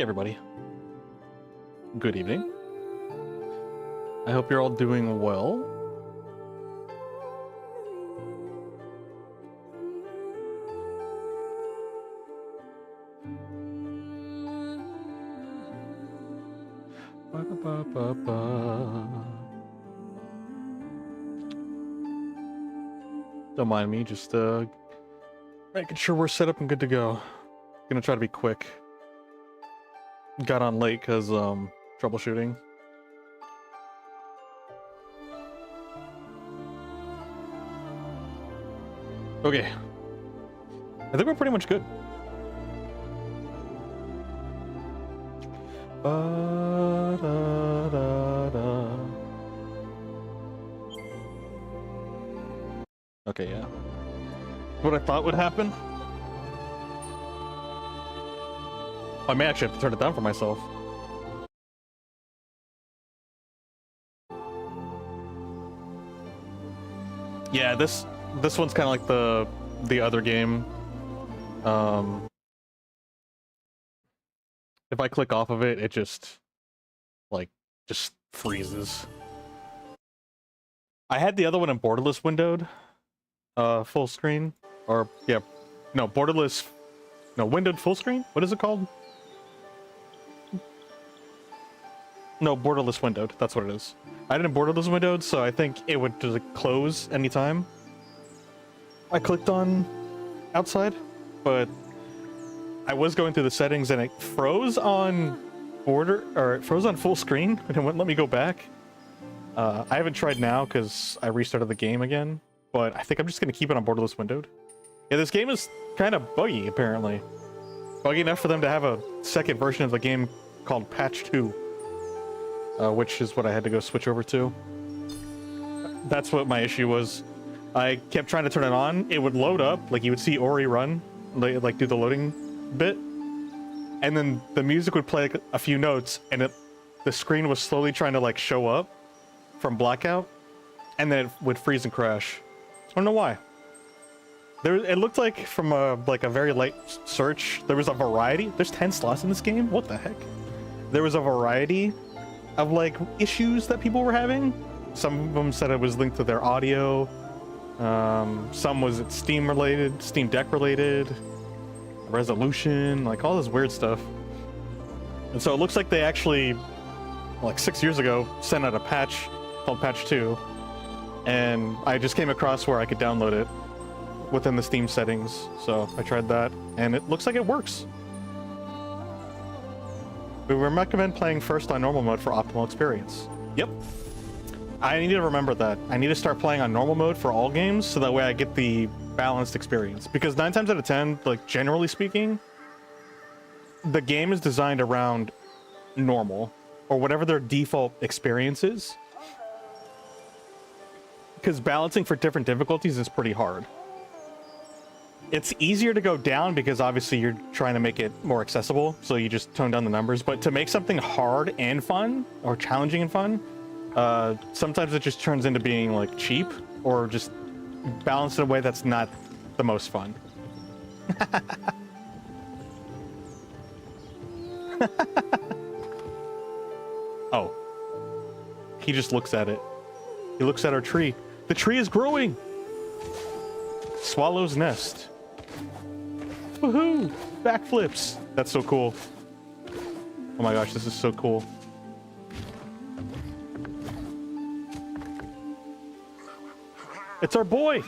Hey everybody. Good evening. I hope you're all doing well. Don't mind me, just making sure we're set up and good to go. Gonna try to be quick. Got on late because troubleshooting. Okay. I think we're pretty much good. Okay, yeah. What I thought would happen? I may actually have to turn it down for myself. Yeah, this one's kind of like the other game. If I click off of it, it just freezes. I had the other one in borderless windowed, full screen, or yeah, no, borderless, no, windowed full screen. What is it called? No, borderless windowed. That's what it is. I didn't borderless windowed, so I think it would just close anytime I clicked on outside, but I was going through the settings and it froze on it froze on full screen and it wouldn't let me go back. I haven't tried now because I restarted the game again, but I think I'm just going to keep it on borderless windowed. Yeah, this game is kind of buggy, apparently. Buggy enough for them to have a second version of the game called Patch 2, which is what I had to go switch over to. That's what my issue was. I kept trying to turn it on. It would load up, like you would see Ori run, like do the loading bit, and then the music would play like a few notes, and the screen was slowly trying to like show up from blackout, and then it would freeze and crash. I don't know why. It looked like from a very late search, there was a variety. There's 10 slots in this game. What the heck? There was a variety of like issues that people were having. Some of them said it was linked to their audio. Some was Steam related, Steam Deck related, resolution, like all this weird stuff. And so it looks like they actually, like 6 years ago, sent out a patch called Patch 2, and I just came across where I could download it within the Steam settings, so I tried that, and it looks like it works. We recommend playing first on normal mode for optimal experience. Yep. I need to remember that. I need to start playing on normal mode for all games, so that way I get the balanced experience. Because 9 times out of 10, like generally speaking, the game is designed around normal, or whatever their default experience is. Because balancing for different difficulties is pretty hard. It's easier to go down because obviously you're trying to make it more accessible, so you just tone down the numbers. But to make something hard and fun, or challenging and fun, sometimes it just turns into being like cheap, or just balanced in a way that's not the most fun. Oh. He just looks at it. He looks at our tree. The tree is growing! Swallow's nest. Woohoo! Backflips! That's so cool. Oh my gosh, this is so cool. It's our boy!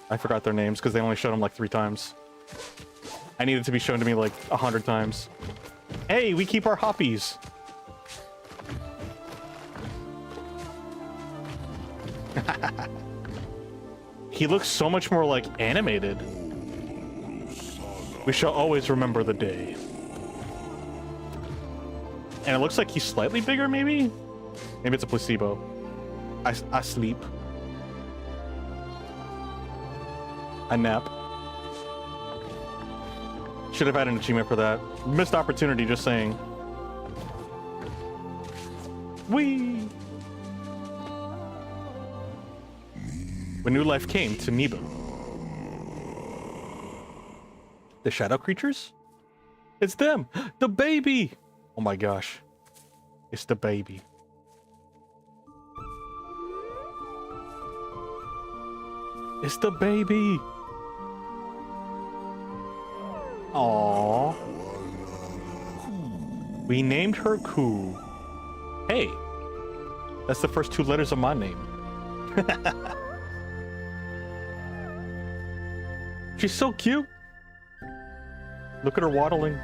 I forgot their names because they only showed them like 3 times. I need it to be shown to me like 100 times. Hey, we keep our hoppies! He looks so much more like animated. We shall always remember the day. And it looks like he's slightly bigger, maybe? Maybe it's a placebo. I sleep. I nap. Should have had an achievement for that. Missed opportunity, just saying. Whee! When new life came to Nebo. The shadow creatures? It's them! The baby! Oh my gosh. It's the baby. It's the baby! Aww. We named her Koo. Hey! That's the first 2 letters of my name. She's so cute! Look at her waddling.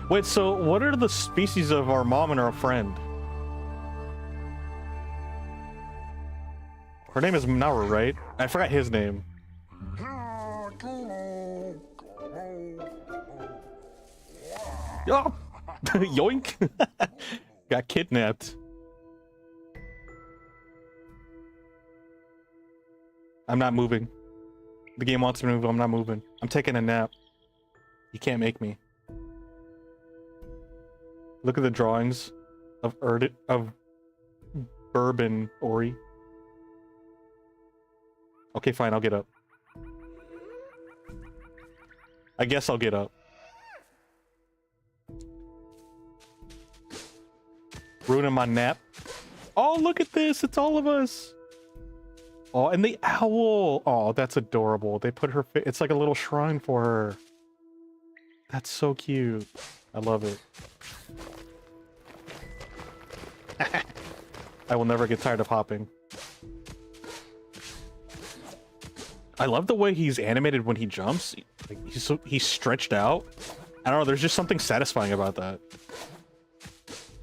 Wait, so what are the species of our mom and our friend? Her name is Naru, right? I forgot his name. Oh! Yoink! Got kidnapped. I'm not moving. The game wants me to move, I'm not moving. I'm taking a nap. You can't make me. Look at the drawings of Bourbon Ori. Okay, fine, I'll get up. I guess I'll get up. Ruining my nap. Oh, look at this! It's all of us! Oh, and the owl! Oh, that's adorable. They put her... It's like a little shrine for her. That's so cute. I love it. I will never get tired of hopping. I love the way he's animated when he jumps. Like, he's stretched out. I don't know, there's just something satisfying about that.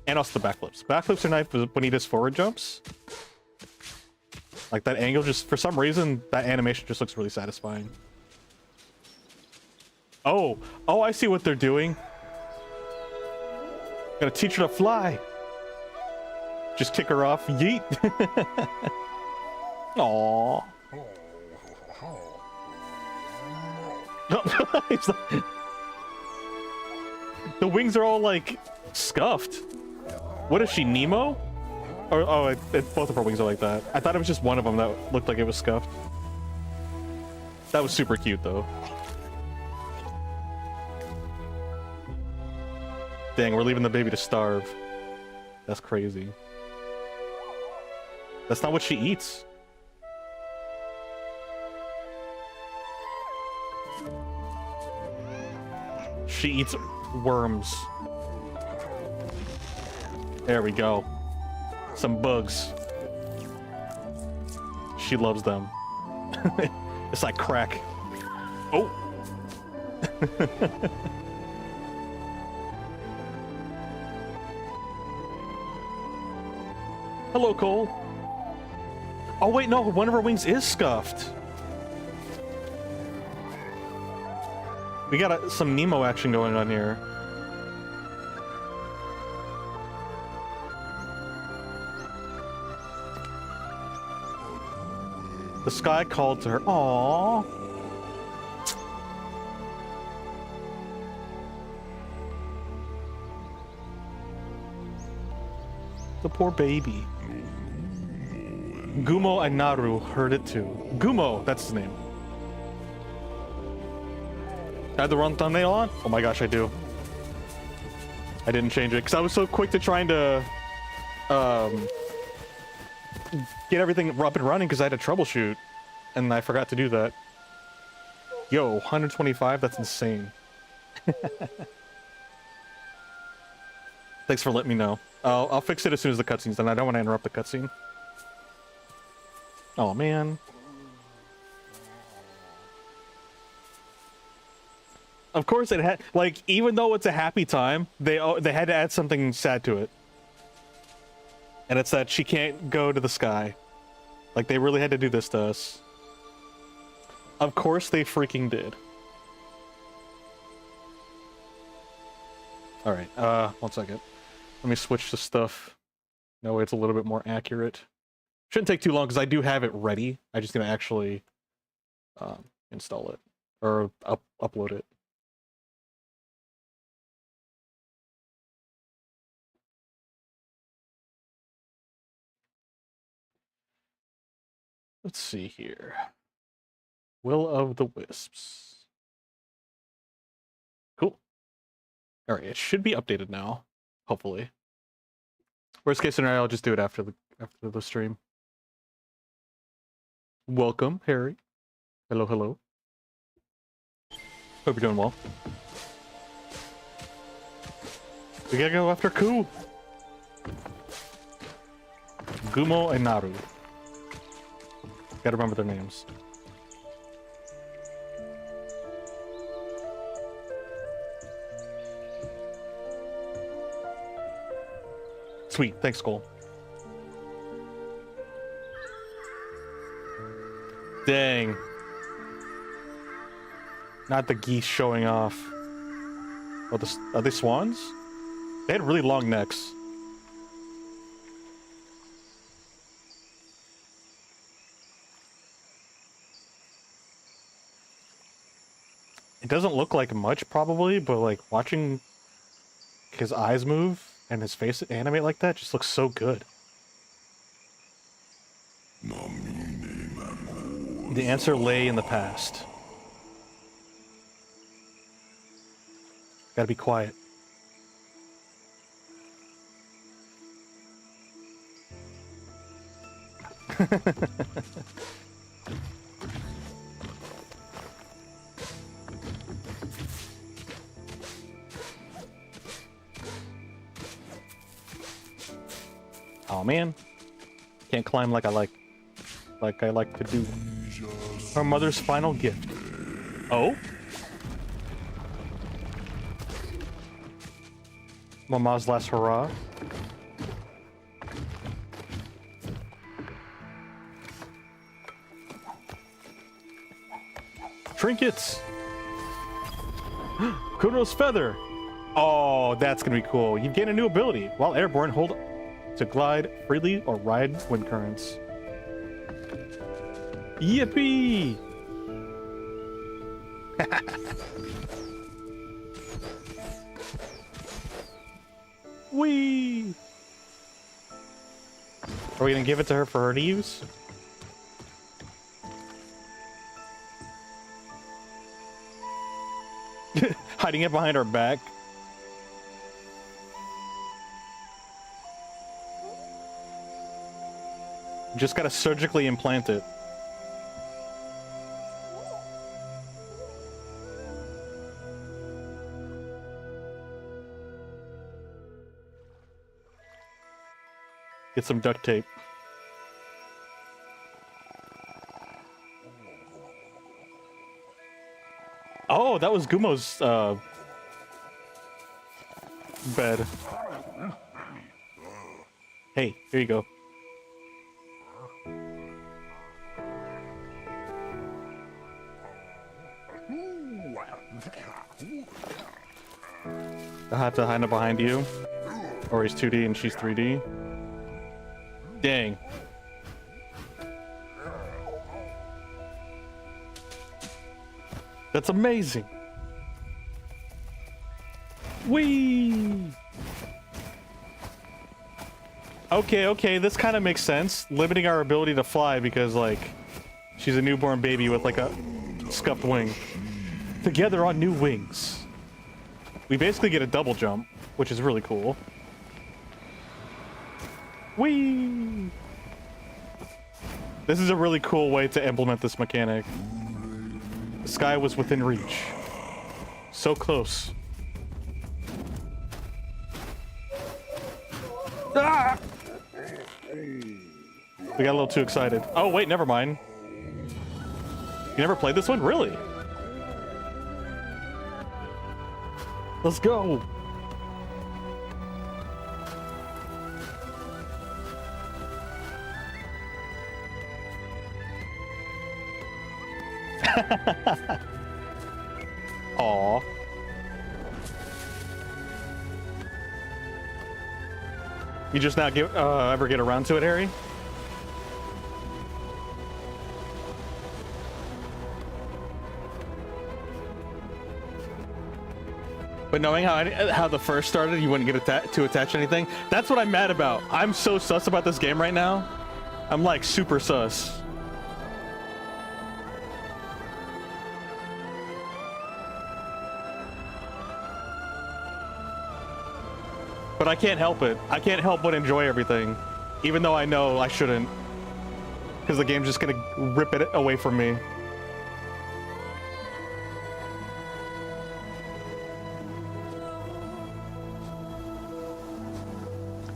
And also the backflips. Backflips are nice when he does forward jumps. Like that angle just, for some reason, that animation just looks really satisfying. Oh, I see what they're doing. Gotta teach her to fly. Just kick her off. Yeet. Aww. The wings are all like scuffed. What is she, Nemo? Or oh, both of her wings are like that. I thought it was just one of them that looked like it was scuffed. That was super cute though. Dang, we're leaving the baby to starve. That's crazy. That's not what she eats. She eats worms. There we go. Some bugs. She loves them. It's like crack. Oh! Hello, Cole. Oh wait, no, one of her wings is scuffed. We got some Nemo action going on here. The sky called to her. Aww. The poor baby. Gumo and Naru heard it too. Gumo, that's his name. I had the wrong thumbnail on? Oh my gosh, I do. I didn't change it because I was so quick to trying to get everything up and running because I had to troubleshoot and I forgot to do that. Yo, 125, that's insane. Thanks for letting me know. I'll fix it as soon as the cutscene's done. I don't want to interrupt the cutscene. Oh man. Of course it had, like, even though it's a happy time, they had to add something sad to it. And it's that she can't go to the sky. Like, they really had to do this to us. Of course they freaking did. Alright, 1 second. Let me switch to stuff. No way it's a little bit more accurate. Shouldn't take too long because I do have it ready. I'm just gonna actually install it. Or upload it. Let's see here. Will of the Wisps. Cool. All right, it should be updated now, hopefully. Worst case scenario, I'll just do it after the stream. Welcome, Harry. Hello, hello. Hope you're doing well. We gotta go after Ku. Gumo and Naru. Gotta remember their names. Sweet, thanks, Cole. Dang. Not the geese showing off. Oh, are they swans? They had really long necks. It doesn't look like much, probably, but like watching his eyes move and his face animate like that just looks so good. The answer lay in the past. Gotta be quiet. Oh man, can't climb like I like to do. Her mother's final gift. Oh? Mama's last hurrah. Trinkets! Kuno's feather! Oh, that's gonna be cool. You gain a new ability. While airborne, hold to glide freely or ride wind currents. Yippee! Whee! Are we gonna give it to her for her to use? Hiding it behind our back. Just gotta surgically implant it. Get some duct tape. Oh, that was Gumo's bed. Hey, here you go. I have to hide it behind you, or he's 2D and she's 3D. Dang. That's amazing. Whee! Okay, this kind of makes sense. Limiting our ability to fly because, like, she's a newborn baby with, like, a scuffed wing. Together on new wings. We basically get a double jump, which is really cool. Whee! This is a really cool way to implement this mechanic. The sky was within reach. So close. Ah! We got a little too excited. Oh, wait, never mind. You never played this one? Really? Let's go! Aww. You just not ever get around to it, Harry? But knowing how the first started, you wouldn't get to attach anything. That's what I'm mad about. I'm so sus about this game right now. I'm like super sus. But I can't help it. I can't help but enjoy everything. Even though I know I shouldn't. Because the game's just gonna rip it away from me.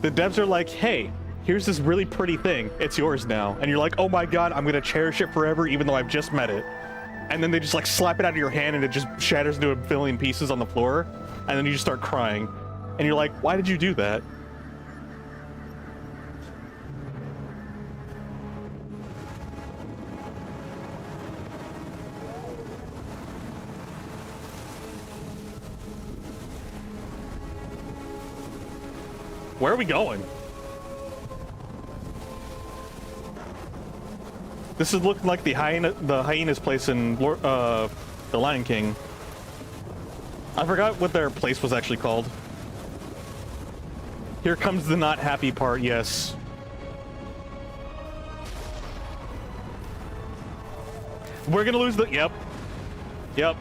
The devs are like, hey, here's this really pretty thing. It's yours now. And you're like, oh my god, I'm gonna cherish it forever even though I've just met it. And then they just like slap it out of your hand and it just shatters into a billion pieces on the floor. And then you just start crying. And you're like, why did you do that? Where are we going? This is looking like the hyena's place in The Lion King. I forgot what their place was actually called. Here comes the not happy part, yes. We're gonna lose the... Yep. Yep.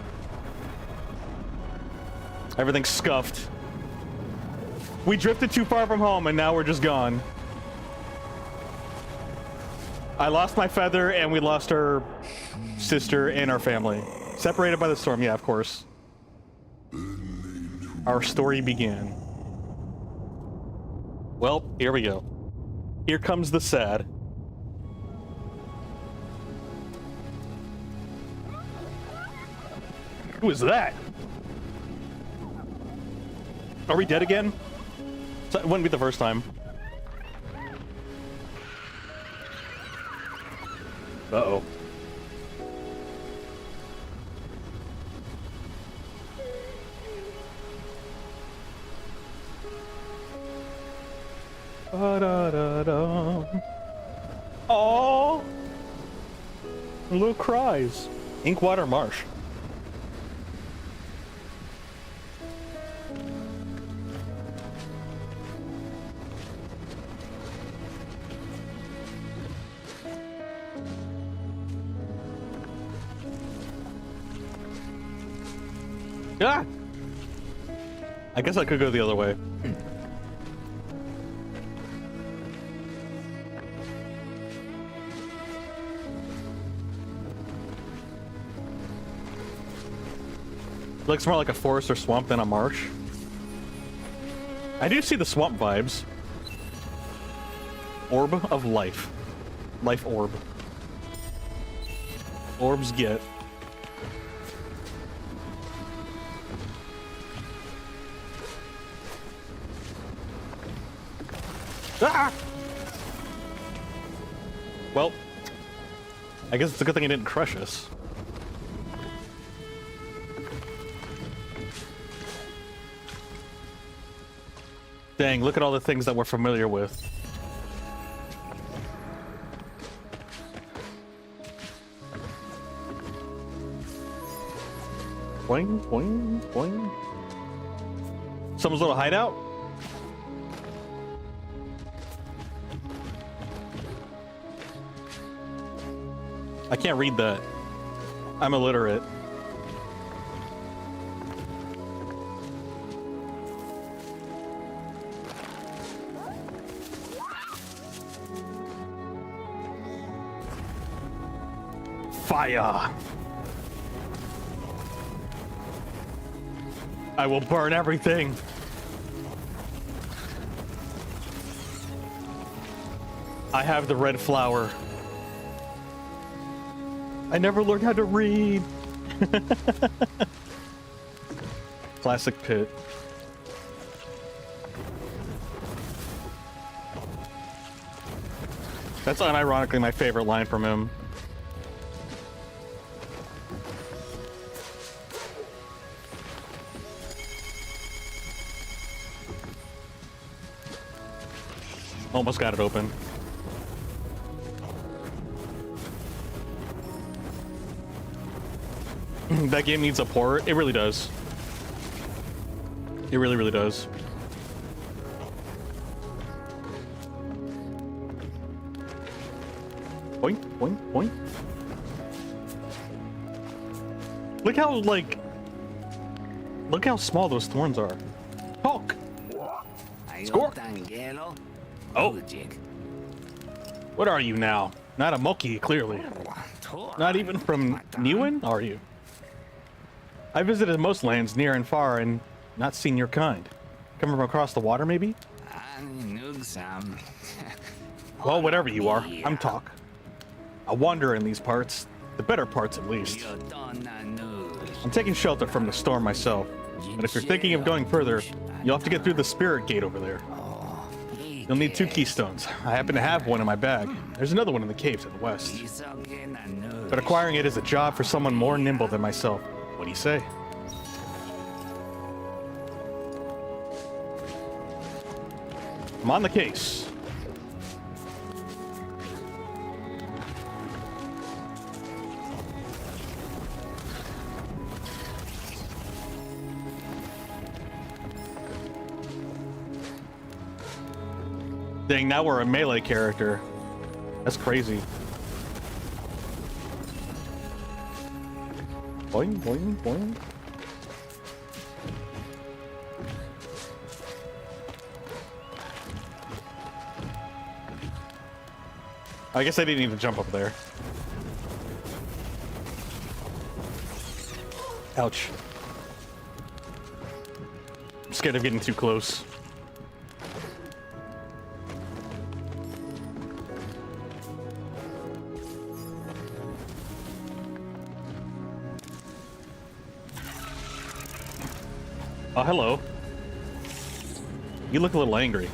Everything's scuffed. We drifted too far from home and now we're just gone. I lost my feather and we lost our sister and our family. Separated by the storm, yeah, of course. Our story began. Well, here we go. Here comes the sad. Who is that? Are we dead again? So it wouldn't be the first time. Uh-oh. Ba-da-da-da. Aww. Little cries. Inkwater Marsh. Ah! I guess I could go the other way. Looks more like a forest or swamp than a marsh. I do see the swamp vibes. Orb of life. Life orb. Orbs get. Ah! Well, I guess it's a good thing it didn't crush us. Dang, look at all the things that we're familiar with. Boing, boing, boing. Someone's little hideout? I can't read that. I'm illiterate. Fire! I will burn everything! I have the red flower. I never learned how to read! Classic Pit. That's unironically my favorite line from him. Almost got it open. That game needs a port. It really does. It really, really does. Boink, boink, boink. Look how, like... Look how small those thorns are. Talk! Score! Oh. What are you now? Not a monkey, clearly. Not even from Niwen, are you? I visited most lands near and far and not seen your kind. Coming from across the water, maybe? Well, whatever you are, I'm Talk. A wanderer in these parts. The better parts, at least. I'm taking shelter from the storm myself. But if you're thinking of going further, you'll have to get through the spirit gate over there. You'll need 2 keystones. I happen to have one in my bag. There's another one in the caves to the west. But acquiring it is a job for someone more nimble than myself. What do you say? I'm on the case. Dang, now we're a melee character. That's crazy. Boing, boing, boing. I guess I didn't even jump up there. Ouch. I'm scared of getting too close. Oh, hello. You look a little angry.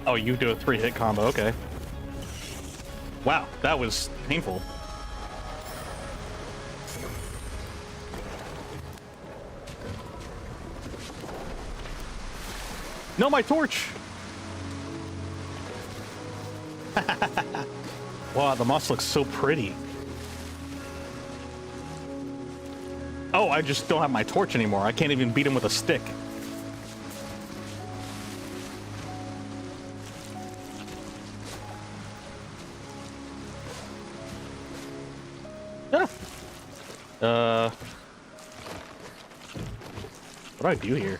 Oh, you do a 3-hit combo, okay. Wow, that was painful. No, my torch! Wow, the moss looks so pretty. Oh, I just don't have my torch anymore. I can't even beat him with a stick. Ah. What do I do here?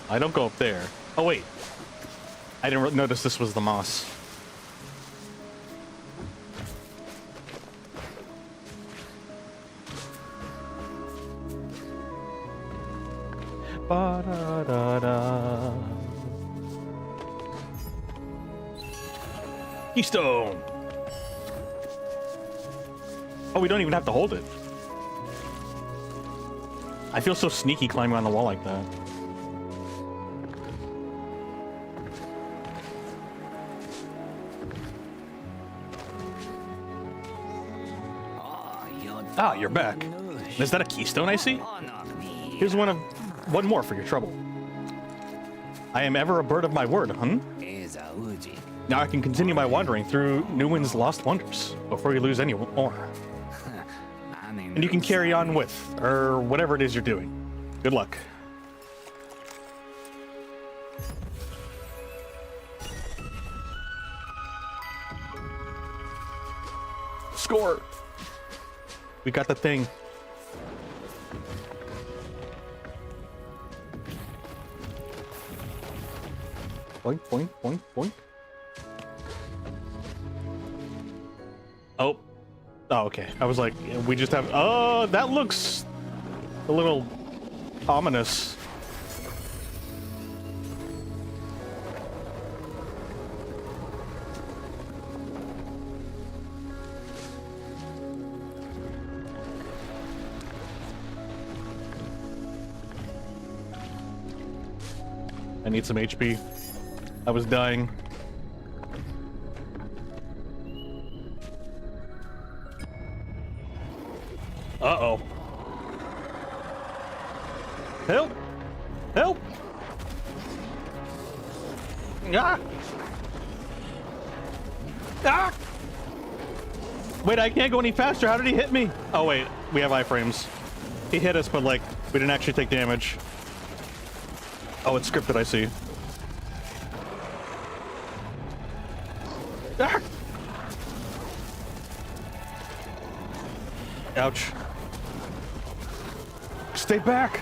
I don't go up there. Oh, wait. I didn't notice this was the moss. Ba-da-da-da. Keystone! Oh, we don't even have to hold it. I feel so sneaky climbing on the wall like that. Ah, you're back. Is that a keystone I see? Here's one more for your trouble. I am ever a bird of my word, huh? Now I can continue my wandering through Niwen's lost wonders before you lose any more. And you can carry on with, or whatever it is you're doing. Good luck. Score! We got the thing. Boink, boink, boink, boink. Oh. Oh, okay. I was like, we just have... Oh, that looks a little ominous. I need some HP. I was dying. Uh-oh. Help! Help! Ah! Ah! Wait, I can't go any faster. How did he hit me? Oh, wait. We have iframes. He hit us, but, like, we didn't actually take damage. Oh, it's scripted, I see. Ouch. Stay back!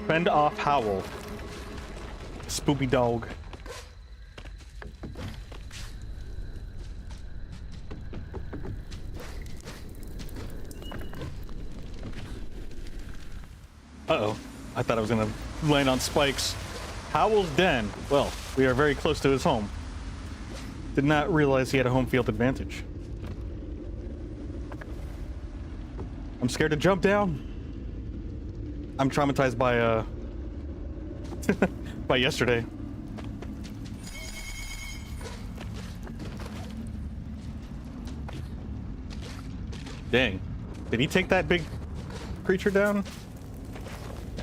Fend off Howl. Spoopy dog. Uh-oh. I thought I was gonna land on spikes. Howl's den. Well, we are very close to his home. Did not realize he had a home field advantage. I'm scared to jump down. I'm traumatized by, by yesterday. Dang. Did he take that big creature down?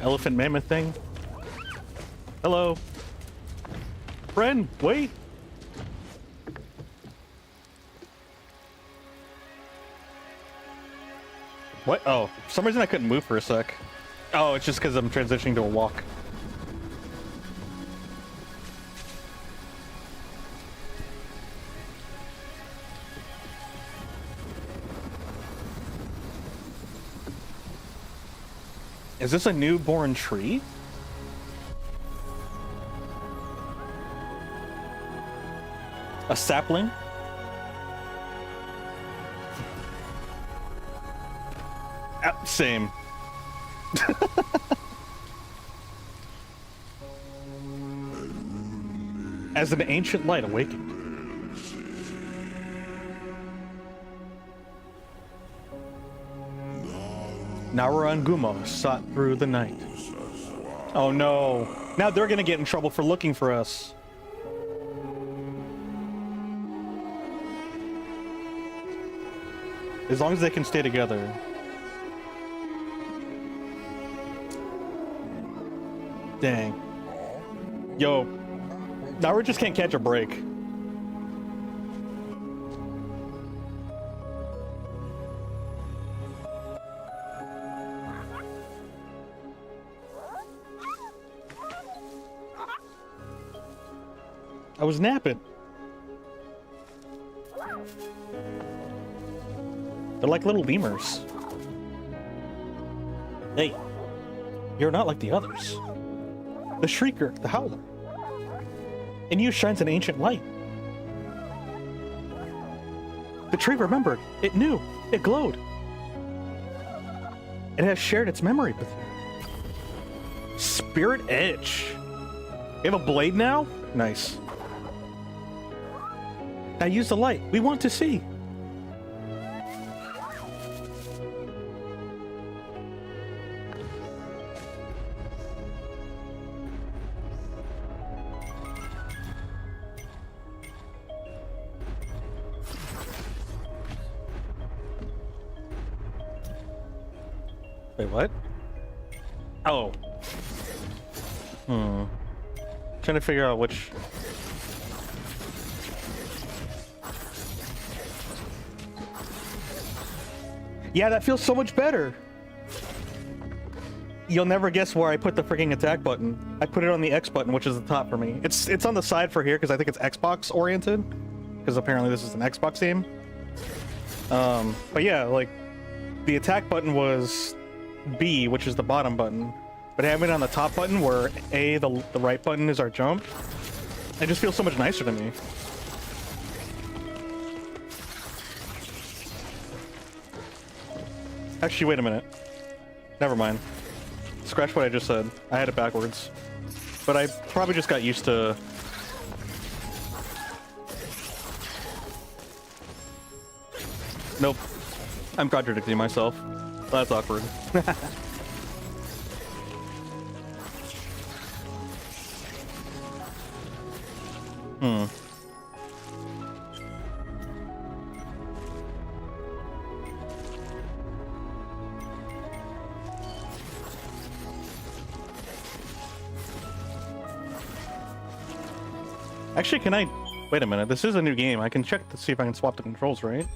Elephant mammoth thing? Hello. Friend, wait. What? Oh, for some reason I couldn't move for a sec. Oh, it's just because I'm transitioning to a walk. Is this a newborn tree? A sapling? Same. As an ancient light awakened. Naura and Gumo sought through the night. Oh no. Now they're gonna get in trouble for looking for us. As long as they can stay together. Dang. Yo. Naura just can't catch a break. I was napping. They're like little lemurs. Hey, you're not like the others. The Shrieker, the Howler. In you shines an ancient light. The tree remembered. It knew. It glowed. It has shared its memory with you. Spirit Edge. You have a blade now? Nice. Now use the light. We want to see. Wait, what? Oh. Trying to figure out which... Yeah, that feels so much better. You'll never guess where I put the freaking attack button. I put it on the X button, which is the top for me. It's on the side for here because I think it's Xbox oriented. Because apparently this is an Xbox game. But yeah, like the attack button was B, which is the bottom button. But having it on the top button where A, the right button, is our jump, it just feels so much nicer to me. Actually, wait a minute. Never mind. Scratch what I just said. I had it backwards. But I probably just got used to... Nope. I'm contradicting myself. That's awkward. Actually, can I... Wait a minute, this is a new game. I can check to see if I can swap the controls, right?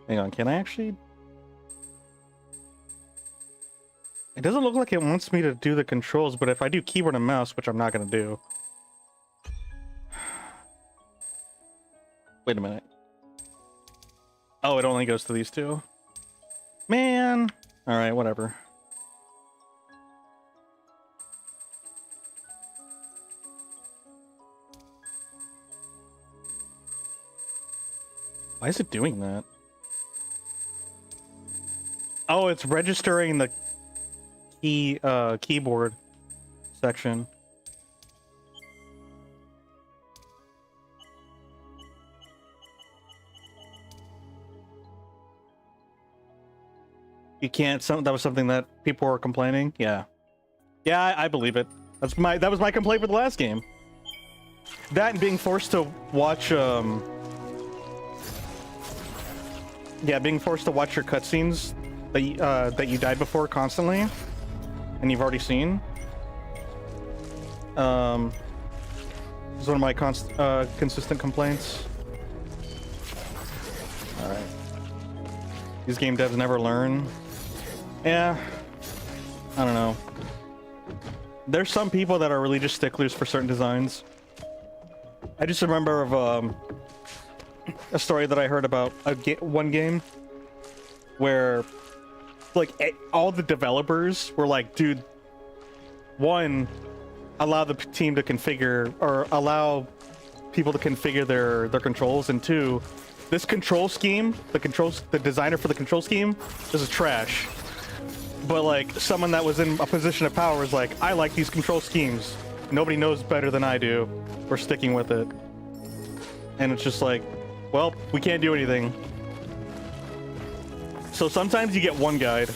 Hang on, can I actually... It doesn't look like it wants me to do the controls, but if I do keyboard and mouse, which I'm not going to do... Wait a minute. Oh, it only goes to these two? Man! Alright, whatever. Why is it doing that? Oh, it's registering the keyboard section. You can't. That was something that people were complaining. Yeah, yeah, I believe it. That was my complaint for the last game. That and being forced to watch. Yeah, being forced to watch your cutscenes that you died before constantly, and you've already seen. Is one of my consistent complaints. All right. These game devs never learn. Yeah, I don't know. There's some people that are really just sticklers for certain designs. I just remember of a story that I heard about one game where like all the developers were like, dude, one, allow the team to configure or allow people to configure their controls, and two, this control scheme, the designer for the control scheme, this is trash. But like someone that was in a position of power was like, I like these control schemes. Nobody knows better than I do. We're sticking with it. And it's just like, well, we can't do anything. So sometimes you get one guide.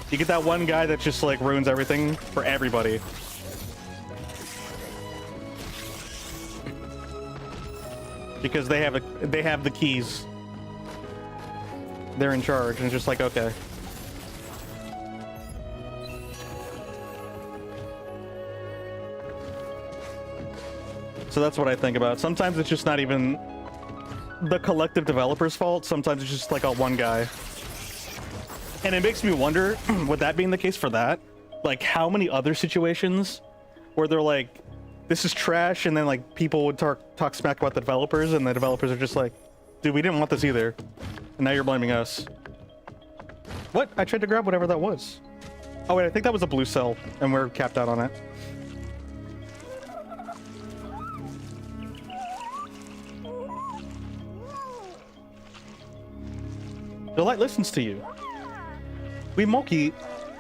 You get that one guy that just like ruins everything for everybody. Because they have the keys. They're in charge, and it's just like, okay. So that's what I think about. Sometimes it's just not even the collective developer's fault. Sometimes it's just like a one guy. And it makes me wonder, with that being the case for that, like how many other situations where they're like, this is trash, and then like people would talk smack about the developers, and the developers are just like, dude, we didn't want this either, and now you're blaming us. What? I tried to grab whatever that was. Oh wait, I think that was a blue cell, and we're capped out on it. The light listens to you. We Moki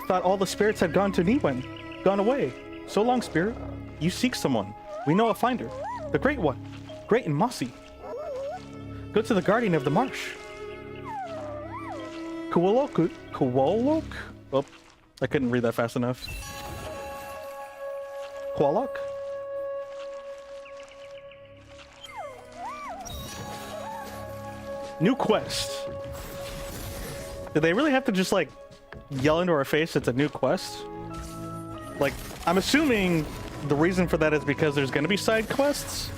thought all the spirits had gone to Niwen, gone away. So long, spirit. You seek someone. We know a finder. The Great One. Great and mossy. Go to the Guardian of the Marsh. Kuwalok? Oh, I couldn't read that fast enough. Kuwalok? New quest. Did they really have to just like yell into our face it's a new quest? Like, I'm assuming the reason for that is because there's going to be side quests.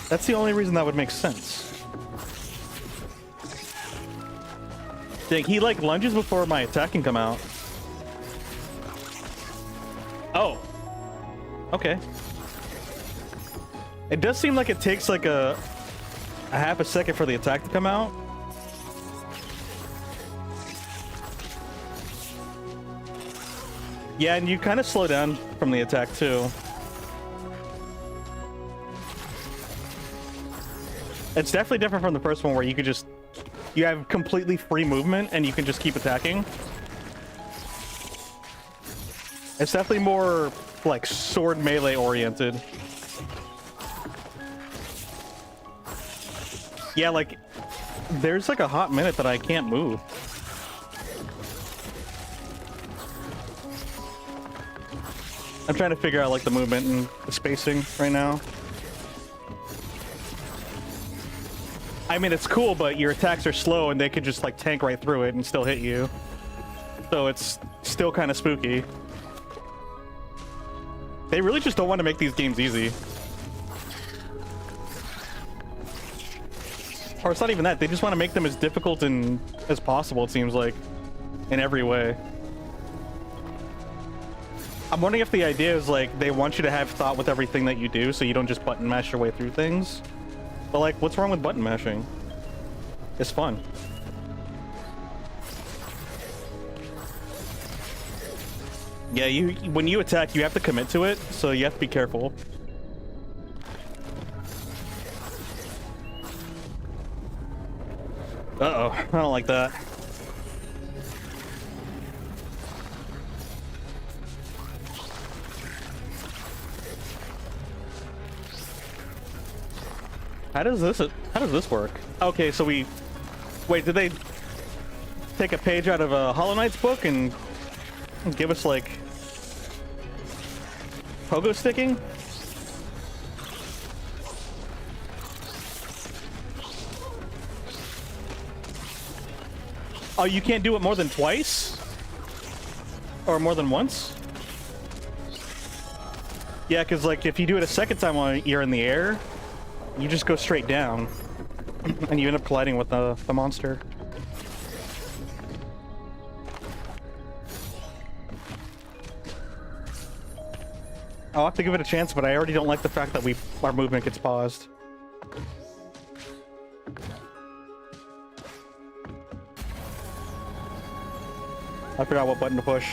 That's the only reason that would make sense. Dang, he like lunges before my attack can come out. Oh. Okay. It does seem like it takes like a half a second for the attack to come out. Yeah, and you kind of slow down from the attack too. It's definitely different from the first one where you could just... You have completely free movement and you can just keep attacking. It's definitely more, like, sword melee oriented. Yeah, like, there's like a hot minute that I can't move. I'm trying to figure out like the movement and the spacing right now. I mean, it's cool, but your attacks are slow and they could just like tank right through it and still hit you. So it's still kind of spooky. They really just don't want to make these games easy. Or it's not even that, they just want to make them as difficult and as possible, it seems like, in every way. I'm wondering if the idea is like they want you to have thought with everything that you do, so you don't just button mash your way through things. But like, what's wrong with button mashing? It's fun. Yeah, when you attack, you have to commit to it, so you have to be careful. Uh-oh, I don't like that. How does this work? Okay, so we... Wait, did they take a page out of a Hollow Knight's book and give us, like, pogo sticking? Oh, you can't do it more than twice? Or more than once? Yeah, because, like, if you do it a second time while you're in the air, you just go straight down. And you end up colliding with the monster. I'll have to give it a chance, but I already don't like the fact that our movement gets paused. I forgot what button to push.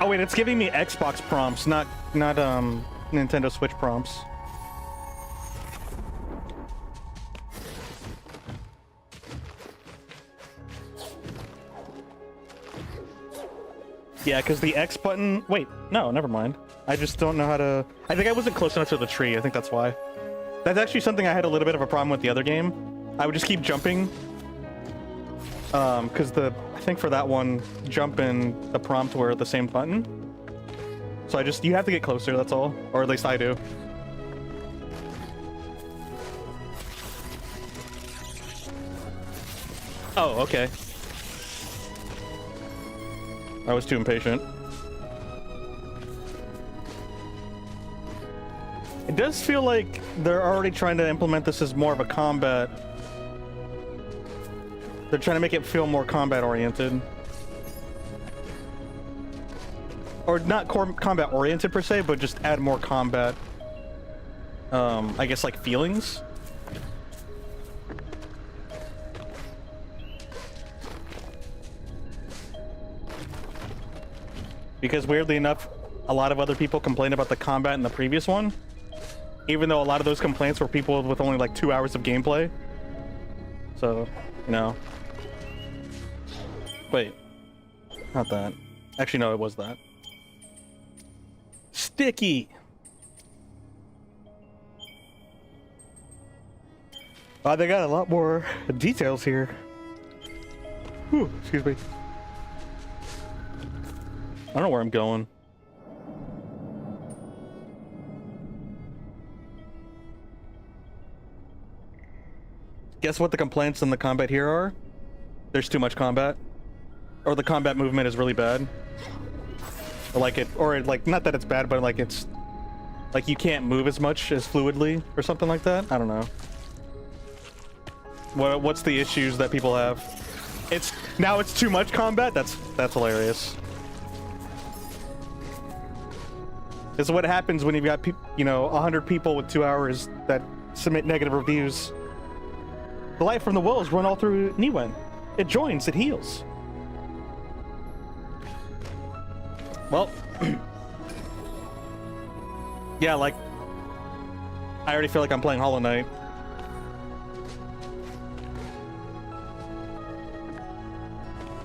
Oh wait, it's giving me Xbox prompts, not Nintendo Switch prompts. Yeah, because the X button... Wait, no, never mind. I just don't know how to... I think I wasn't close enough to the tree. I think that's why. That's actually something I had a little bit of a problem with the other game. I would just keep jumping. Because I think for that one, jump and the prompt were the same button. So you have to get closer, that's all. Or at least I do. Oh, okay. I was too impatient. It does feel like they're already trying to implement this as more of a combat. They're trying to make it feel more combat oriented. Or not combat oriented per se, but just add more combat, I guess, like, feelings. Because weirdly enough, a lot of other people complained about the combat in the previous one. Even though a lot of those complaints were people with only like 2 hours of gameplay. So, you know. Wait. Not that. Actually, no, it was that. Sticky! Wow, they got a lot more details here. Whew, excuse me. I don't know where I'm going. Guess what the complaints in the combat here are? There's too much combat. Or the combat movement is really bad. Or like, not that it's bad, but like it's... Like you can't move as much as fluidly or something like that? I don't know. What's the issues that people have? Now it's too much combat? That's hilarious. This is what happens when you've got, 100 people with 2 hours that submit negative reviews. The light from the wells run all through Niwen. It joins, it heals. Well, yeah, like, I already feel like I'm playing Hollow Knight.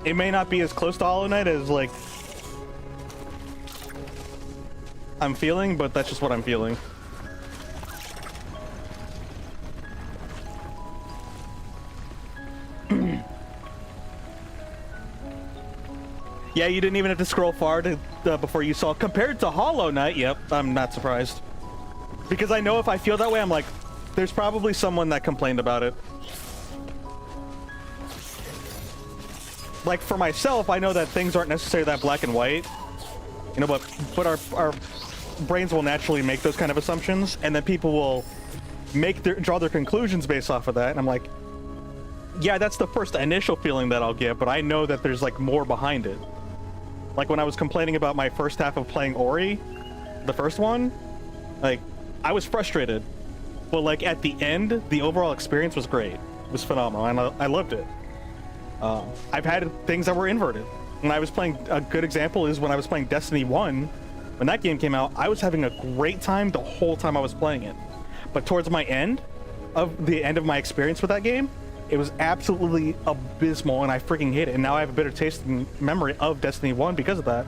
It may not be as close to Hollow Knight as, like, I'm feeling, but that's just what I'm feeling. Yeah, you didn't even have to scroll far before you saw. Compared to Hollow Knight, yep, I'm not surprised. Because I know if I feel that way, I'm like, there's probably someone that complained about it. like for myself, I know that things aren't necessarily that black and white, you know, but our brains will naturally make those kind of assumptions, and then people will draw their conclusions based off of that. And I'm like, yeah, that's the first initial feeling that I'll get, but I know that there's like more behind it. Like when I was complaining about my first half of playing Ori, the first one, like I was frustrated, but like at the end, the overall experience was great. It was phenomenal, and I loved it. I've had things that were inverted. When I was playing, a good example is when I was playing Destiny 1, when that game came out, I was having a great time the whole time I was playing it. But towards my end of my experience with that game, it was absolutely abysmal, and I freaking hate it. And now I have a bitter taste in memory of Destiny 1 because of that.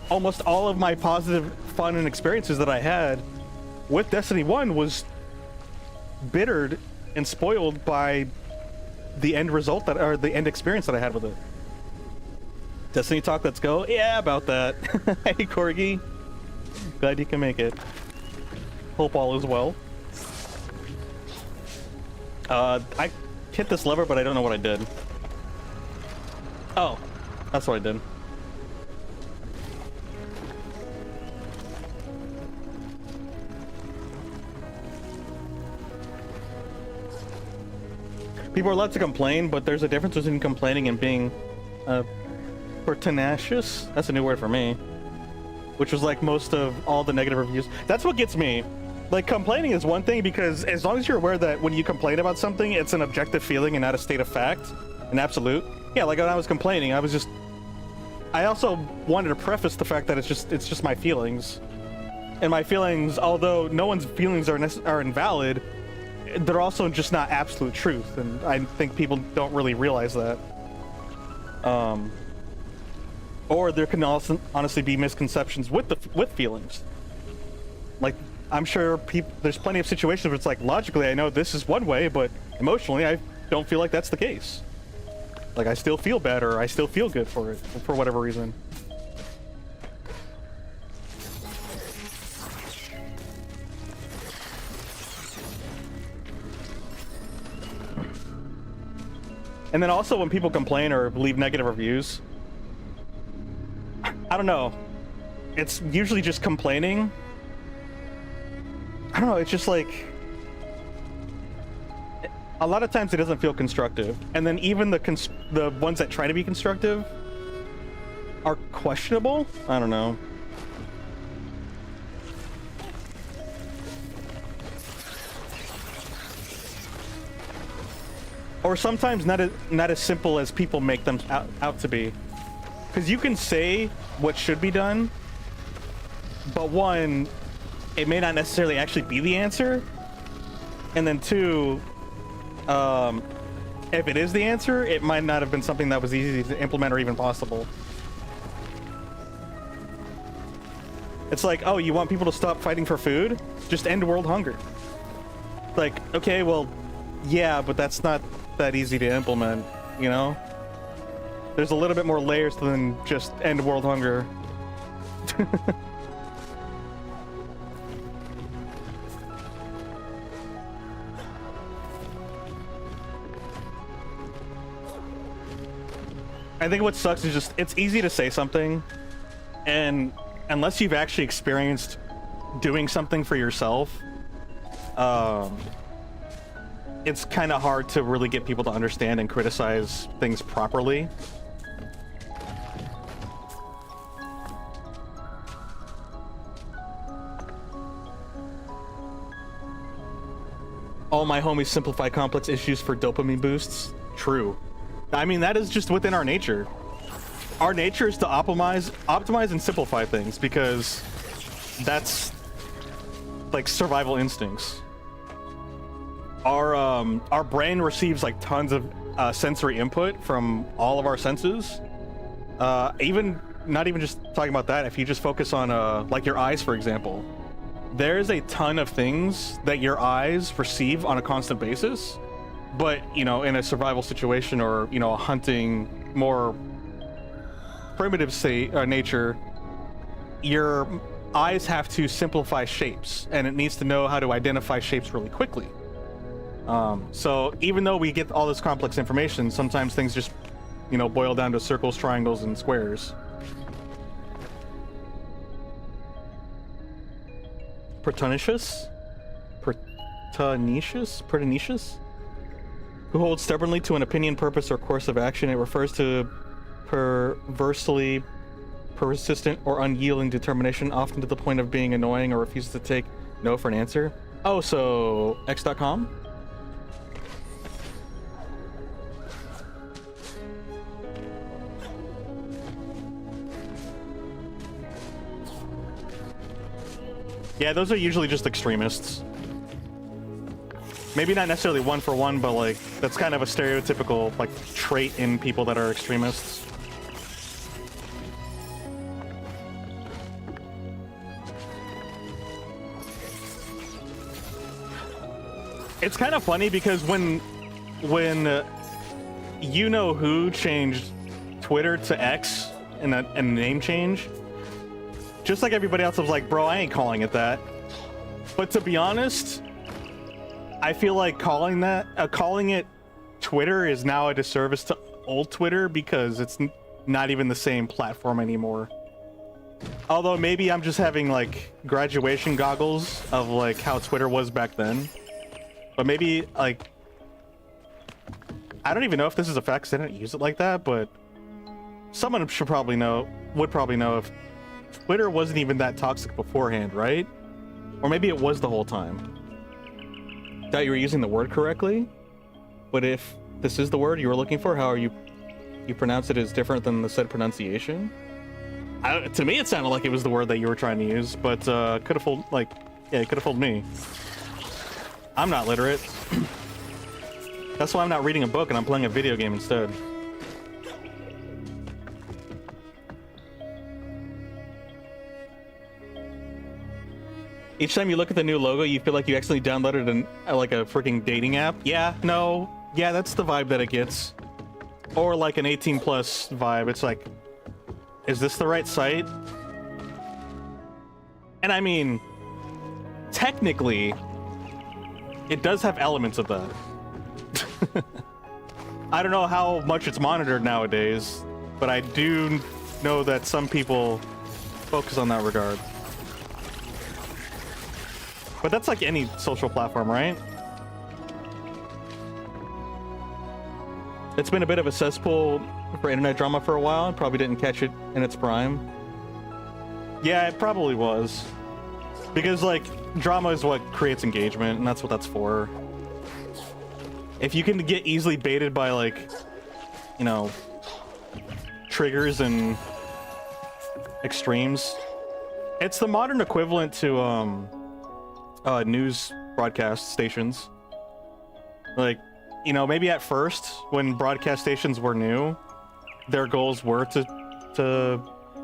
Almost all of my positive fun and experiences that I had with Destiny 1 was bittered and spoiled by the end result or the end experience that I had with it. Destiny talk, let's go. Yeah, about that. Hey, Corgi. Glad you can make it. Hope all is well. I hit this lever, but I don't know what I did. Oh, that's what I did. People are allowed to complain, but there's a difference between complaining and being pertinacious. That's a new word for me. Which was like most of all the negative reviews. That's what gets me. Like, complaining is one thing, because as long as you're aware that when you complain about something, it's an objective feeling and not a state of fact, an absolute. Yeah, like when I was complaining, I also wanted to preface the fact that it's just my feelings. And my feelings, although no one's feelings are invalid, they're also just not absolute truth, and I think people don't really realize that. Or there can also honestly be misconceptions with feelings. Like, I'm sure there's plenty of situations where it's like, logically I know this is one way, but emotionally I don't feel like that's the case. Like, I still feel bad, or I still feel good for it, for whatever reason. And then also when people complain or leave negative reviews, I don't know. It's usually just complaining. I don't know, it's just like, a lot of times it doesn't feel constructive. And then even the ones that try to be constructive are questionable. I don't know. Or sometimes not as simple as people make them out to be. Because you can say what should be done, but one, it may not necessarily actually be the answer. And then two, if it is the answer, it might not have been something that was easy to implement or even possible. It's like, oh, you want people to stop fighting for food? Just end world hunger. Like, okay, well, yeah, but that's not that easy to implement, you know? There's a little bit more layers than just end world hunger. I think what sucks is just, it's easy to say something, and unless you've actually experienced doing something for yourself, it's kind of hard to really get people to understand and criticize things properly. All my homies simplify complex issues for dopamine boosts. True. I mean, that is just within our nature. Our nature is to optimize and simplify things, because that's like survival instincts. Our brain receives like tons of sensory input from all of our senses. Not even just talking about that, if you just focus on like your eyes, for example, there's a ton of things that your eyes perceive on a constant basis. But, you know, in a survival situation, or, you know, a hunting, more primitive nature, your eyes have to simplify shapes, and it needs to know how to identify shapes really quickly. So even though we get all this complex information, sometimes things just you know, boil down to circles, triangles, and squares. Pertinacious? Pertinacious? Who holds stubbornly to an opinion, purpose, or course of action. It refers to perversely persistent or unyielding determination, often to the point of being annoying, or refuses to take no for an answer. Oh, so X.com? Yeah, those are usually just extremists. Maybe not necessarily one for one, but like that's kind of a stereotypical like trait in people that are extremists. It's kind of funny because when you know who changed Twitter to X and a name change, just like everybody else was like, bro, I ain't calling it that. But to be honest, I feel like calling it Twitter is now a disservice to old Twitter because it's not even the same platform anymore. Although maybe I'm just having like graduation goggles of like how Twitter was back then. But maybe like, I don't even know if this is a fact 'cause I didn't use it like that, but someone would probably know if Twitter wasn't even that toxic beforehand, right? Or maybe it was the whole time. That you were using the word correctly, but if this is the word you were looking for, how are you pronounce it is different than the said pronunciation? To me, it sounded like it was the word that you were trying to use, but could have fooled, like, yeah, it could have fooled me. I'm not literate. That's why I'm not reading a book and I'm playing a video game instead. Each time you look at the new logo, you feel like you accidentally downloaded like a freaking dating app. Yeah, no, yeah, that's the vibe that it gets. Or like an 18 plus vibe. It's like, is this the right site? And I mean, technically, it does have elements of that. I don't know how much it's monitored nowadays, but I do know that some people focus on that regard. But that's like any social platform, right? It's been a bit of a cesspool for internet drama for a while. I probably didn't catch it in its prime. Yeah, it probably was. Because like, drama is what creates engagement, and that's what that's for. If you can get easily baited by like, you know, triggers and extremes. It's the modern equivalent to, news broadcast stations. Like, you know, maybe at first when broadcast stations were new, their goals were to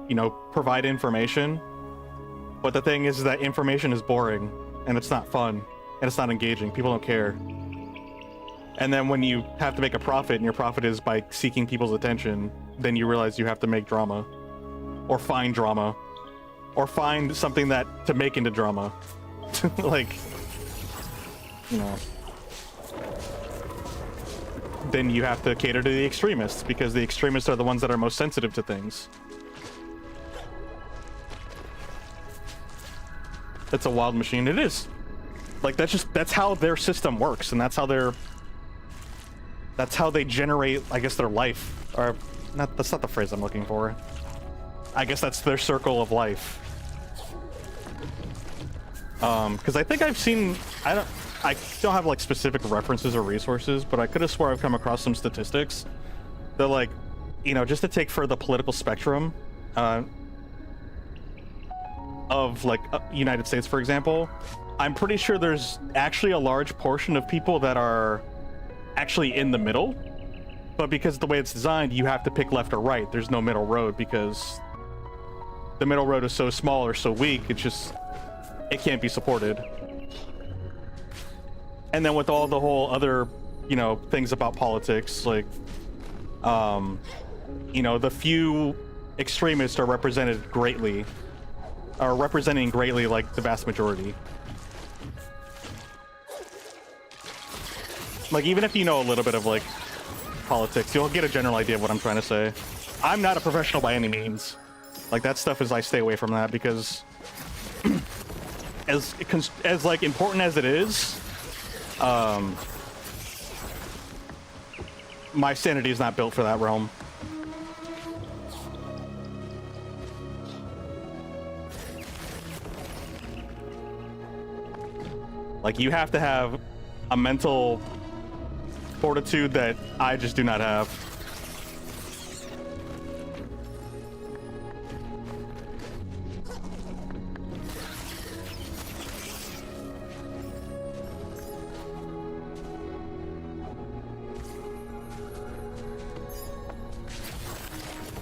you know, provide information, but the thing is that information is boring and it's not fun and it's not engaging. People don't care. And then when you have to make a profit and your profit is by seeking people's attention, then you realize you have to make drama or find something that to make into drama. Like, you know, then you have to cater to the extremists because the extremists are the ones that are most sensitive to things. It's a wild machine. It is. Like, that's how their system works, and that's how they generate, I guess, their life. Or that's not the phrase I'm looking for. I guess that's their circle of life. Because I think I've seen, I don't have like specific references or resources, but I could have swore I've come across some statistics that, like, you know, just to take for the political spectrum of like United States, for example, I'm pretty sure there's actually a large portion of people that are actually in the middle, but because the way it's designed, you have to pick left or right. There's no middle road because the middle road is so small or so weak, it can't be supported. And then with all the whole other, you know, things about politics, like, you know, the few extremists are representing greatly like the vast majority. Like, even if you know a little bit of like politics, you'll get a general idea of what I'm trying to say. I'm not a professional by any means. Like, that stuff is, I stay away from that because as like important as it is, my sanity is not built for that realm. Like, you have to have a mental fortitude that I just do not have.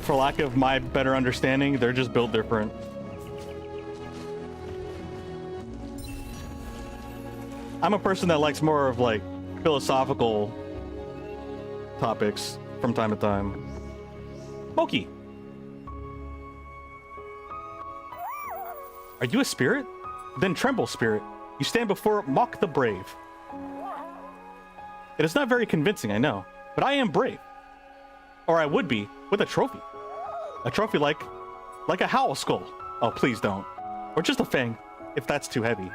For lack of my better understanding, they're just built different. I'm a person that likes more of like philosophical topics from time to time. Moki, are you a spirit? Then tremble, spirit. You stand before Mock the Brave. It is not very convincing, I know, but I am brave. Or I would be, with a trophy. A trophy like a howl skull. Oh, please don't. Or just a fang, if that's too heavy.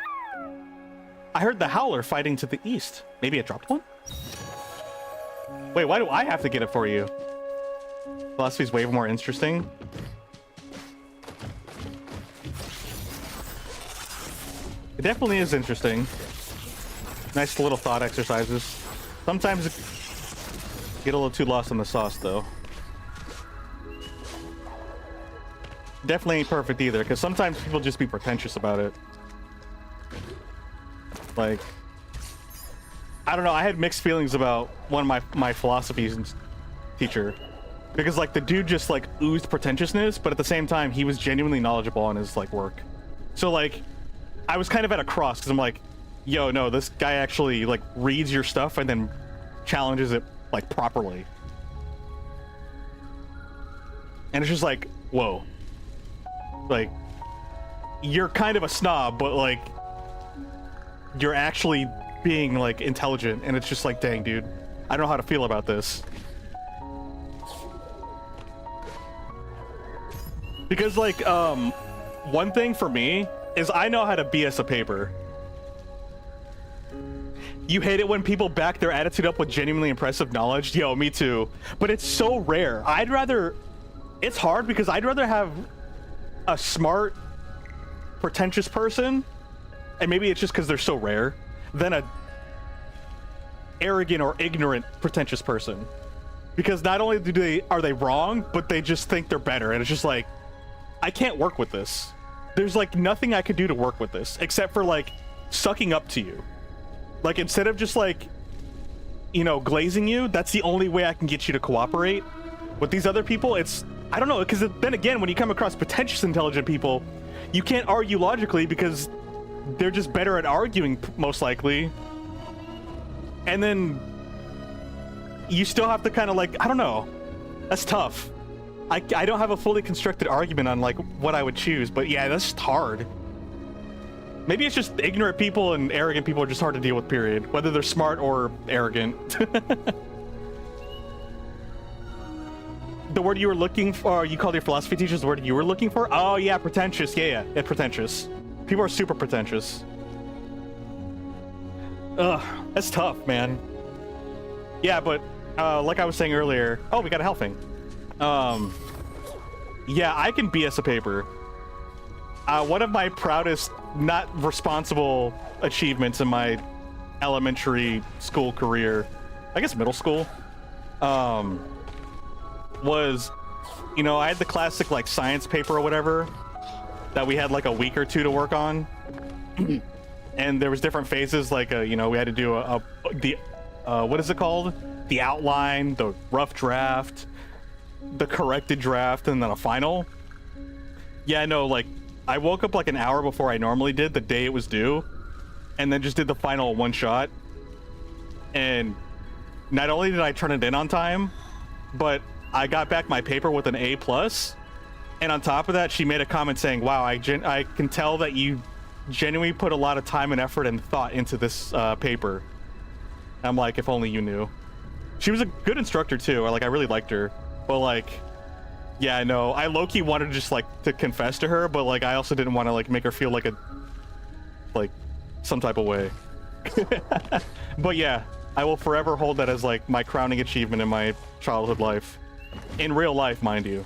I heard the howler fighting to the east. Maybe it dropped one? Wait, why do I have to get it for you? Philosophy's way more interesting. It definitely is interesting. Nice little thought exercises. Sometimes it get a little too lost in the sauce, though. Definitely ain't perfect either, because sometimes people just be pretentious about it. Like, I don't know, I had mixed feelings about one of my philosophy teacher. Because, like, the dude just, like, oozed pretentiousness, but at the same time, he was genuinely knowledgeable on his, like, work. So, like, I was kind of at a cross, because I'm like, yo, no, this guy actually, like, reads your stuff and then challenges it, like, properly. And it's just like, whoa. Like, you're kind of a snob, but, like, you're actually being, like, intelligent, and it's just like, dang, dude, I don't know how to feel about this. Because, like, one thing for me is I know how to BS a paper. You hate it when people back their attitude up with genuinely impressive knowledge? Yo, me too. But it's so rare. It's hard because I'd rather have a smart, pretentious person, and maybe it's just because they're so rare, than a arrogant or ignorant pretentious person. Because not only are they wrong, but they just think they're better, and it's just like, I can't work with this. There's like nothing I could do to work with this except for like sucking up to you. Like, instead of just like, you know, glazing you, that's the only way I can get you to cooperate. With these other people, it's, I don't know, because then again, when you come across pretentious intelligent people, you can't argue logically because they're just better at arguing, most likely. And then you still have to kind of like, I don't know, that's tough. I don't have a fully constructed argument on like what I would choose, but yeah, that's just hard. Maybe it's just ignorant people and arrogant people are just hard to deal with, period. Whether they're smart or arrogant. The word you were looking for, you called your philosophy teachers the word you were looking for? Oh yeah, pretentious. Yeah, pretentious. People are super pretentious. Ugh, that's tough, man. Yeah, but like I was saying earlier, oh, we got a Hellfang. Yeah, I can BS a paper. One of my proudest, not responsible achievements in my elementary school career, I guess middle school, was, you know, I had the classic like science paper or whatever that we had like a week or two to work on. And there was different phases, like, you know, we had to do what is it called? The outline, the rough draft, the corrected draft, and then a final. Yeah, no, like, I woke up like an hour before I normally did the day it was due, and then just did the final one shot. And not only did I turn it in on time, but I got back my paper with an A+. And on top of that, she made a comment saying, wow, I can tell that you genuinely put a lot of time and effort and thought into this paper. I'm like, if only you knew. She was a good instructor too. Like I really liked her, but like, yeah, I know. I low-key wanted to just like to confess to her, but like I also didn't want to like make her feel like some type of way. But yeah, I will forever hold that as like my crowning achievement in my childhood life, in real life, mind you.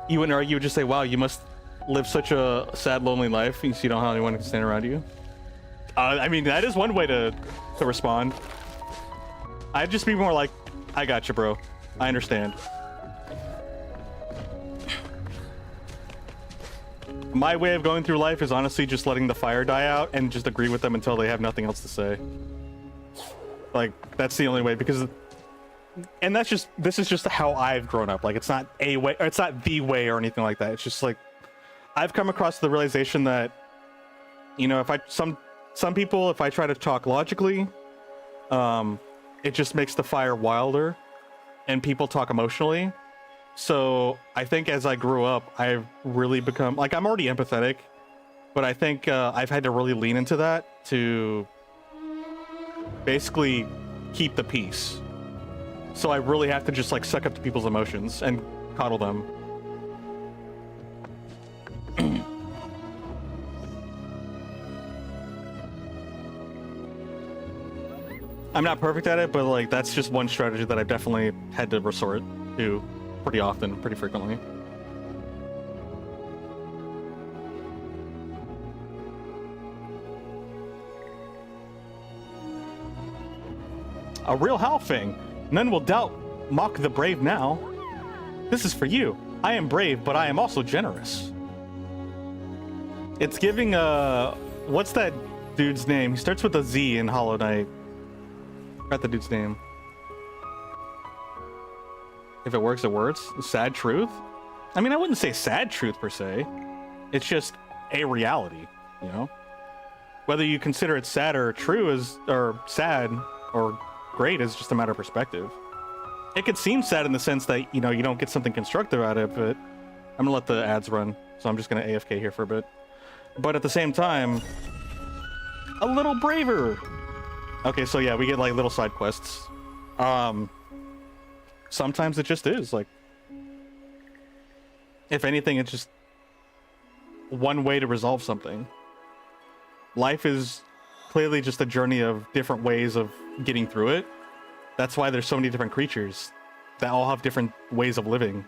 You wouldn't argue, you would just say, wow, you must live such a sad, lonely life because you don't have anyone to stand around you. I mean, that is one way to respond. I'd just be more like, I got you, bro. I understand. My way of going through life is honestly just letting the fire die out and just agree with them until they have nothing else to say. Like, that's the only way, because... And this is just how I've grown up. Like, it's not a way, or it's not the way or anything like that. It's just like, I've come across the realization that, you know, some people, if I try to talk logically, it just makes the fire wilder, and people talk emotionally. So I think as I grew up, I've really become, like, I'm already empathetic, but I think I've had to really lean into that to basically keep the peace. So I really have to just like suck up to people's emotions and coddle them. I'm not perfect at it, but like that's just one strategy that I've definitely had to resort to pretty often, pretty frequently. A real halfling. None will doubt mock the brave now. This is for you. I am brave, but I am also generous. It's giving what's that dude's name? He starts with a Z in Hollow Knight. Forgot the dude's name. If it works, it works. Sad truth? I mean, I wouldn't say sad truth per se. It's just a reality, you know? Whether you consider it sad or true or sad or great is just a matter of perspective. It could seem sad in the sense that, you know, you don't get something constructive out of it. I'm gonna let the ads run, so I'm just gonna AFK here for a bit. But at the same time, a little braver. Okay, so yeah, we get like little side quests. Sometimes it just is like, if anything, it's just one way to resolve something. Life is clearly just a journey of different ways of getting through it. That's why there's so many different creatures that all have different ways of living.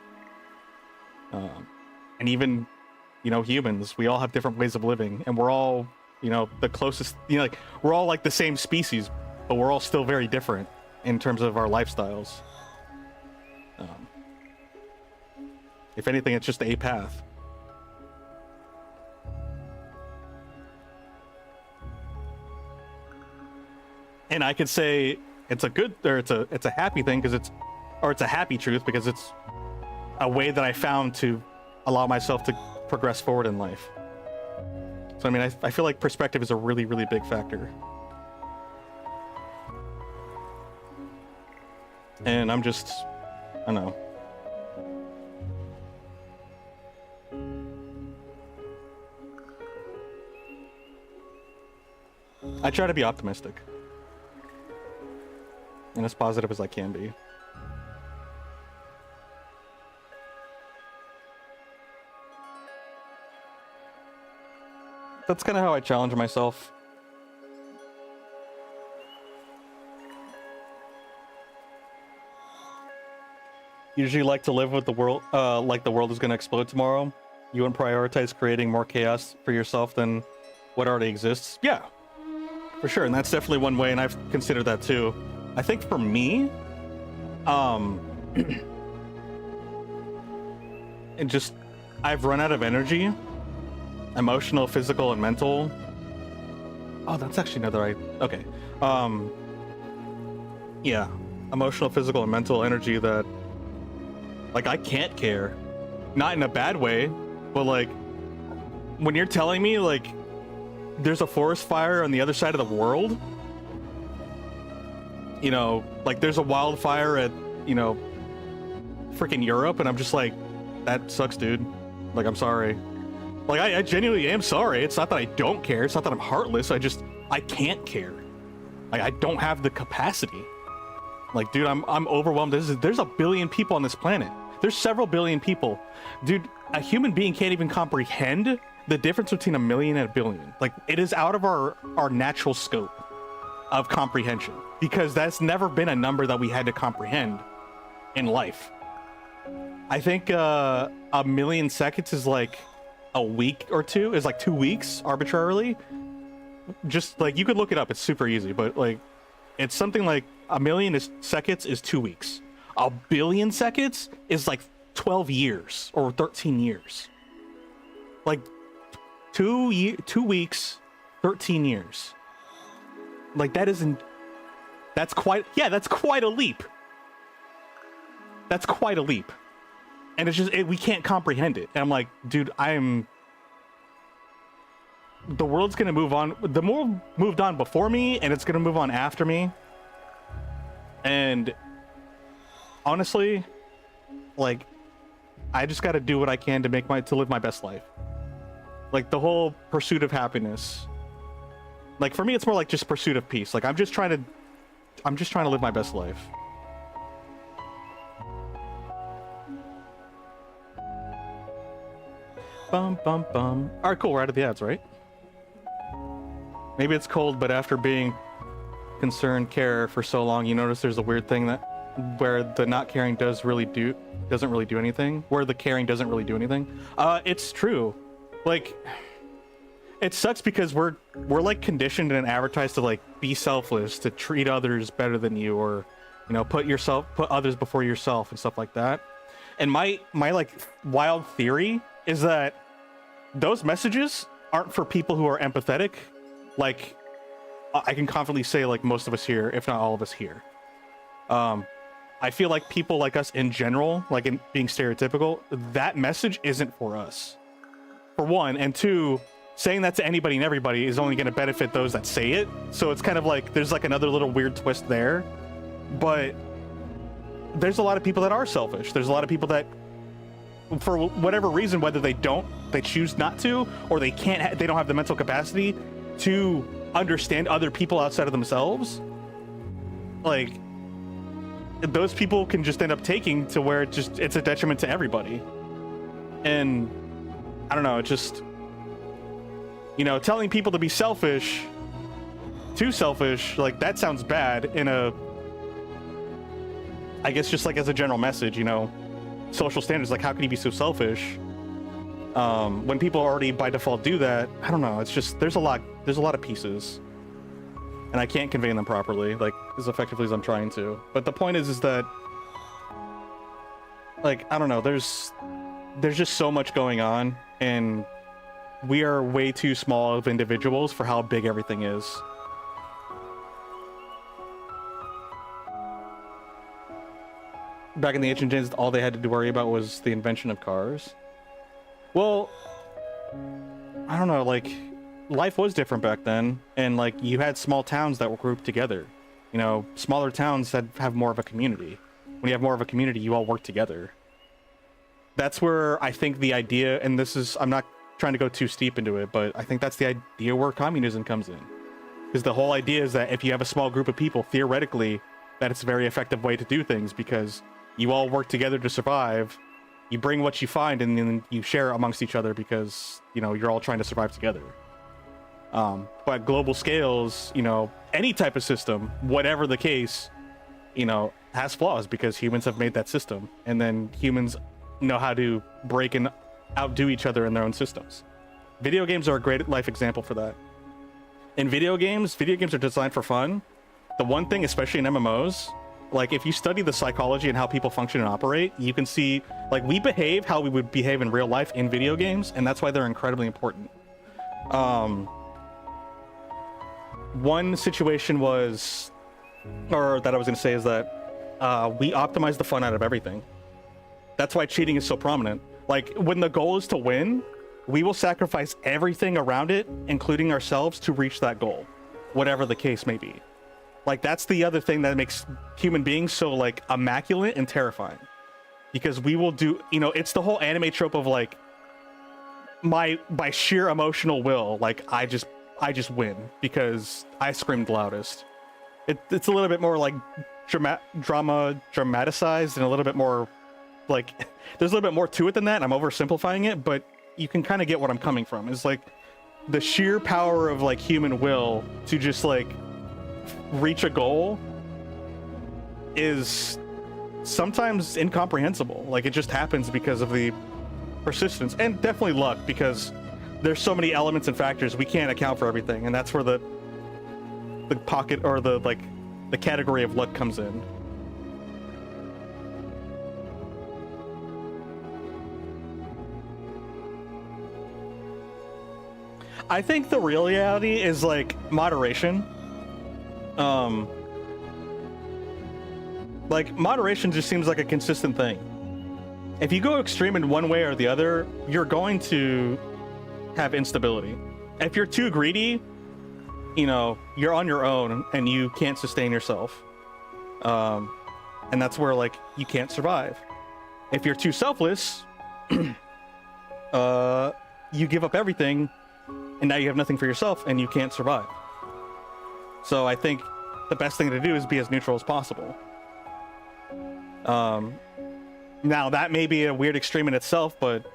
And even, you know, humans, we all have different ways of living, and we're all, you know, the closest, you know, like we're all like the same species, but we're all still very different in terms of our lifestyles. If anything, it's just a path. And I could say it's a good, or it's a happy thing because it's a happy truth because it's a way that I found to allow myself to progress forward in life. So I mean, I feel like perspective is a really, really big factor. And I'm just, I don't know. I try to be optimistic and as positive as I can be. That's kind of how I challenge myself. Usually like to live with the world, like the world is going to explode tomorrow. You wouldn't prioritize creating more chaos for yourself than what already exists. Yeah, for sure. And that's definitely one way, and I've considered that too. I think for me, it just, I've run out of energy, emotional, physical, and mental. Oh, that's actually another, okay. Yeah, emotional, physical, and mental energy that, like, I can't care. Not in a bad way, but like, when you're telling me, like, there's a forest fire on the other side of the world, you know, like there's a wildfire at, you know, freaking Europe, and I'm just like, that sucks, dude. Like, I'm sorry. Like, I genuinely am sorry. It's not that I don't care. It's not that I'm heartless. I just, I can't care. Like, I don't have the capacity. Like, dude, I'm overwhelmed. There's a billion people on this planet. There's several billion people. Dude, a human being can't even comprehend the difference between a million and a billion. Like, it is out of our natural scope of comprehension, because that's never been a number that we had to comprehend in life. I think a million seconds is like a week or two, is like 2 weeks arbitrarily. Just like, you could look it up, it's super easy, but like, it's something like a million seconds is 2 weeks. A billion seconds is like 12 years or 13 years. Like 2 weeks, 13 years. Like, that's quite a leap. That's quite a leap. And it's just, we can't comprehend it. And I'm like, dude, the world's gonna move on. The world moved on before me, and it's gonna move on after me. And honestly, like, I just gotta do what I can to live my best life. Like, the whole pursuit of happiness. Like, for me, it's more like just pursuit of peace. Like, I'm just trying to live my best life. Bum, bum, bum. All right, cool. We're out of the ads, right? Maybe it's cold, but after being concerned care for so long, you notice there's a weird thing where the not caring doesn't really do anything. Where the caring doesn't really do anything. It's true. Like, it sucks because we're like conditioned and advertised to like be selfless, to treat others better than you, or, you know, put others before yourself and stuff like that. And my like wild theory is that those messages aren't for people who are empathetic. Like, I can confidently say, like, most of us here, if not all of us here. I feel like people like us in general, like, in being stereotypical, that message isn't for us. For one, and two, saying that to anybody and everybody is only going to benefit those that say it. So it's kind of like, there's like another little weird twist there. But there's a lot of people that are selfish. There's a lot of people that, for whatever reason, whether they choose not to, or they don't have the mental capacity to understand other people outside of themselves, like, those people can just end up taking to where it's a detriment to everybody. And I don't know, it just, you know, telling people to be selfish, too selfish, like, that sounds bad in I guess just like as a general message, you know, social standards, like, how can you be so selfish? When people already by default do that, I don't know, it's just, there's a lot of pieces, and I can't convey them properly, like, as effectively as I'm trying to. But the point is that, like, I don't know, there's just so much going on, and we are way too small of individuals for how big everything is. Back in the ancient days, all they had to worry about was the invention of cars. Well, I don't know, like, life was different back then, and, like, you had small towns that were grouped together. You know, smaller towns that have more of a community. When you have more of a community, you all work together. That's where I think the idea, and this is, I'm not trying to go too steep into it, but I think that's the idea where communism comes in. Because the whole idea is that if you have a small group of people, theoretically, that it's a very effective way to do things, because you all work together to survive. You bring what you find, and then you share it amongst each other, because, you know, you're all trying to survive together. But global scales, you know, any type of system, whatever the case, you know, has flaws, because humans have made that system, and then humans know how to break and outdo each other in their own systems. Video games are a great life example for that. In video games are designed for fun. The one thing, especially in MMOs, like, if you study the psychology and how people function and operate, you can see, like, we behave how we would behave in real life in video games, and that's why they're incredibly important. One situation was, or that I was going to say, is that we optimize the fun out of everything. That's why cheating is so prominent. Like, when the goal is to win, we will sacrifice everything around it, including ourselves, to reach that goal, whatever the case may be. Like, that's the other thing that makes human beings so, like, immaculate and terrifying. Because we will do, you know, it's the whole anime trope of, like, by sheer emotional will, like, I just I just win because I screamed loudest. It's a little bit more like dramatized and a little bit more like there's a little bit more to it than that. I'm oversimplifying it, but you can kind of get what I'm coming from. It's like the sheer power of like human will to just like reach a goal is sometimes incomprehensible. Like it just happens because of the persistence and definitely luck, because there's so many elements and factors we can't account for everything, and that's where the pocket or the category of luck comes in. I think the real reality is like moderation. Like moderation just seems like a consistent thing. If you go extreme in one way or the other, you're going to have instability. If you're too greedy, you know, you're on your own and you can't sustain yourself. And that's where like you can't survive. If you're too selfless, you give up everything and now you have nothing for yourself and you can't survive. So I think the best thing to do is be as neutral as possible. Now that may be a weird extreme in itself, but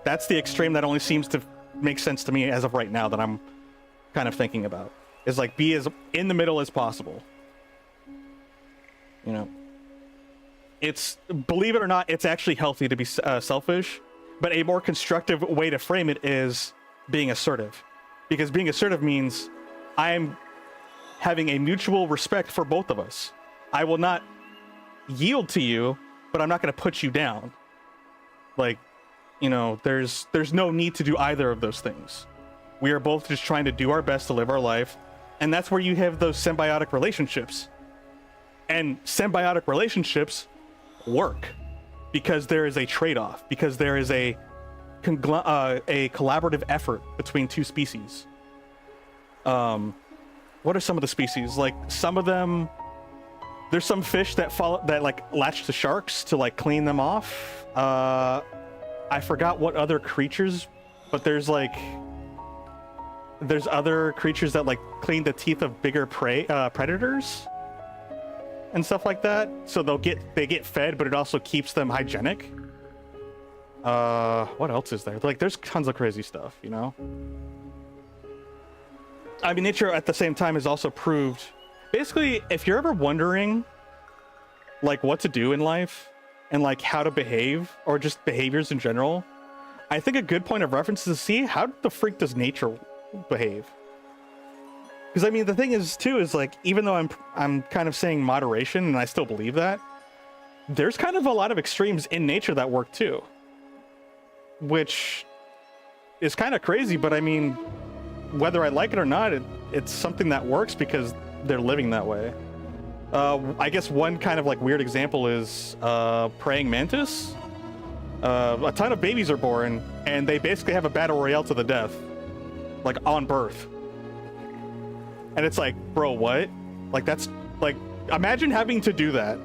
that's the extreme that only seems to make sense to me as of right now that I'm kind of thinking about. Is like be as in the middle as possible. You know, it's, believe it or not, it's actually healthy to be selfish, but a more constructive way to frame it is being assertive, because being assertive means I'm having a mutual respect for both of us. I will not yield to you, but I'm not going to put you down. Like, you know, there's no need to do either of those things. We are both just trying to do our best to live our life, and that's where you have those symbiotic relationships. And symbiotic relationships work because there is a trade-off, because there is a collaborative effort between two species. What are some of the species? Like some of them, there's some fish that like latch to sharks to like clean them off. I forgot what other creatures, but there's other creatures that like clean the teeth of bigger predators and stuff like that. So they get fed, but it also keeps them hygienic. What else is there? Like there's tons of crazy stuff, you know? I mean, nature at the same time has also proved, basically, if you're ever wondering like what to do in life and like how to behave or just behaviors in general, I think a good point of reference is to see how the freak does nature behave. Because I mean, the thing is too is like, even though I'm kind of saying moderation and I still believe that, there's kind of a lot of extremes in nature that work too, which is kind of crazy. But I mean, whether I like it or not, it's something that works because they're living that way. I guess one kind of like weird example is praying mantis. A ton of babies are born and they basically have a battle royale to the death, like on birth. And it's like, bro, what? Like that's like, imagine having to do that.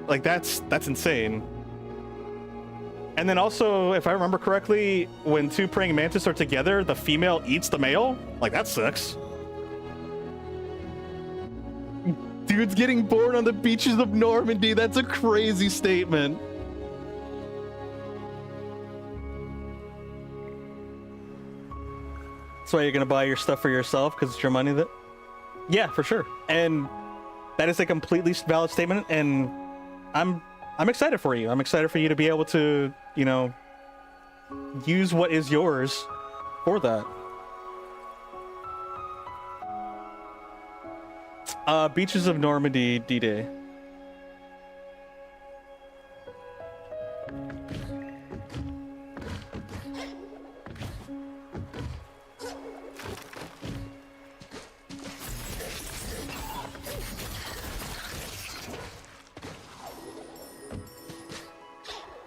Like that's insane. And then also, if I remember correctly, when two praying mantis are together, the female eats the male. Like that sucks. Dude's getting born on the beaches of Normandy. That's a crazy statement. So you're gonna buy your stuff for yourself because it's your money that... Yeah, for sure. And that is a completely valid statement, and I'm excited for you. I'm excited for you to be able to, you know, use what is yours for that. Beaches of Normandy, D-Day.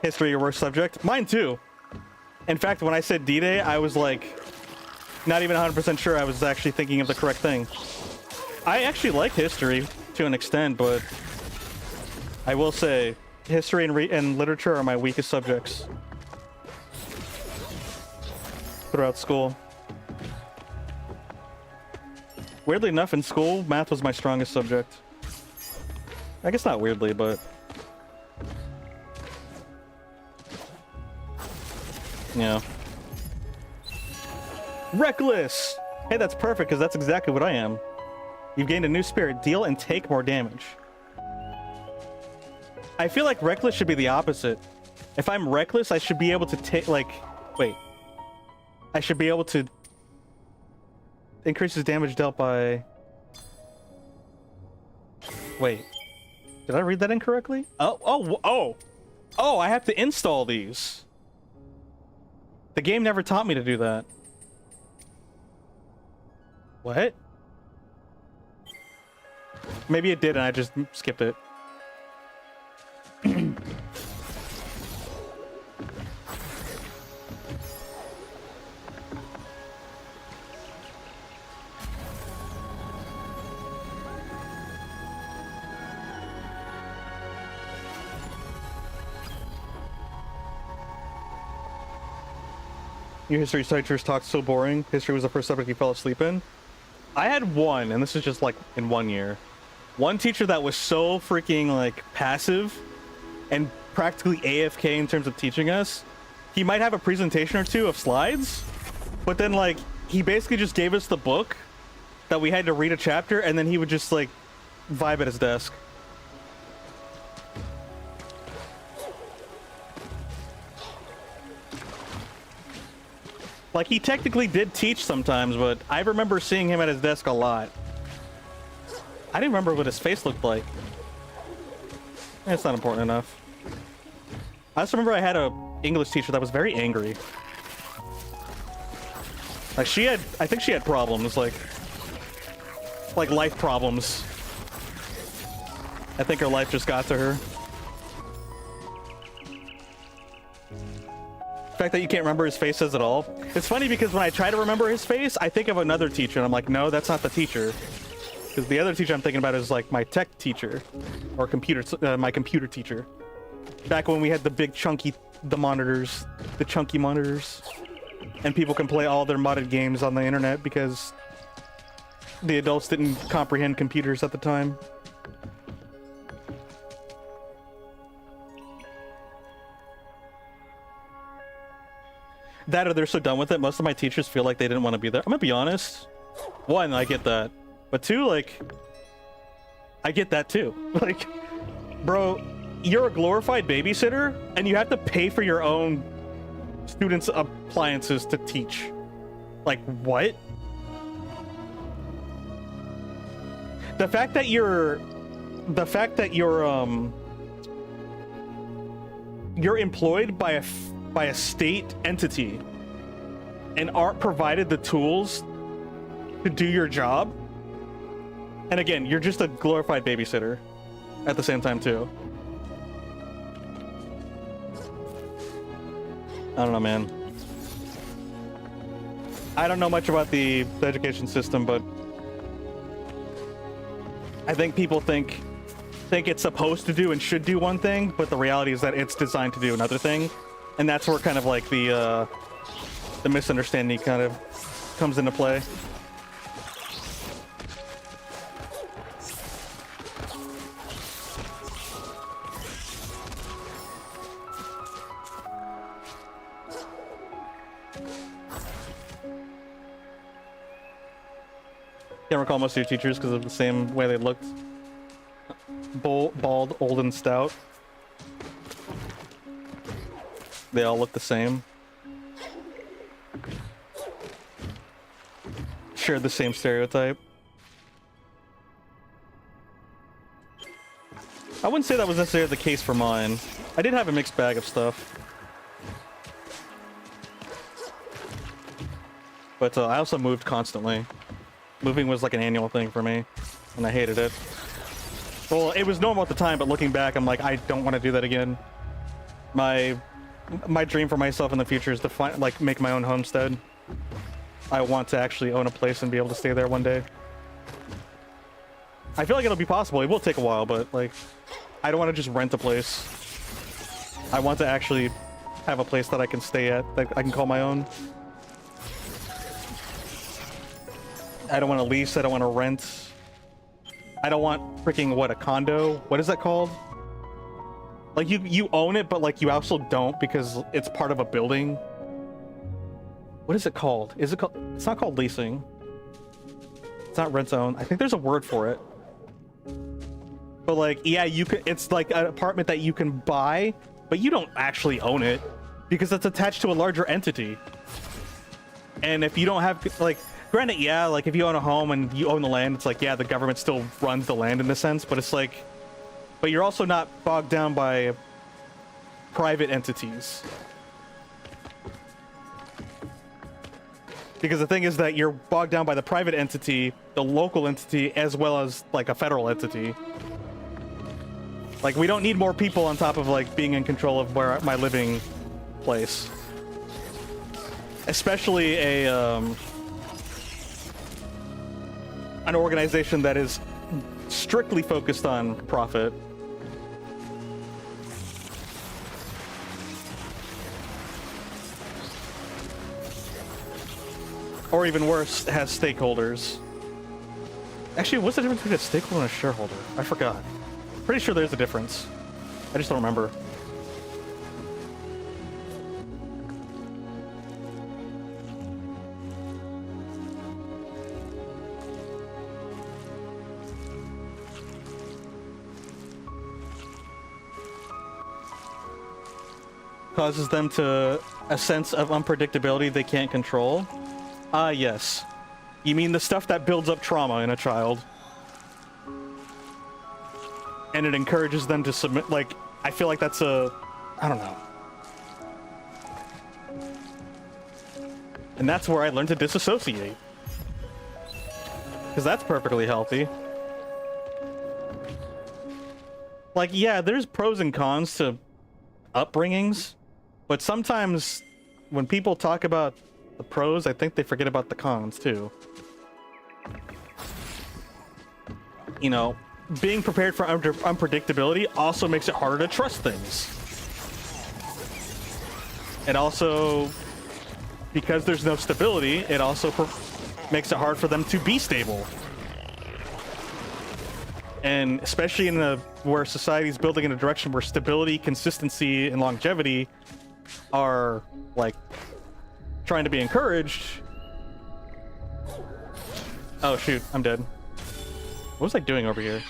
History, your worst subject? Mine too. In fact, when I said D-Day, I was like, not even 100% sure I was actually thinking of the correct thing. I actually like history to an extent, but I will say history and literature are my weakest subjects throughout school. Weirdly enough, in school, math was my strongest subject. I guess not weirdly, but... yeah. Reckless! Hey, that's perfect, because that's exactly what I am. You've gained a new spirit. Deal and take more damage. I feel like reckless should be the opposite. If I'm reckless, I should be able to take, like... wait. I should be able to... increases damage dealt by... wait. Did I read that incorrectly? Oh, I have to install these. The game never taught me to do that. What? Maybe it did and I just skipped it. Your history teachers talk so boring. History was the first subject you fell asleep in. I had one, and this is just like in 1 year. One teacher that was so freaking like passive and practically AFK in terms of teaching us. He might have a presentation or two of slides, but then like he basically just gave us the book that we had to read a chapter, and then he would just like vibe at his desk. Like, he technically did teach sometimes, but I remember seeing him at his desk a lot. I didn't remember what his face looked like. It's not important enough. I just remember I had a English teacher that was very angry. Like, I think she had problems, like life problems. I think her life just got to her. The fact that you can't remember his face says it all. It's funny because when I try to remember his face, I think of another teacher and I'm like, no, that's not the teacher. Because the other teacher I'm thinking about is like my tech teacher or my computer teacher. Back when we had the big chunky monitors, the chunky monitors, and people can play all their modded games on the internet because the adults didn't comprehend computers at the time. That or they're so done with it, most of my teachers feel like they didn't want to be there. I'm gonna be honest. One, I get that. But two, like, I get that too. Like, bro, you're a glorified babysitter and you have to pay for your own students' appliances to teach. Like, what? The fact that you're employed by a state entity and aren't provided the tools to do your job, and again, you're just a glorified babysitter at the same time too. I don't know, man. I don't know much about the education system, but I think people think it's supposed to do and should do one thing, but the reality is that it's designed to do another thing. And that's where kind of like the misunderstanding kind of comes into play. Can't recall most of your teachers because of the same way they looked. Bald, old, and stout. They all look the same. Share the same stereotype. I wouldn't say that was necessarily the case for mine. I did have a mixed bag of stuff. But I also moved constantly. Moving was like an annual thing for me, and I hated it. Well, it was normal at the time, but looking back, I'm like, I don't want to do that again. My dream for myself in the future is to make my own homestead. I want to actually own a place and be able to stay there one day. I feel like it'll be possible. It will take a while, but like, I don't want to just rent a place. I want to actually have a place that I can stay at, that I can call my own. I don't want to lease. I don't want to rent. I don't want freaking what, a condo? What is that called? Like you own it, but like you also don't because it's part of a building. What is it called? Is it called? It's not called leasing. It's not rent zone. I think there's a word for it. But like, yeah, you could. It's like an apartment that you can buy, but you don't actually own it because it's attached to a larger entity. And if you don't have like, granted, yeah, like if you own a home and you own the land, it's like, yeah, the government still runs the land in a sense, but it's like, but you're also not bogged down by private entities. Because the thing is that you're bogged down by the private entity, the local entity, as well as like a federal entity. Like, we don't need more people on top of like being in control of where my living place. Especially an organization that is strictly focused on profit. Or even worse, has stakeholders. Actually, what's the difference between a stakeholder and a shareholder? I forgot. Pretty sure there's a difference. I just don't remember. Causes them to a sense of unpredictability they can't control. Ah, yes. You mean the stuff that builds up trauma in a child. And it encourages them to submit, like, I feel like that's a, I don't know. And that's where I learned to disassociate. Because that's perfectly healthy. Like, yeah, there's pros and cons to upbringings, but sometimes when people talk about the pros, I think they forget about the cons too. You know, being prepared for unpredictability also makes it harder to trust things. It also, because there's no stability, it also makes it hard for them to be stable. And especially in where society is building in a direction where stability, consistency, and longevity are like trying to be encouraged. Oh shoot, I'm dead. What was I doing over here?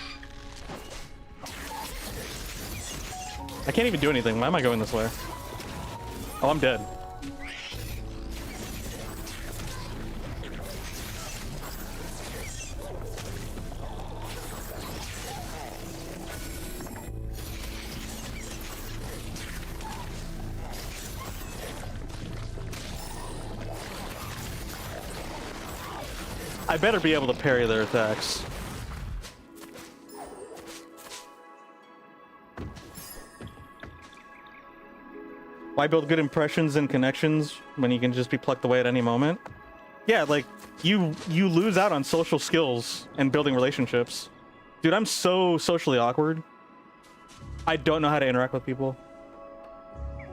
I can't even do anything. Why am I going this way? Oh, I'm dead. I better be able to parry their attacks. Why build good impressions and connections when you can just be plucked away at any moment? Yeah, like, you lose out on social skills and building relationships. Dude, I'm so socially awkward. I don't know how to interact with people.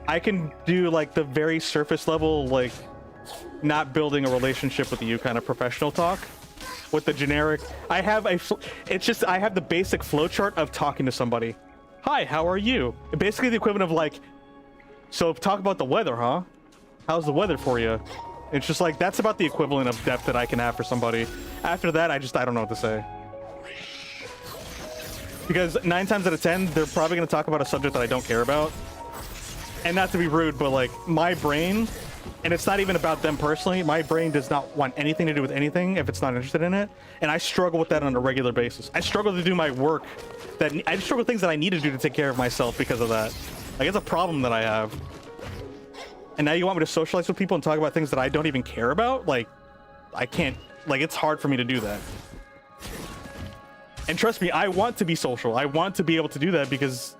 I can do, like, the very surface level, like, not building a relationship with you kind of professional talk with the generic. I have the basic flowchart of talking to somebody. Hi, how are you? Basically the equivalent of like, so talk about the weather, huh? How's the weather for you? It's just like, that's about the equivalent of depth that I can have for somebody. After that, I don't know what to say. Because 9 times out of 10, they're probably going to talk about a subject that I don't care about. And not to be rude, but like, my brain, and it's not even about them personally, my brain does not want anything to do with anything if it's not interested in it. And I struggle with that on a regular basis. I struggle to do my work, I struggle with things that I need to do to take care of myself because of that. Like, it's a problem that I have. And now you want me to socialize with people and talk about things that I don't even care about? Like, I can't, like, it's hard for me to do that. And trust me, I want to be social. I want to be able to do that because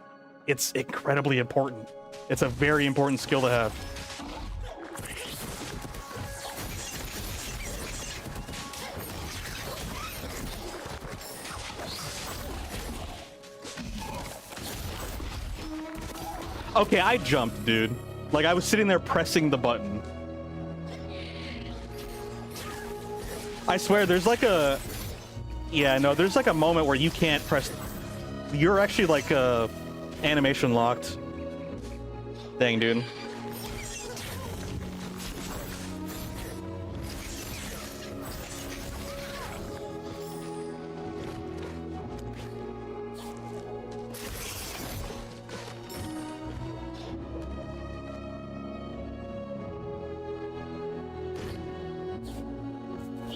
it's incredibly important. It's a very important skill to have. Okay, I jumped, dude. Like, I was sitting there pressing the button. I swear, there's like a... Yeah, no, there's like a moment where you can't press... You're actually like animation locked. Dang, dude.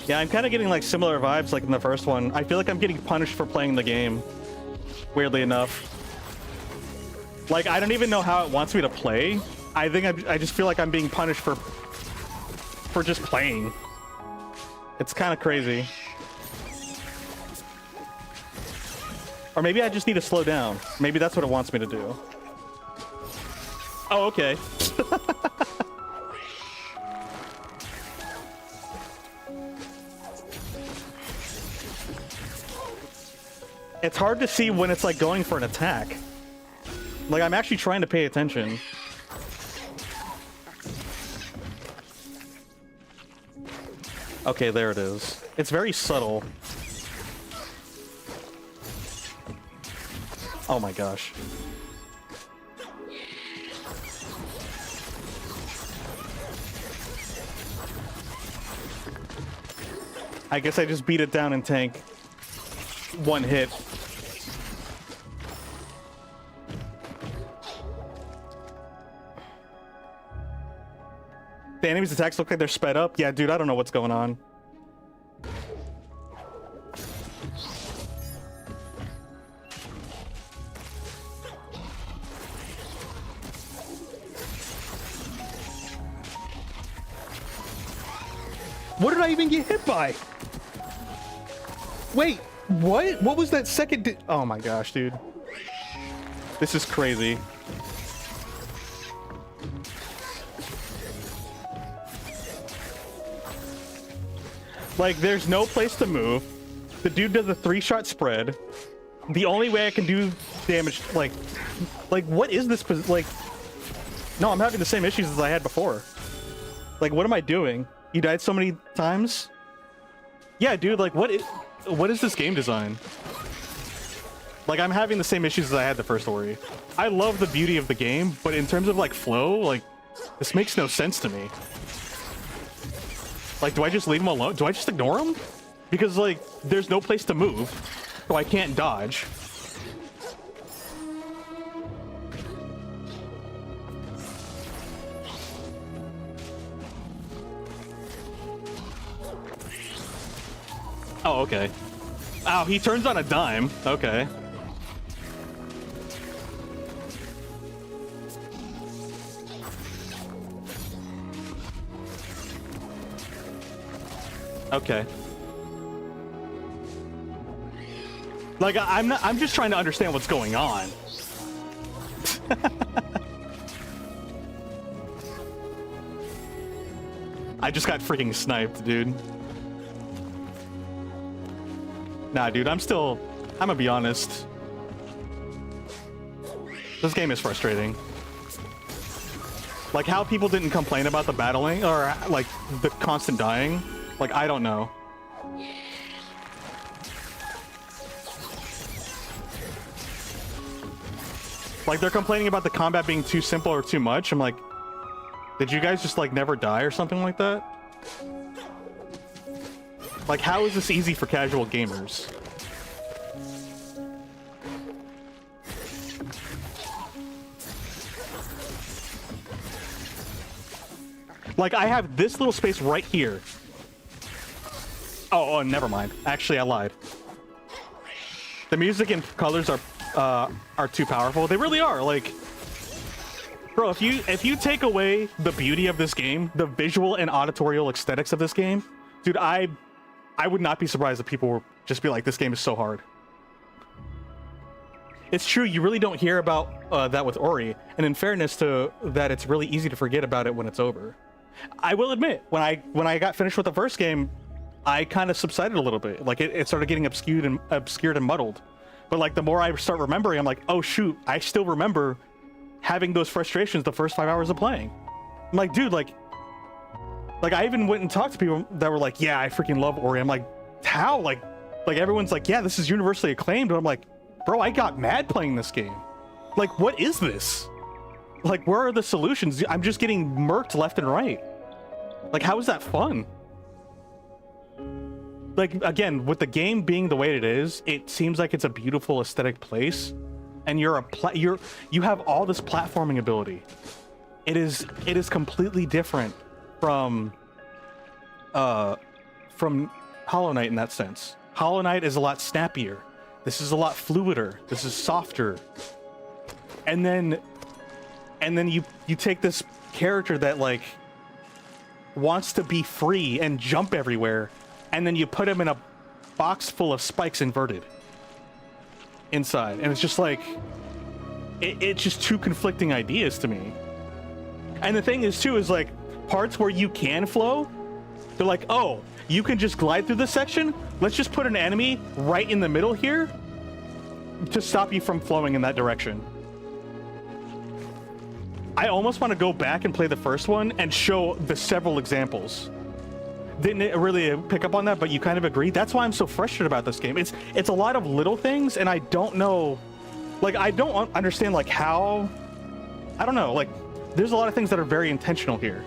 Yeah, I'm kind of getting like similar vibes like in the first one. I feel like I'm getting punished for playing the game, weirdly enough. Like, I don't even know how it wants me to play. I think I just feel like I'm being punished for just playing. It's kind of crazy. Or maybe I just need to slow down. Maybe that's what it wants me to do. Oh, okay. It's hard to see when it's like going for an attack. Like, I'm actually trying to pay attention. Okay, there it is. It's very subtle. Oh my gosh. I guess I just beat it down in tank. One hit. The enemy's attacks look like they're sped up. Yeah, dude, I don't know what's going on. What did I even get hit by? Wait, what? What was that second? Oh my gosh, dude. This is crazy. Like, there's no place to move. The dude does a 3-shot spread. The only way I can do damage, like, what is this? Like, no, I'm having the same issues as I had before. Like, what am I doing? You died so many times? Yeah, dude, like, what is this game design? Like, I'm having the same issues as I had the first Ori. I love the beauty of the game, but in terms of, like, flow, like, this makes no sense to me. Like, do I just leave him alone? Do I just ignore him? Because, like, there's no place to move, so I can't dodge. Oh, okay. Oh, he turns on a dime. Okay. Okay. Like, I'm just trying to understand what's going on. I just got freaking sniped, dude. Nah, dude, I'm gonna be honest. This game is frustrating. Like, how people didn't complain about the battling, or, like, the constant dying. Like, I don't know. Like, they're complaining about the combat being too simple or too much. I'm like, did you guys just, like, never die or something like that? Like, how is this easy for casual gamers? Like, I have this little space right here. Oh, never mind. Actually, I lied. The music and colors are too powerful. They really are. Like, bro, if you take away the beauty of this game, the visual and auditorial aesthetics of this game, dude, I would not be surprised if people would just be like, this game is so hard. It's true, you really don't hear about that with Ori, and in fairness to that, it's really easy to forget about it when it's over. I will admit, when I got finished with the first game, I kind of subsided a little bit. Like, it started getting obscured and muddled. But, like, the more I start remembering, I'm like, oh shoot, I still remember having those frustrations the first 5 hours of playing. I'm like, dude, like, Like, I even went and talked to people that were like, yeah, I freaking love Ori. I'm like, how? Like everyone's like, yeah, this is universally acclaimed. And I'm like, bro, I got mad playing this game. Like, what is this? Like, where are the solutions? I'm just getting murked left and right. Like, how is that fun? Like, again, with the game being the way it is, it seems like it's a beautiful aesthetic place, and you have all this platforming ability. It is completely different from Hollow Knight in that sense. Hollow Knight is a lot snappier. This is a lot fluider. This is softer. And then you take this character that like wants to be free and jump everywhere, and then you put him in a box full of spikes inverted inside, and it's just like it's just two conflicting ideas to me. And the thing is too is like parts where you can flow, they're like, oh, you can just glide through this section, let's just put an enemy right in the middle here to stop you from flowing in that direction. I almost want to go back and play the first one and show the several examples. Didn't really pick up on that, but you kind of agree. That's why I'm so frustrated about this game. It's a lot of little things, and I don't know, like, I don't understand like how, I don't know, like there's a lot of things that are very intentional here.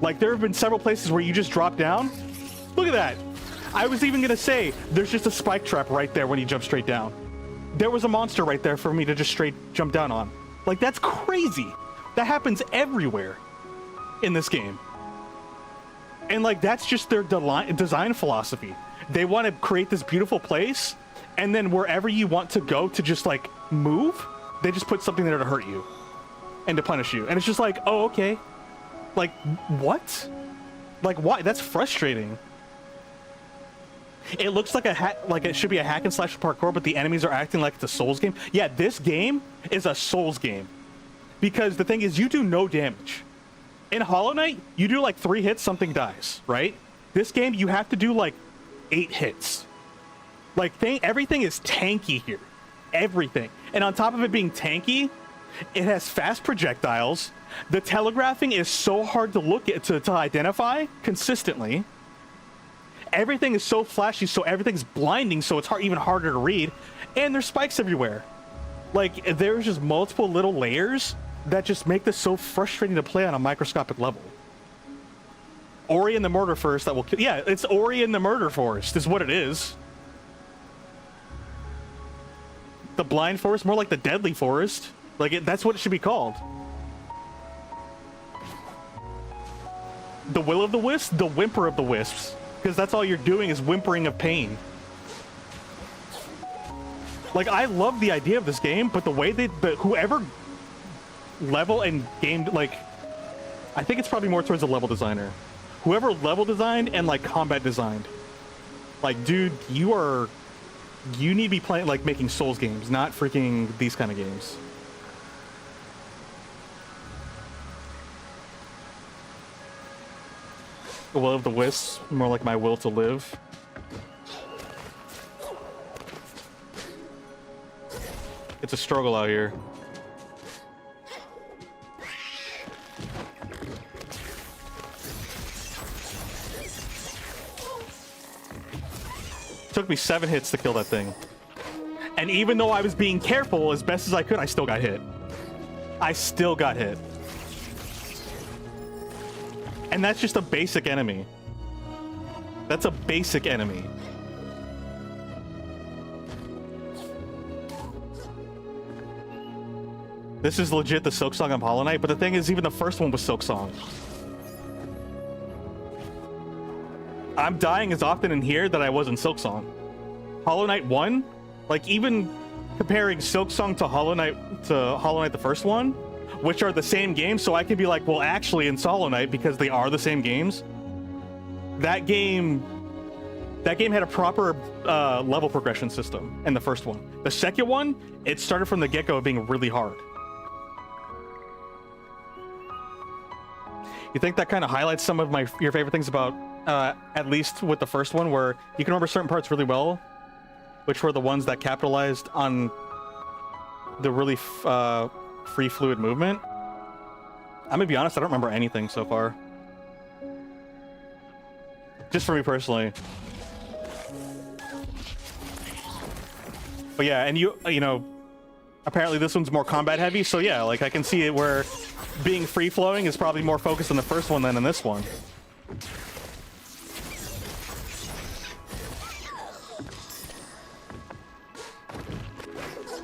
Like there have been several places where you just drop down. Look at that. I was even gonna say there's just a spike trap right there when you jump straight down. There was a monster right there for me to just straight jump down on. Like, that's crazy. That happens everywhere in this game. And like, that's just their design philosophy. They want to create this beautiful place, and then wherever you want to go to just like move, they just put something there to hurt you and to punish you. And it's just like, oh, okay. Like, what? Like, why? That's frustrating. It looks like like it should be a hack and slash parkour, but the enemies are acting like it's a Souls game. Yeah, this game is a Souls game. Because the thing is, you do no damage. In Hollow Knight, you do like 3 hits, something dies, right? This game, you have to do like 8 hits. Like, everything is tanky here. Everything. And on top of it being tanky, it has fast projectiles. The telegraphing is so hard to look at, to identify consistently. Everything is so flashy, so everything's blinding, so it's even harder to read. And there's spikes everywhere. Like, there's just multiple little layers that just make this so frustrating to play on a microscopic level. Ori and the Murder Forest that will kill. Yeah, it's Ori and the Murder Forest is what it is. The Blind Forest, more like the Deadly Forest. Like, that's what it should be called. The Will of the Wisps, the Whimper of the Wisps. Because that's all you're doing is whimpering of pain. Like, I love the idea of this game, but the way whoever level and gamed, like, I think it's probably more towards the level designer. Whoever level designed and like combat designed, like, dude, you need to be playing, like, making Souls games, not freaking these kind of games. The Will of the Wisps, more like my will to live. It's a struggle out here. It took me 7 hits to kill that thing. And even though I was being careful as best as I could, I still got hit. I still got hit. And that's just a basic enemy. That's a basic enemy. This is legit the Silksong of Hollow Knight, but the thing is, even the first one was Silksong. I'm dying as often in here that I was in Silksong. Hollow Knight 1, like, even comparing Silksong to Hollow Knight the first one, which are the same game, so I can be like, well, actually, in Hollow Knight, because they are the same games, that game had a proper level progression system in the first one. The second one, it started from the get-go being really hard. You think that kind of highlights some of your favorite things about, at least with the first one, where you can remember certain parts really well, which were the ones that capitalized on the really free fluid movement? I'm gonna be honest, I don't remember anything so far. Just for me personally. But yeah, and you know, apparently this one's more combat heavy, so yeah, like I can see it where being free-flowing is probably more focused on the first one than in this one.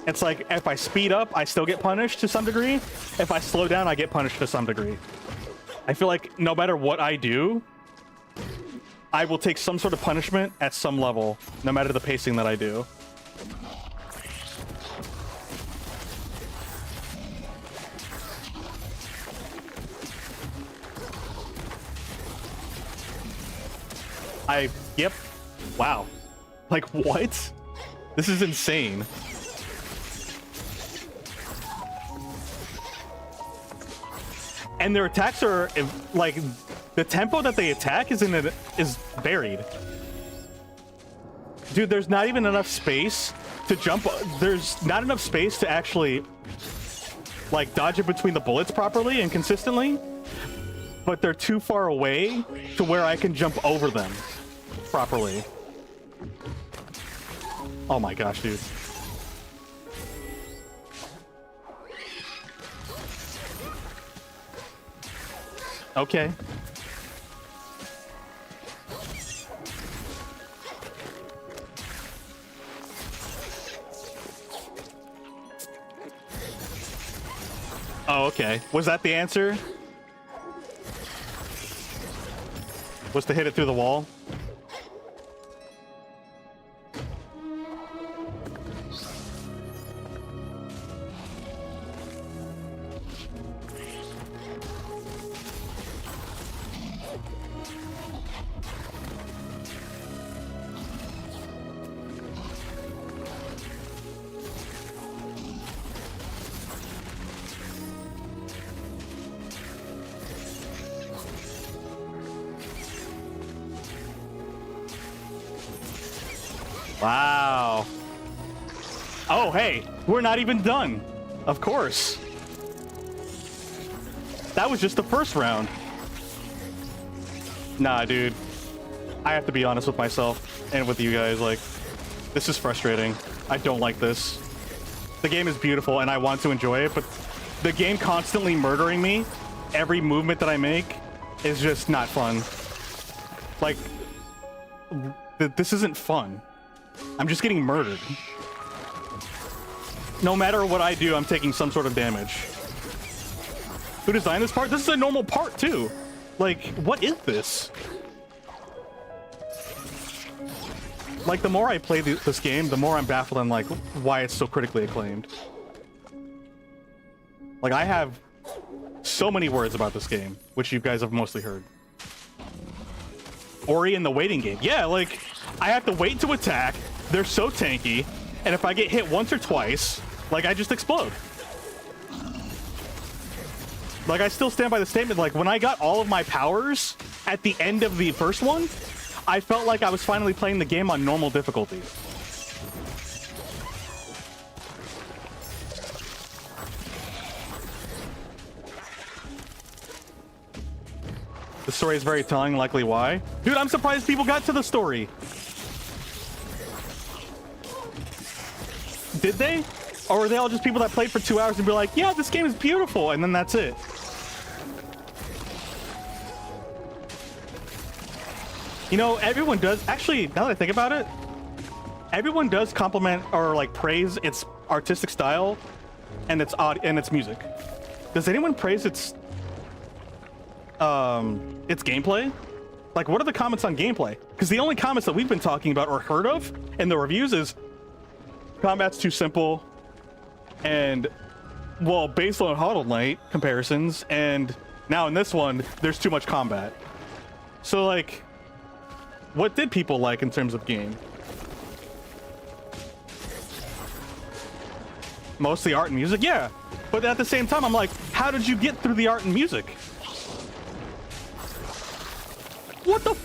It's like, if I speed up, I still get punished to some degree. If I slow down, I get punished to some degree. I feel like no matter what I do, I will take some sort of punishment at some level, no matter the pacing that I do. Yep. Wow. Like, what? This is insane. And their attacks are, like, the tempo that they attack is varied. Dude, there's not even enough space to jump. There's not enough space to actually, like, dodge it between the bullets properly and consistently. But they're too far away to where I can jump over them properly. Oh my gosh, dude. Okay. Oh, okay. Was that the answer? Was to hit it through the wall? Wow. Oh, hey, we're not even done. Of course. That was just the first round. Nah, dude. I have to be honest with myself and with you guys. Like, this is frustrating. I don't like this. The game is beautiful and I want to enjoy it, but the game constantly murdering me, every movement that I make, is just not fun. Like, this isn't fun. I'm just getting murdered. No matter what I do, I'm taking some sort of damage. Who designed this part? This is a normal part, too. Like, what is this? Like, the more I play this game, the more I'm baffled on, like, why it's so critically acclaimed. Like, I have so many words about this game, which you guys have mostly heard. Ori in the waiting game. Yeah, like, I have to wait to attack. They're so tanky. And if I get hit once or twice, like, I just explode. Like, I still stand by the statement, like, when I got all of my powers at the end of the first one, I felt like I was finally playing the game on normal difficulty. The story is very telling, likely why. Dude, I'm surprised people got to the story. Did they? Or were they all just people that played for 2 hours and be like, yeah, this game is beautiful, and then that's it? You know, everyone does, actually, now that I think about it, everyone does compliment or, like, praise its artistic style and its music. Does anyone praise its gameplay? Like, what are the comments on gameplay? Because the only comments that we've been talking about or heard of in the reviews is combat's too simple, and, well, based on Hollow Knight comparisons, and now in this one, there's too much combat. So, like, what did people like in terms of game? Mostly art and music? Yeah. But at the same time, I'm like, how did you get through the art and music? What the?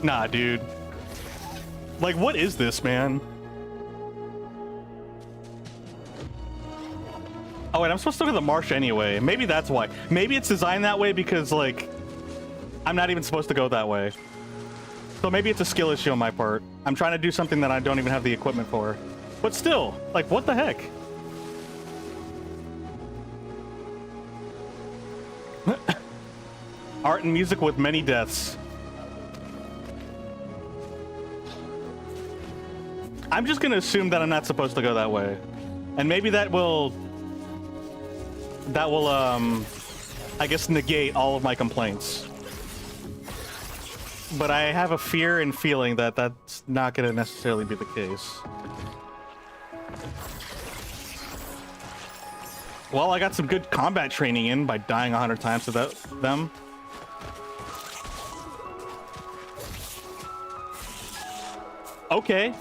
Nah, dude. Like, what is this, man? Oh, and I'm supposed to go to the marsh anyway. Maybe that's why. Maybe it's designed that way because, like, I'm not even supposed to go that way. So maybe it's a skill issue on my part. I'm trying to do something that I don't even have the equipment for. But still, like, what the heck? Art and music with many deaths. I'm just gonna assume that I'm not supposed to go that way. And maybe that will, I guess, negate all of my complaints. But I have a fear and feeling that that's not gonna necessarily be the case. Well, I got some good combat training in by dying 100 times to them. Okay.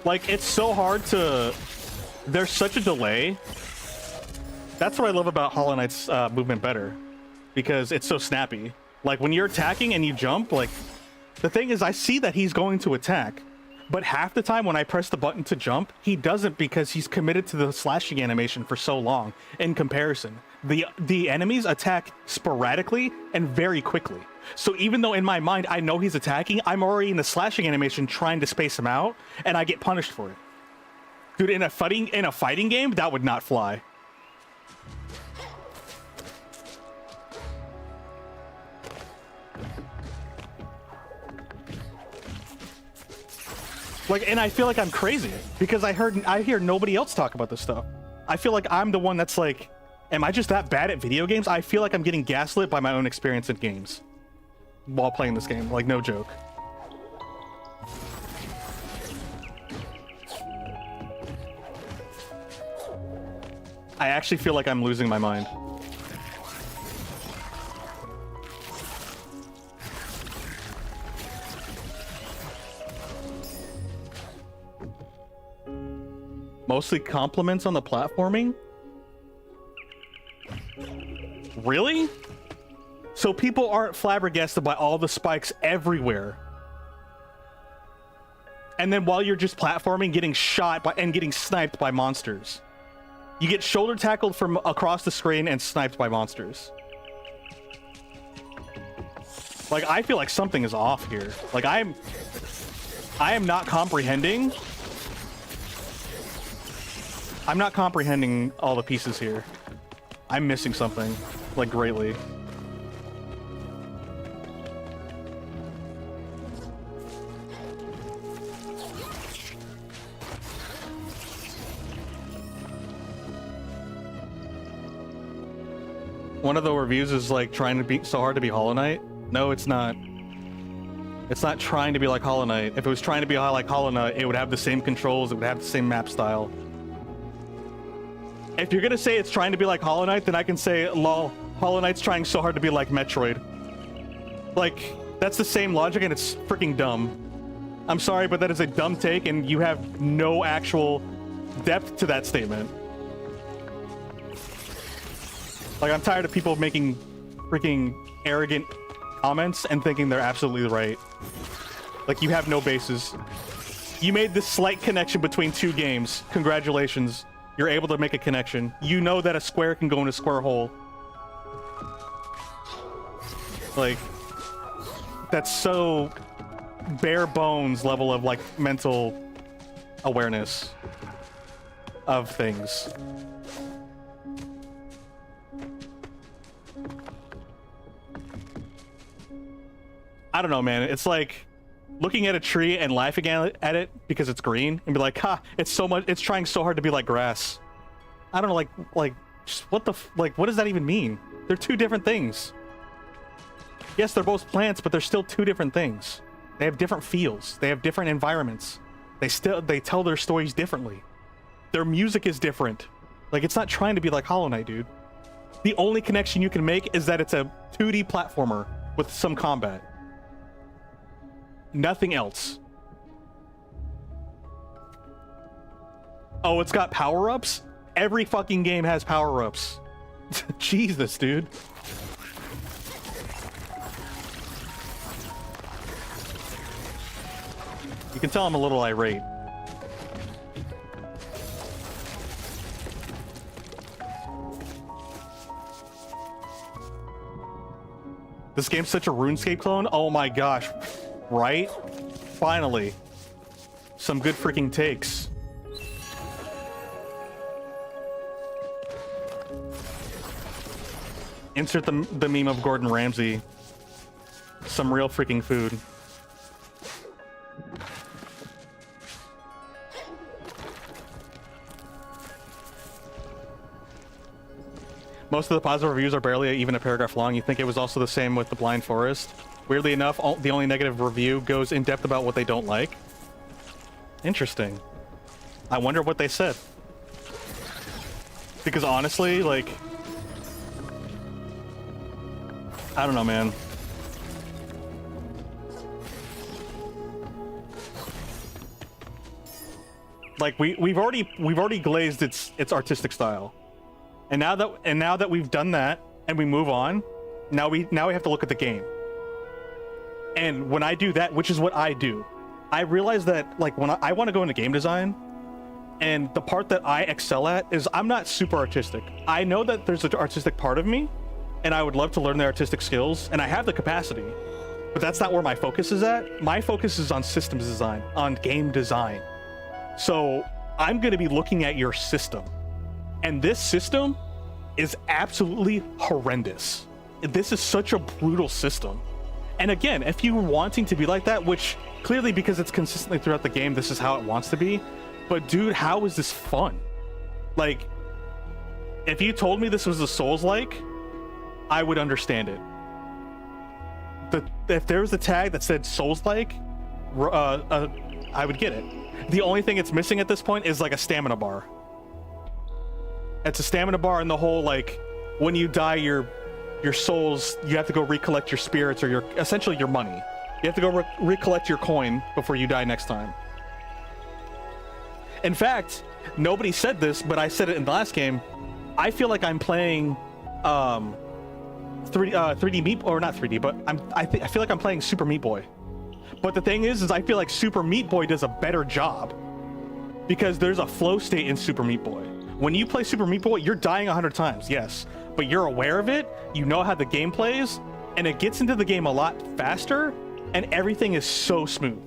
Like, it's so hard to... There's such a delay. That's what I love about Hollow Knight's movement better. Because it's so snappy. Like, when you're attacking and you jump, like... The thing is, I see that he's going to attack. But half the time when I press the button to jump, he doesn't because he's committed to the slashing animation for so long. In comparison, the enemies attack sporadically and very quickly. So even though in my mind I know he's attacking, I'm already in the slashing animation trying to space him out, and I get punished for it. Dude, in a fighting game, that would not fly. Like, and I feel like I'm crazy because I hear nobody else talk about this stuff. I feel like I'm the one that's like, am I just that bad at video games? I feel like I'm getting gaslit by my own experience in games while playing this game. Like, no joke. I actually feel like I'm losing my mind. Mostly compliments on the platforming? Really? So people aren't flabbergasted by all the spikes everywhere. And then while you're just platforming, getting shot by and getting sniped by monsters. You get shoulder tackled from across the screen and sniped by monsters. Like, I feel like something is off here. Like, I am not comprehending. I'm not comprehending all the pieces here. I'm missing something, like, greatly. One of the reviews is like trying to be so hard to be Hollow Knight. No, it's not. It's not trying to be like Hollow Knight. If it was trying to be like Hollow Knight, it would have the same controls, it would have the same map style. If you're gonna say it's trying to be like Hollow Knight, then I can say, lol, Hollow Knight's trying so hard to be like Metroid. Like, that's the same logic and it's freaking dumb. I'm sorry, but that is a dumb take and you have no actual depth to that statement. Like, I'm tired of people making freaking arrogant comments and thinking they're absolutely right. Like, you have no basis. You made this slight connection between two games. Congratulations. You're able to make a connection. You know that a square can go in a square hole. Like, that's so bare bones level of, like, mental awareness of things. I don't know, man. It's like looking at a tree and laughing at it because it's green and be like, ha, it's so much, it's trying so hard to be like grass. I don't know, like, just what the, like, what does that even mean? They're two different things. Yes, they're both plants, but they're still two different things. They have different feels. They have different environments. They tell their stories differently. Their music is different. Like, it's not trying to be like Hollow Knight, dude. The only connection you can make is that it's a 2D platformer with some combat. Nothing else. Oh, it's got power-ups? Every fucking game has power-ups. Jesus, dude. You can tell I'm a little irate. This game's such a RuneScape clone. Oh my gosh. Right? Finally. Some good freaking takes. Insert the meme of Gordon Ramsay. Some real freaking food. Most of the positive reviews are barely even a paragraph long. You think it was also the same with The Blind Forest? Weirdly enough, the only negative review goes in depth about what they don't like. Interesting. I wonder what they said. Because honestly, like... I don't know, man. Like we've already glazed its artistic style. And now that we've done that and we move on, now we have to look at the game. And when I do that, which is what I do, I realize that like when I want to go into game design, and the part that I excel at is I'm not super artistic. I know that there's an artistic part of me, and I would love to learn the artistic skills, and I have the capacity, but that's not where my focus is at. My focus is on systems design, on game design. So I'm going to be looking at your system. And this system is absolutely horrendous. This is such a brutal system. And again, if you were wanting to be like that, which clearly because it's consistently throughout the game, this is how it wants to be. But dude, how is this fun? Like, if you told me this was a Souls-like, I would understand it. If there was a tag that said Souls-like, I would get it. The only thing it's missing at this point is like a stamina bar. It's a stamina bar, and the whole like when you die your souls, you have to go recollect your spirits or essentially your money. You have to go recollect your coin before you die next time. In fact, nobody said this, but I said it in the last game. I feel like I'm playing 3D Meat, or not 3D, but I feel like I'm playing Super Meat Boy. But the thing is I feel like Super Meat Boy does a better job because there's a flow state in Super Meat Boy. When you play Super Meat Boy, you're dying 100 times, yes, but you're aware of it, you know how the game plays, and it gets into the game a lot faster, and everything is so smooth.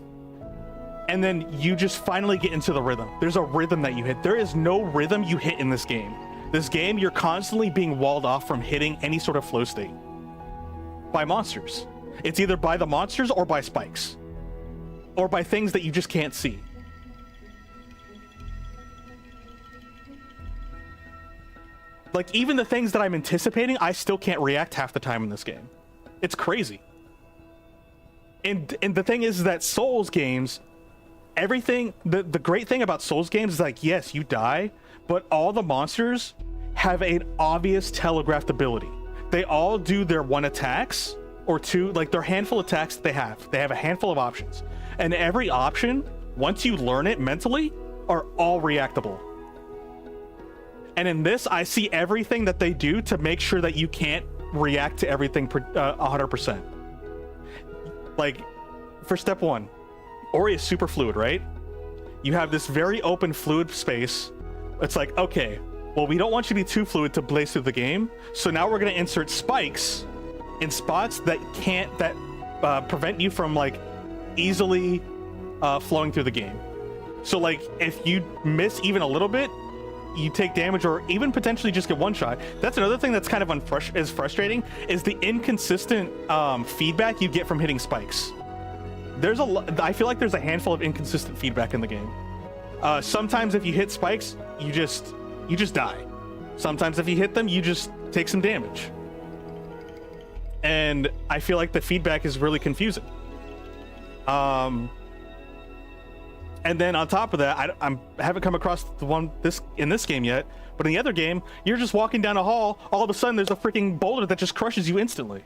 And then you just finally get into the rhythm. There's a rhythm that you hit. There is no rhythm you hit in this game. This game, you're constantly being walled off from hitting any sort of flow state by monsters. It's either by the monsters or by spikes, or by things that you just can't see. Like, even the things that I'm anticipating, I still can't react half the time in this game. It's crazy. And the thing is that Souls games, everything, the great thing about Souls games is like, yes, you die, but all the monsters have an obvious telegraphed ability. They all do their one attacks, or two, like their handful of attacks that they have. They have a handful of options. And every option, once you learn it mentally, are all reactable. And in this, I see everything that they do to make sure that you can't react to everything 100%. Like, for step one, Ori is super fluid, right? You have this very open fluid space. It's like, okay, well, we don't want you to be too fluid to blaze through the game. So now we're going to insert spikes in spots that prevent you from like easily flowing through the game. So like, if you miss even a little bit, you take damage, or even potentially just get one shot. That's another thing that's kind of frustrating, is the inconsistent feedback you get from hitting spikes. I feel like there's a handful of inconsistent feedback in the game. Sometimes if you hit spikes, you just die. Sometimes if you hit them, you just take some damage. And I feel like the feedback is really confusing. And then on top of that, I haven't come across the one in this game yet, but in the other game, you're just walking down a hall, all of a sudden there's a freaking boulder that just crushes you instantly.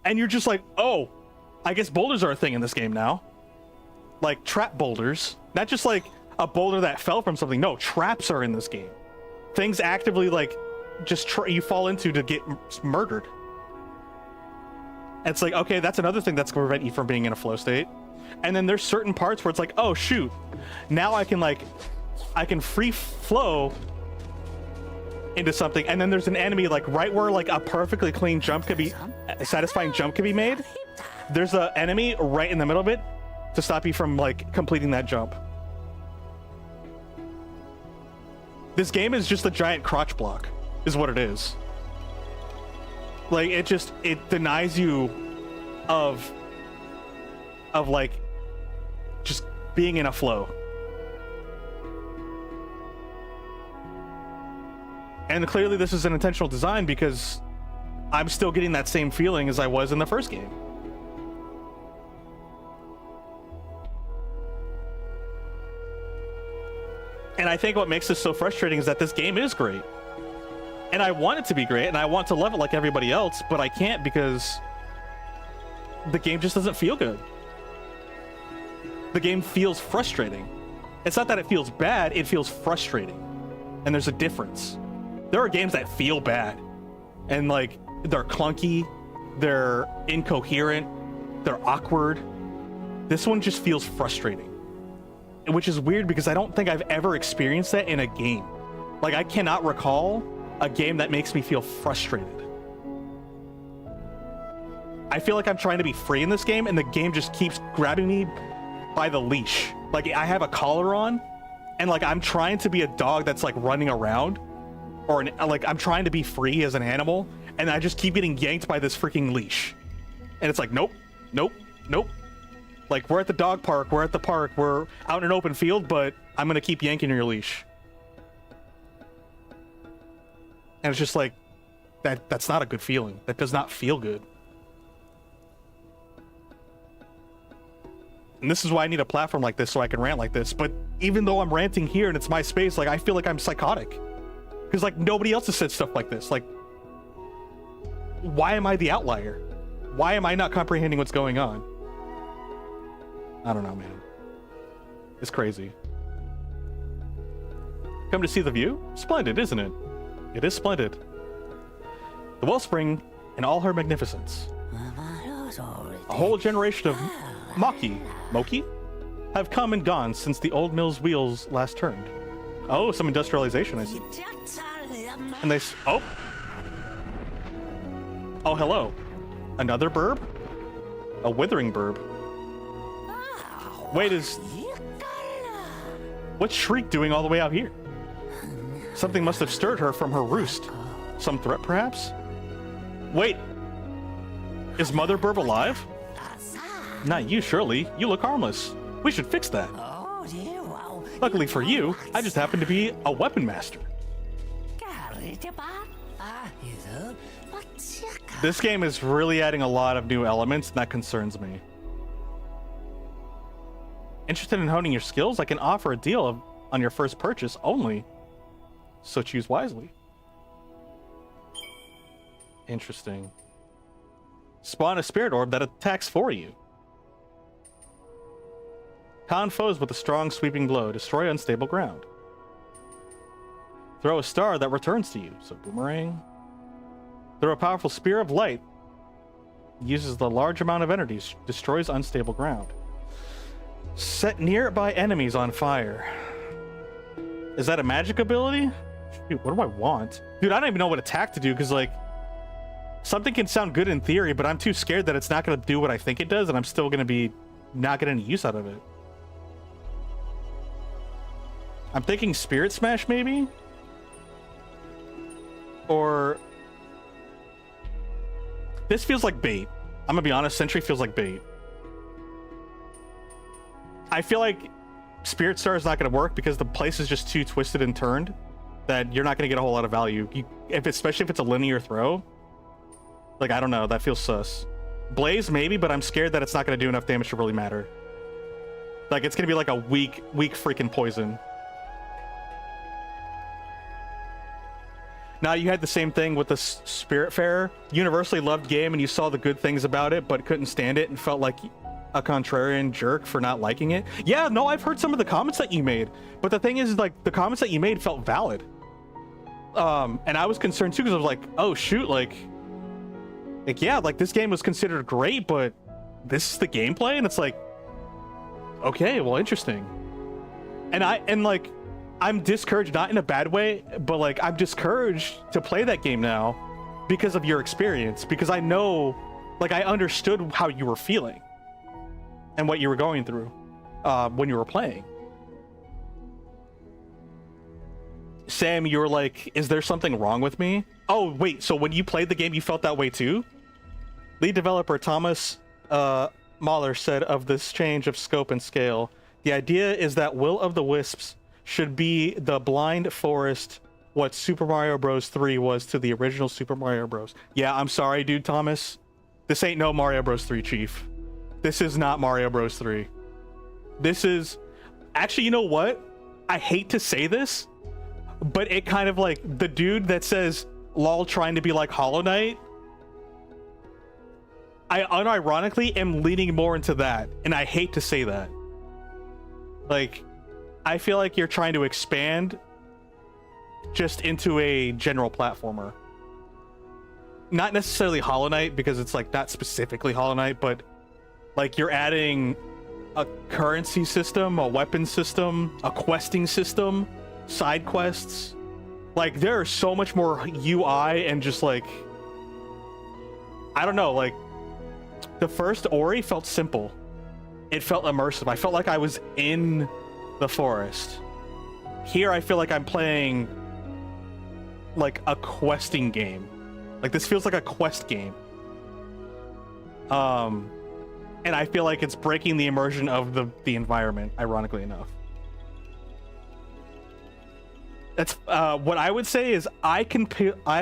And you're just like, oh, I guess boulders are a thing in this game now. Like trap boulders, not just like a boulder that fell from something. No, traps are in this game. Things actively like just you fall into to get murdered. And it's like, okay, that's another thing that's going to prevent you from being in a flow state. And then there's certain parts where it's like, oh shoot, now I can free flow into something, and then there's an enemy like right where like a perfectly clean jump could be, a satisfying jump could be made. There's an enemy right in the middle of it to stop you from like completing that jump. This game is just a giant crotch block, is what it is. Like it denies you of like just being in a flow. And clearly this is an intentional design because I'm still getting that same feeling as I was in the first game. And I think what makes this so frustrating is that this game is great. And I want it to be great, and I want to love it like everybody else, but I can't because the game just doesn't feel good. The game feels frustrating. It's not that it feels bad, it feels frustrating. And there's a difference. There are games that feel bad, and like they're clunky, they're incoherent, they're awkward. This one just feels frustrating, which is weird because I don't think I've ever experienced that in a game. Like I cannot recall a game that makes me feel frustrated. I feel like I'm trying to be free in this game, and the game just keeps grabbing me by the leash. Like I have a collar on, and like I'm trying to be a dog that's like running around, or like I'm trying to be free as an animal, and I just keep getting yanked by this freaking leash. And it's like, nope, nope, nope. Like we're at the dog park, we're at the park, we're out in an open field, but I'm gonna keep yanking your leash. And it's just like, that's not a good feeling. That does not feel good. And this is why I need a platform like this so I can rant like this. But even though I'm ranting here and it's my space, like I feel like I'm psychotic. Because like nobody else has said stuff like this. Like, why am I the outlier? Why am I not comprehending what's going on? I don't know, man. It's crazy. Come to see the view? Splendid, isn't it? It is splendid. The wellspring in all her magnificence. A whole generation of Moki have come and gone since the old mill's wheels last turned. Oh, some industrialization, I see. And they... Oh! Oh, hello. Another burb? A withering burb. Wait, what's Shriek doing all the way out here? Something must have stirred her from her roost. Some threat, perhaps? Wait. Is Mother Burb alive? Not you, surely. You look harmless. We should fix that. Luckily for you, I just happen to be a weapon master. This game is really adding a lot of new elements, and that concerns me. Interested in honing your skills? I can offer a deal on your first purchase only. So choose wisely. Interesting. Spawn a spirit orb that attacks for you. Pound foes with a strong sweeping blow. Destroy unstable ground. Throw a star that returns to you. So boomerang. Throw a powerful spear of light. Uses the large amount of energy. Destroys unstable ground. Set near it by enemies on fire. Is that a magic ability? Dude, what do I want? Dude, I don't even know what attack to do, because like something can sound good in theory, but I'm too scared that it's not going to do what I think it does, and I'm still going to be not getting any use out of it. I'm thinking Spirit Smash, maybe? Or... This feels like bait. I'm gonna be honest, Sentry feels like bait. I feel like Spirit Star is not gonna work because the place is just too twisted and turned that you're not gonna get a whole lot of value. Especially if it's a linear throw. Like, I don't know, that feels sus. Blaze, maybe, but I'm scared that it's not gonna do enough damage to really matter. Like, it's gonna be like a weak freaking poison. Now, you had the same thing with the Spiritfarer. Universally loved game, and you saw the good things about it, but couldn't stand it and felt like a contrarian jerk for not liking it. Yeah, no, I've heard some of the comments that you made, but the thing is, like, the comments that you made felt valid. And I was concerned too, because I was like, oh shoot, like, yeah, like, this game was considered great, but this is the gameplay, and it's like, okay, well, interesting. And like, I'm discouraged, not in a bad way, but like I'm discouraged to play that game now because of your experience, because I know, like, I understood how you were feeling and what you were going through when you were playing. Sam, you were like, is there something wrong with me? Oh, wait, so when you played the game, you felt that way too? Lead developer Thomas Mahler said of this change of scope and scale, the idea is that Will of the Wisps should be the blind forest what Super Mario Bros. 3 was to the original Super Mario Bros. Yeah, I'm sorry, dude, Thomas. This ain't no Mario Bros. 3, Chief. This is not Mario Bros. 3. This is... Actually, you know what? I hate to say this, but it kind of like the dude that says lol trying to be like Hollow Knight, I unironically am leaning more into that, and I hate to say that. Like, I feel like you're trying to expand just into a general platformer. Not necessarily Hollow Knight, because it's like not specifically Hollow Knight, but like you're adding a currency system, a weapon system, a questing system, side quests. Like, there is so much more UI and just like, I don't know, like the first Ori felt simple. It felt immersive. I felt like I was in the forest. Here I feel like I'm playing like a questing game. Like, this feels like a quest game. And I feel like it's breaking the immersion of the environment, ironically enough. That's what I would say is I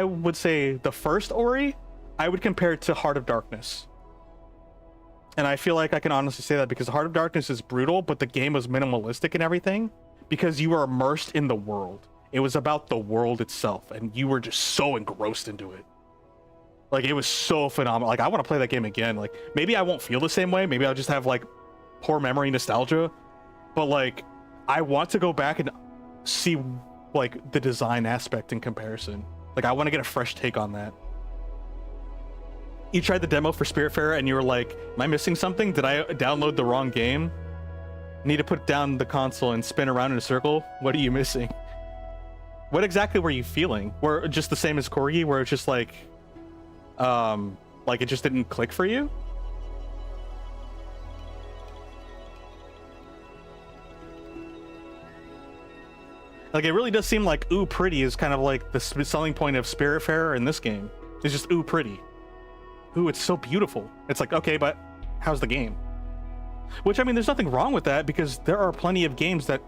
would say the first Ori, I would compare it to Heart of Darkness. And I feel like I can honestly say that because Heart of Darkness is brutal, but the game was minimalistic and everything because you were immersed in the world. It was about the world itself, and you were just so engrossed into it. Like, it was so phenomenal. Like, I want to play that game again. Like, maybe I won't feel the same way. Maybe I'll just have like poor memory nostalgia. But like, I want to go back and see like the design aspect in comparison. Like, I want to get a fresh take on that. You tried the demo for Spiritfarer and you were like, am I missing something? Did I download the wrong game? Need to put down the console and spin around in a circle? What are you missing? What exactly were you feeling? Were just the same as Corgi, where it's just like it just didn't click for you? Like, it really does seem like ooh pretty is kind of like the selling point of Spiritfarer in this game. It's just ooh pretty. Ooh, it's so beautiful. It's like, okay, but how's the game? Which, I mean, there's nothing wrong with that, because there are plenty of games that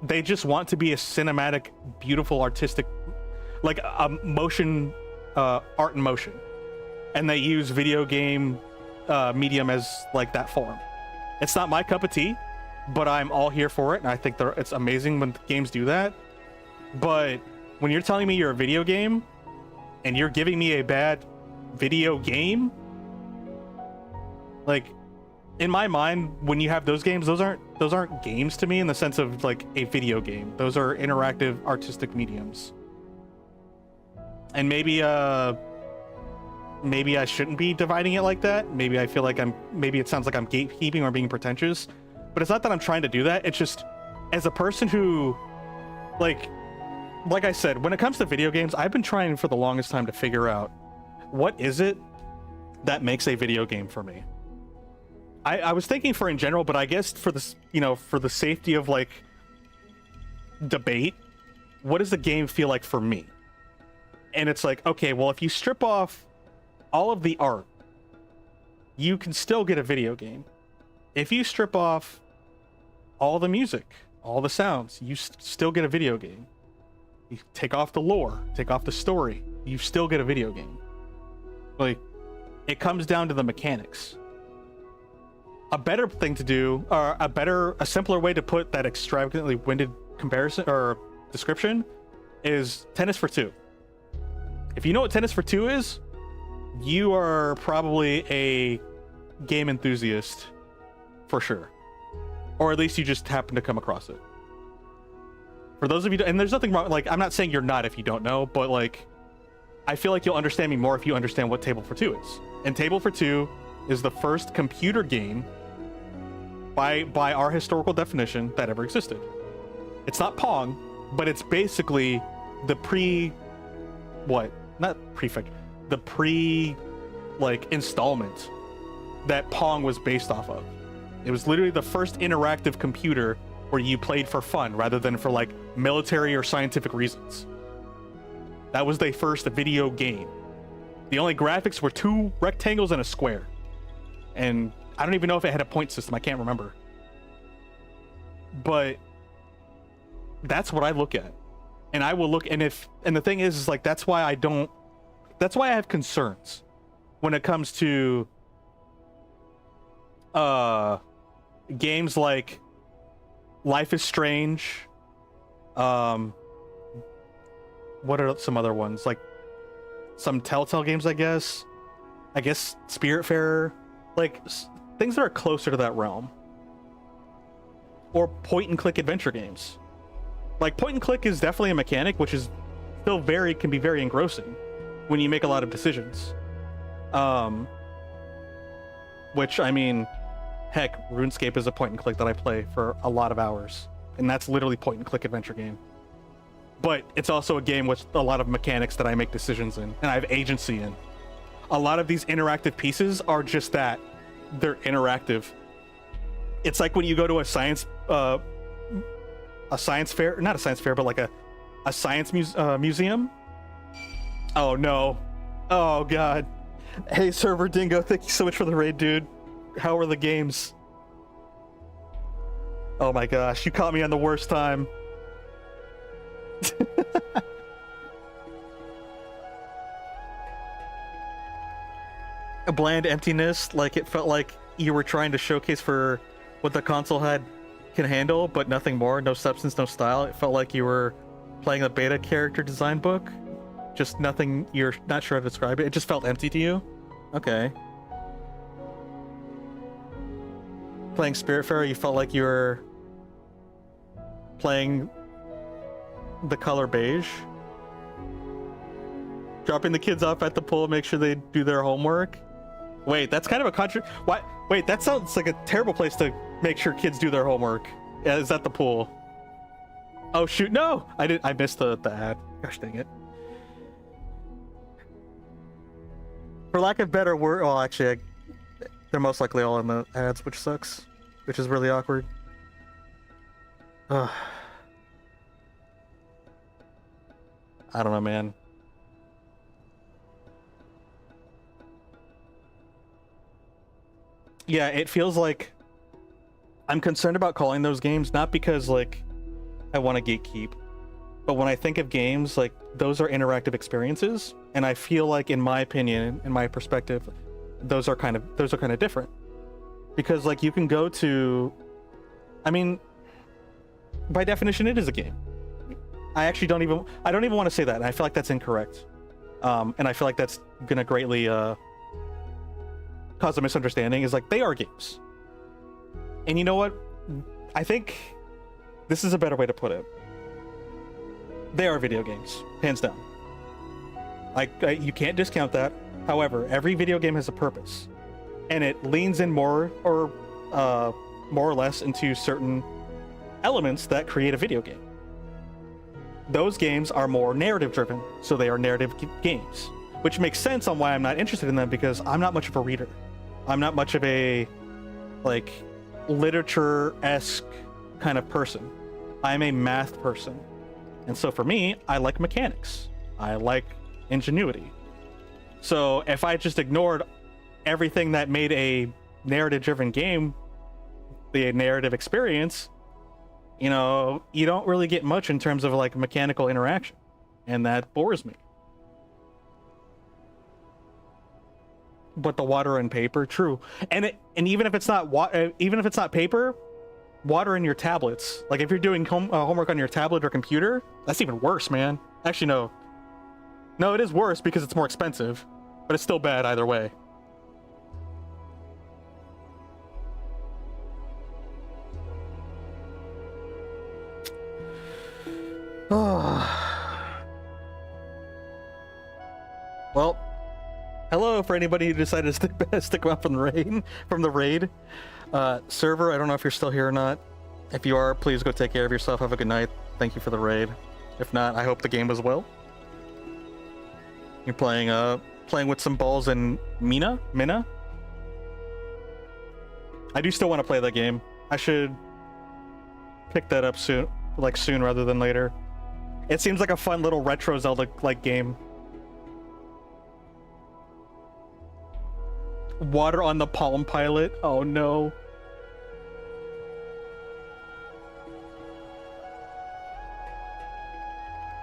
they just want to be a cinematic, beautiful, artistic, like a motion, art in motion. And they use video game medium as like that form. It's not my cup of tea, but I'm all here for it. And I think it's amazing when games do that. But when you're telling me you're a video game and you're giving me a bad video game, like, in my mind, when you have those games, those aren't games to me in the sense of like a video game. Those are interactive artistic mediums. And maybe I shouldn't be dividing it like that. Maybe I feel like maybe it sounds like I'm gatekeeping or being pretentious, but it's not that I'm trying to do that. It's just, as a person who, like I said, when it comes to video games, I've been trying for the longest time to figure out what is it that makes a video game for me. I was thinking for in general, but I guess for this, for the safety of like debate, what does the game feel like for me? And it's like, okay, well, if you strip off all of the art, you can still get a video game. If you strip off all the music, all the sounds, you still get a video game. You take off the lore, take off the story, you still get a video game. Like, it comes down to the mechanics. A better thing to do, or a simpler way to put that extravagantly winded comparison or description, is Tennis for Two. If you know what Tennis for Two is, you are probably a game enthusiast for sure, or at least you just happen to come across it. For those of you, and there's nothing wrong, like, I'm not saying you're not if you don't know, but like, I feel like you'll understand me more if you understand what Table for Two is. And Table for Two is the first computer game by our historical definition that ever existed. It's not Pong, but it's basically the installment that Pong was based off of. It was literally the first interactive computer where you played for fun rather than for like military or scientific reasons. That was their first video game. The only graphics were 2 rectangles and a square. And I don't even know if it had a point system. I can't remember. But that's what I look at. And I will look, and the thing is like, that's why I have concerns when it comes to games like Life is Strange. What are some other ones? Like some Telltale games, I guess Spiritfarer, like things that are closer to that realm. Or point and click adventure games. Like point and click is definitely a mechanic, which is still can be very engrossing when you make a lot of decisions. Which, I mean, heck, RuneScape is a point and click that I play for a lot of hours, and that's literally point and click adventure game. But it's also a game with a lot of mechanics that I make decisions in and I have agency in. A lot of these interactive pieces are just that. They're interactive. It's like when you go to a science fair, not a science fair, but like a science museum. Oh no. Oh god. Hey Server Dingo, thank you so much for the raid, dude. How are the games? Oh my gosh, you caught me on the worst time. A bland emptiness, like it felt like you were trying to showcase for what the console can handle, but nothing more. No substance, no style. It felt like you were playing a beta character design book. Just nothing, you're not sure how to describe it. It just felt empty to you? Okay. Playing Spiritfarer, you felt like you were playing the color beige. Dropping the kids off at the pool, make sure they do their homework. Wait, that's kind of a what? Wait, that sounds like a terrible place to make sure kids do their homework. Yeah, is that the pool? Oh shoot, no! I missed the ad. Gosh dang it. For lack of better word, well actually, they're most likely all in the ads, which sucks. Which is really awkward. Ugh. I don't know, man. Yeah, it feels like I'm concerned about calling those games, not because like I want to gatekeep, but when I think of games, like those are interactive experiences, and I feel like, in my opinion, in my perspective, those are kind of different. Because like you can go to, I mean, by definition, it is a game. I don't even want to say that, and I feel like that's incorrect. And I feel like that's gonna greatly cause a misunderstanding. Is like, they are games. And you know what? I think this is a better way to put it. They are video games, hands down. You can't discount that. However, every video game has a purpose, and it leans in more or less into certain elements that create a video game. Those games are more narrative driven, so they are narrative games, which makes sense on why I'm not interested in them, because I'm not much of a reader. I'm not much of a like literature-esque kind of person. I'm a math person. And so for me, I like mechanics. I like ingenuity. So if I just ignored everything that made a narrative-driven game the narrative experience, you know, you don't really get much in terms of like mechanical interaction, and that bores me. But the water and paper, true, and even if it's not paper, water in your tablets. Like if you're doing homework on your tablet or computer, that's even worse, man. Actually, no, it is worse because it's more expensive, but it's still bad either way. Well, hello for anybody who decided to stick around from the raid. Server, I don't know if you're still here or not. If you are, please go take care of yourself. Have a good night. Thank you for the raid. If not, I hope the game was well. You're playing with some balls in Mina? I do still want to play that game. I should pick that up soon rather than later. It seems like a fun little retro Zelda-like game. Water on the Palm Pilot. Oh no.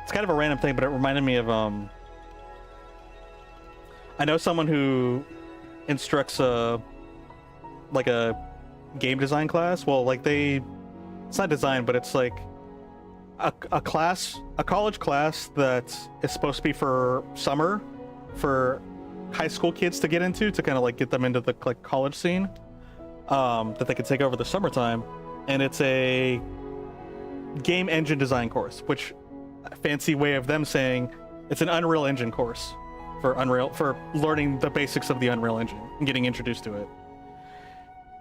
It's kind of a random thing, but it reminded me of I know someone who instructs a game design class. Well, like it's not design, but it's like a college class that is supposed to be for summer for high school kids to get into, to kind of like get them into the college scene that they could take over the summertime. And it's a game engine design course, which a fancy way of them saying it's an Unreal Engine course for learning the basics of the Unreal Engine and getting introduced to it.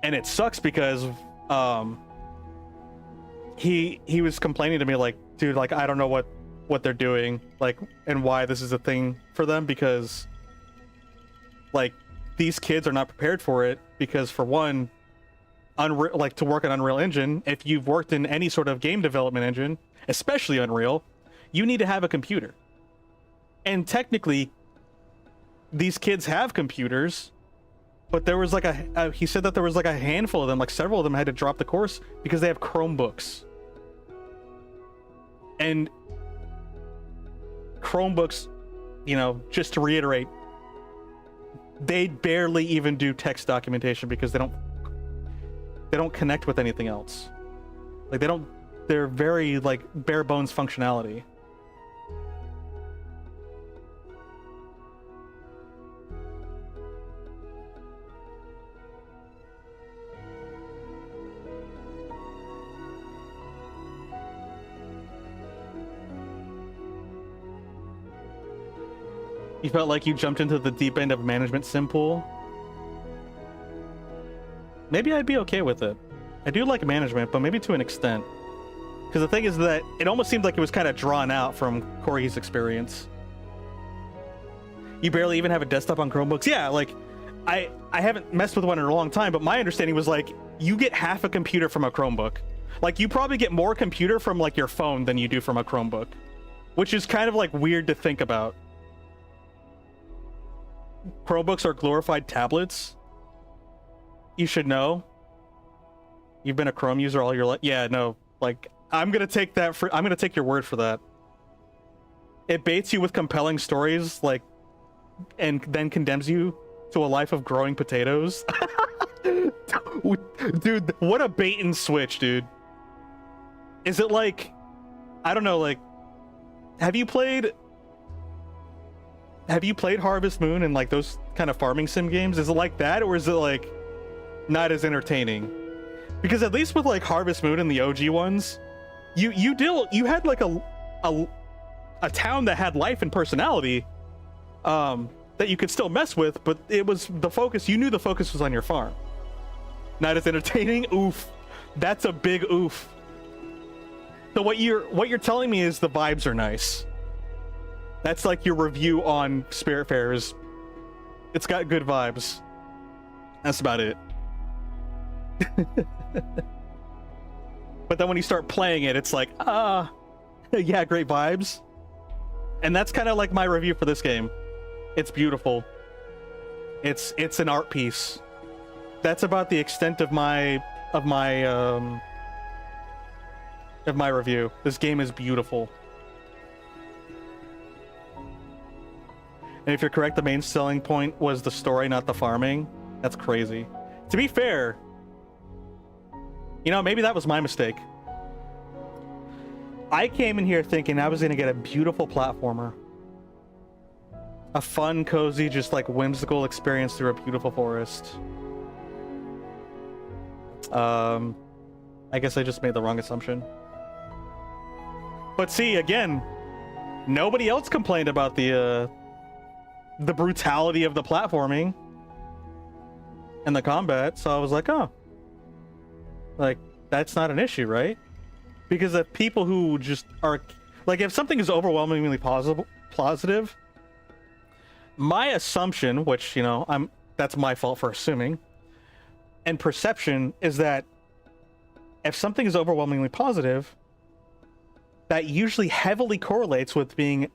And it sucks because he was complaining to me like, dude, like I don't know what they're doing, like, and why this is a thing for them, because like these kids are not prepared for it, because for one, to work on Unreal Engine, if you've worked in any sort of game development engine, especially Unreal, you need to have a computer. And technically these kids have computers, but there was like he said that there was like a handful of them, like several of them had to drop the course because they have Chromebooks. And Chromebooks, you know, just to reiterate, they barely even do text documentation because they don't connect with anything else. Like they're very like bare bones functionality. You felt like you jumped into the deep end of management sim pool? Maybe I'd be okay with it. I do like management, but maybe to an extent. Because the thing is that it almost seemed like it was kind of drawn out from Corey's experience. You barely even have a desktop on Chromebooks? Yeah, like, I haven't messed with one in a long time, but my understanding was like, you get half a computer from a Chromebook. Like, you probably get more computer from like your phone than you do from a Chromebook. Which is kind of like weird to think about. Chromebooks are glorified tablets. You should know. You've been a Chrome user all your life. Yeah, no. Like, I'm gonna take your word for that. It baits you with compelling stories, like, and then condemns you to a life of growing potatoes. Dude, what a bait and switch, dude. Is it like, I don't know, like, have you played Harvest Moon and like those kind of farming sim games? Is it like that, or is it like not as entertaining? Because at least with like Harvest Moon and the OG ones, you had like a town that had life and personality, that you could still mess with, but it was the focus. You knew the focus was on your farm. Not as entertaining. Oof, that's a big oof. So what you're telling me is the vibes are nice. That's like your review on Spiritfarers. It's got good vibes. That's about it. But then when you start playing it, it's like, yeah, great vibes. And that's kind of like my review for this game. It's beautiful. It's an art piece. That's about the extent of my review. This game is beautiful. And if you're correct, the main selling point was the story, not the farming. That's crazy. To be fair, you know, maybe that was my mistake. I came in here thinking I was going to get a beautiful platformer. A fun, cozy, just like whimsical experience through a beautiful forest. I guess I just made the wrong assumption. But see, again, nobody else complained about the brutality of the platforming and the combat, so I was like, oh, like that's not an issue, right? Because if people who just are like, if something is overwhelmingly positive, my assumption, which, you know, that's my fault for assuming, and perception is that if something is overwhelmingly positive, that usually heavily correlates with being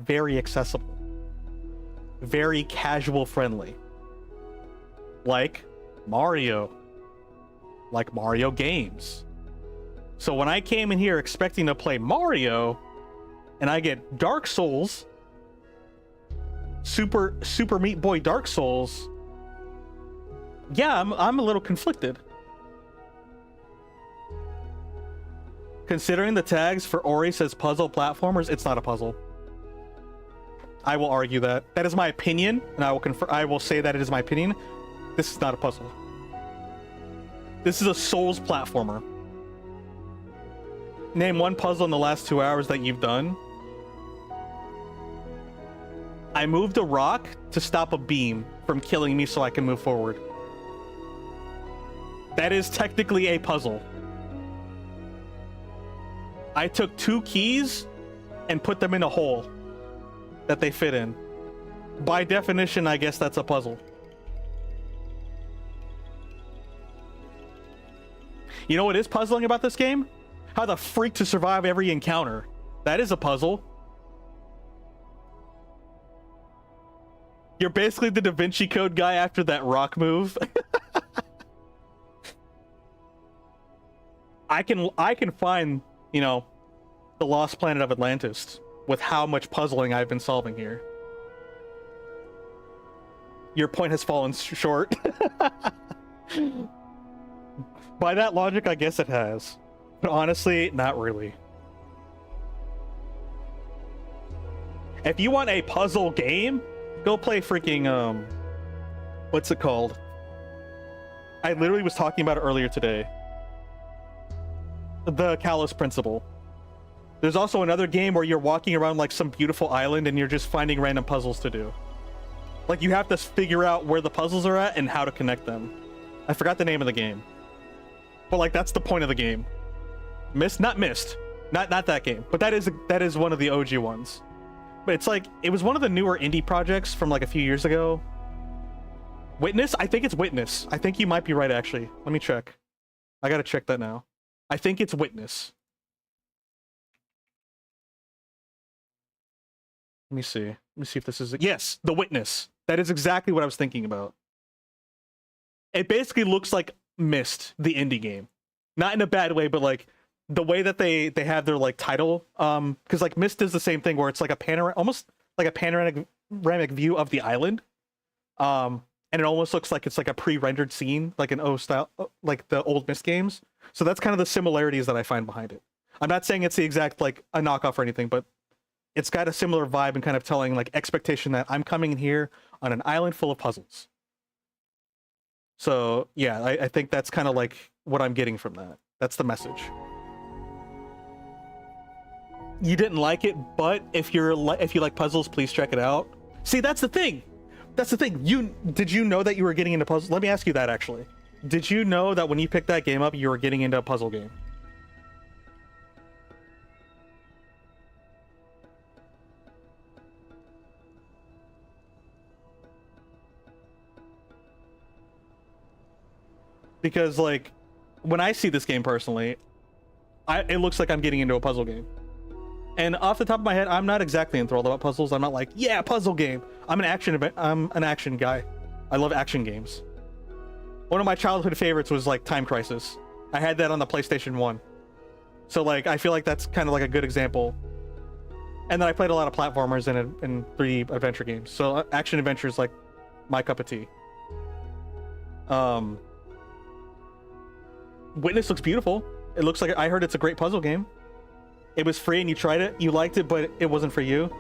very accessible, very casual friendly, like Mario games. So when I came in here expecting to play Mario and I get Dark Souls, Super Meat Boy Dark Souls, yeah, I'm a little conflicted. Considering the tags for Ori says puzzle platformers, it's not a puzzle. I will argue that. That is my opinion, and I will say that it is my opinion. This is not a puzzle. This is a Souls platformer. Name one puzzle in the last 2 hours that you've done. I moved a rock to stop a beam from killing me so I can move forward. That is technically a puzzle. I took 2 keys and put them in a hole that they fit in. By definition, I guess that's a puzzle. You know what is puzzling about this game? How the freak to survive every encounter. That is a puzzle. You're basically the Da Vinci Code guy after that rock move. I can find, you know, the lost planet of Atlantis with how much puzzling I've been solving here. Your point has fallen short. By that logic, I guess it has. But honestly, not really. If you want a puzzle game, go play freaking, what's it called? I literally was talking about it earlier today. The Kalos Principle. There's also another game where you're walking around like some beautiful island and you're just finding random puzzles to do. Like, you have to figure out where the puzzles are at and how to connect them. I forgot the name of the game. But like, that's the point of the game. Not that game, but that is one of the OG ones. But it's like, it was one of the newer indie projects from like a few years ago. Witness? I think it's Witness. I think you might be right, actually. Let me check. I gotta check that now. I think it's Witness. Let me see. Let me see if this is it. Yes, The Witness. That is exactly what I was thinking about. It basically looks like Myst, the indie game. Not in a bad way, but like the way that they have their like title, because like Myst is the same thing where it's like almost like a panoramic view of the island, and it almost looks like it's like a pre-rendered scene, like an O style, like the old Myst games. So that's kind of the similarities that I find behind it. I'm not saying it's the exact like a knockoff or anything, but it's got a similar vibe and kind of telling like expectation that I'm coming in here on an island full of puzzles. So yeah, I think that's kind of like what I'm getting from that. That's the message. You didn't like it, but if you like puzzles, please check it out. See, that's the thing. That's the thing. Did you know that you were getting into puzzles? Let me ask you that, actually. Did you know that when you picked that game up, you were getting into a puzzle game? Because like, when I see this game personally, it looks like I'm getting into a puzzle game. And off the top of my head, I'm not exactly enthralled about puzzles. I'm not like, yeah, puzzle game. I'm an action guy. I love action games. One of my childhood favorites was like Time Crisis. I had that on the PlayStation 1. So like, I feel like that's kind of like a good example. And then I played a lot of platformers and 3D adventure games. So action adventure is like my cup of tea. Witness looks beautiful. It looks like, I heard it's a great puzzle game. It was free and you tried it. You liked it, but it wasn't for you.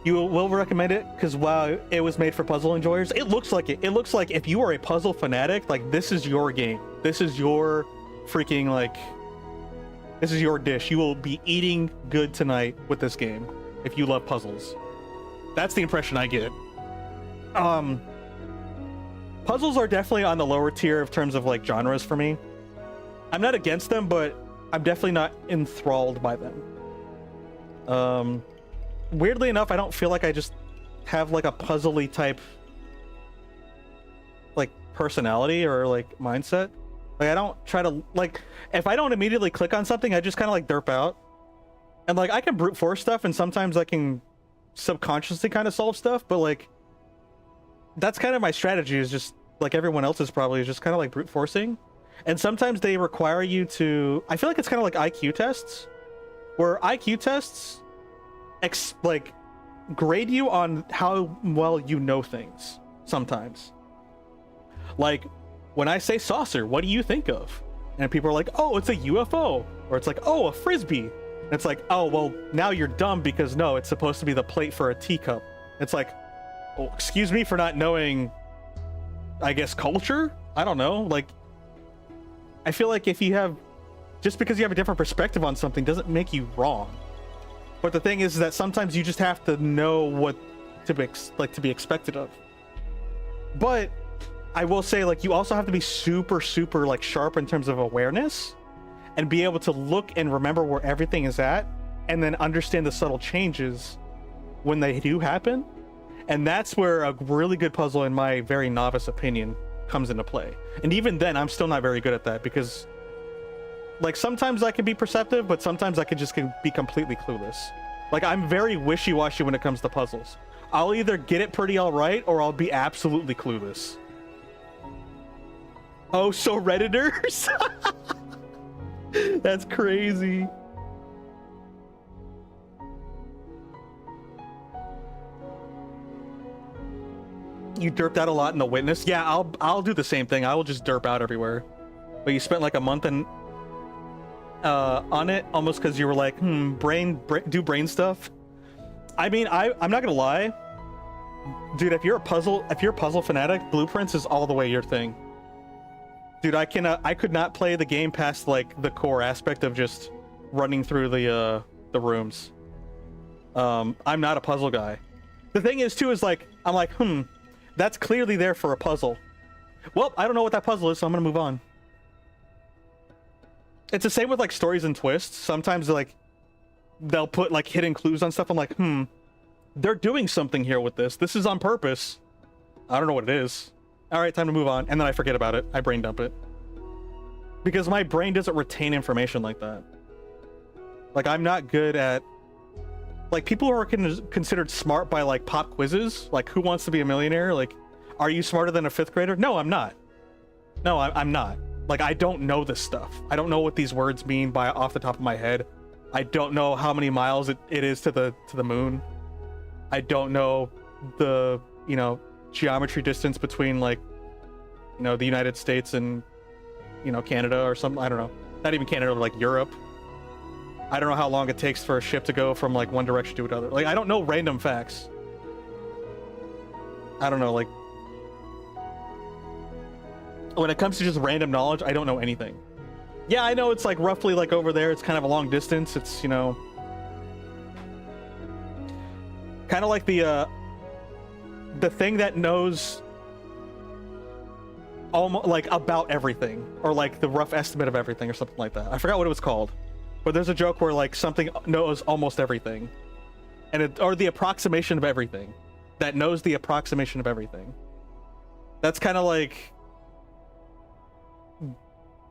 You will recommend it because, wow, it was made for puzzle enjoyers. It looks like it. It looks like if you are a puzzle fanatic, like, this is your game. This is your freaking, like, this is your dish. You will be eating good tonight with this game if you love puzzles. That's the impression I get. Puzzles are definitely on the lower tier of terms of like genres for me. I'm not against them, but I'm definitely not enthralled by them. Weirdly enough, I don't feel like I just have like a puzzly type like personality or like mindset. Like I don't try to like, if I don't immediately click on something, I just kind of like derp out. And like I can brute force stuff, and sometimes I can subconsciously kind of solve stuff, but like that's kind of my strategy, is just like everyone else's probably, is just kind of like brute forcing. And sometimes they require you to, I feel like it's kind of like IQ tests, where IQ tests like grade you on how well you know things sometimes. Like when I say saucer, what do you think of? And people are like, oh, it's a UFO, or it's like, oh, a frisbee. And it's like, oh, well, now you're dumb, because no, it's supposed to be the plate for a teacup. It's like, well, excuse me for not knowing, I guess, culture? I don't know. Like, I feel like if you have, just because you have a different perspective on something doesn't make you wrong. But the thing is that sometimes you just have to know what to be expected of. But I will say, like, you also have to be super, super like sharp in terms of awareness, and be able to look and remember where everything is at, and then understand the subtle changes when they do happen. And that's where a really good puzzle, in my very novice opinion, comes into play. And even then, I'm still not very good at that, because like sometimes I can be perceptive, but sometimes I can be completely clueless. Like I'm very wishy-washy when it comes to puzzles. I'll either get it pretty all right, or I'll be absolutely clueless. Oh, so Redditors? That's crazy. You derped out a lot in The Witness? Yeah, I'll do the same thing. I will just derp out everywhere. But you spent like a month on it, almost because you were like, do brain stuff. I mean, I'm not gonna lie, dude. If you're a puzzle fanatic, Blueprints is all the way your thing. Dude, I could not play the game past like the core aspect of just running through the rooms. I'm not a puzzle guy. The thing is too, is like, I'm like, that's clearly there for a puzzle. Well, I don't know what that puzzle is, so I'm gonna move on. It's the same with like stories and twists. Sometimes like they'll put like hidden clues on stuff. I'm like, they're doing something here with this. This is on purpose. I don't know what it is. All right, time to move on. And then I forget about it. I brain dump it. Because my brain doesn't retain information like that. Like I'm not good at, like, people who are considered smart by like pop quizzes, like Who Wants to Be a Millionaire? Like, are you smarter than a 5th grader? No, I'm not. No, I'm not. Like, I don't know this stuff. I don't know what these words mean off the top of my head. I don't know how many miles it is to the moon. I don't know the, geometry distance between like, the United States and, Canada or something. I don't know. Not even Canada, like Europe. I don't know how long it takes for a ship to go from like one direction to another. Like, I don't know random facts. I don't know, like, when it comes to just random knowledge, I don't know anything. Yeah, I know it's like roughly like over there. It's kind of a long distance. It's, kind of like the thing that knows almost like about everything, or like the rough estimate of everything or something like that. I forgot what it was called. But there's a joke where like something knows almost everything, or the approximation of everything, that knows the approximation of everything. That's kind of like,